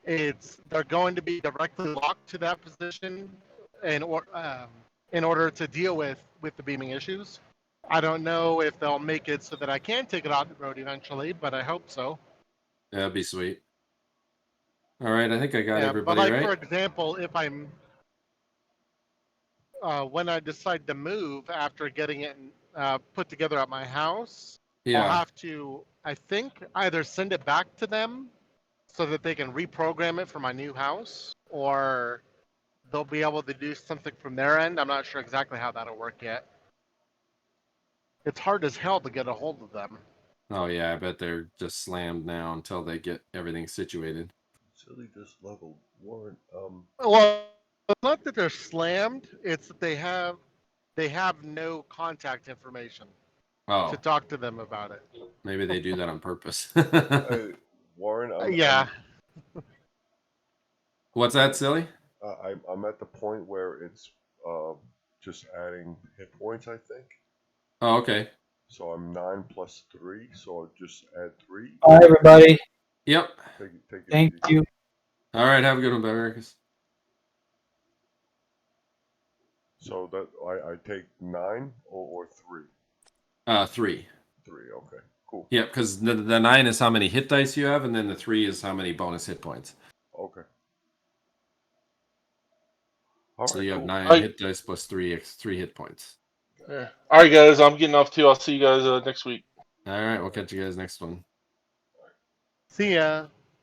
they're going to be directly locked to that position in order to deal with the beaming issues. I don't know if they'll make it so that I can take it on the road eventually, but I hope so. That'd be sweet. All right, I think I got Yeah, everybody but like right. for example, if I'm when I decide to move after getting it put together at my house, I'll Yeah. have to, I think, either send it back to them so that they can reprogram it for my new house, or they'll be able to do something from their end. I'm not sure exactly how that'll work yet. It's hard as hell to get a hold of them. Oh yeah, I bet they're just slammed now until they get everything situated. Silly just leveled Warren. Well, it's not that they're slammed; it's that they have no contact information Oh, to talk to them about it. maybe they do that on purpose. Hey, Warren, Yeah. What's that, Silly? I'm at the point where it's just adding hit points, I think. Oh, okay. So I'm 9 plus 3, so I'll just add 3. Bye, everybody. Yep. Take it Thank easy. you. All right, have a good one, Belgrakas. So that I take 9 or 3. 3. 3. Okay. Cool. Yep, because the 9 is how many hit dice you have, and then the 3 is how many bonus hit points. Okay. All So right, you have cool. 9 hit dice plus 3 hit points. Yeah. All right, guys. I'm getting off too. I'll see you guys next week. All right, we'll catch you guys next one. See ya.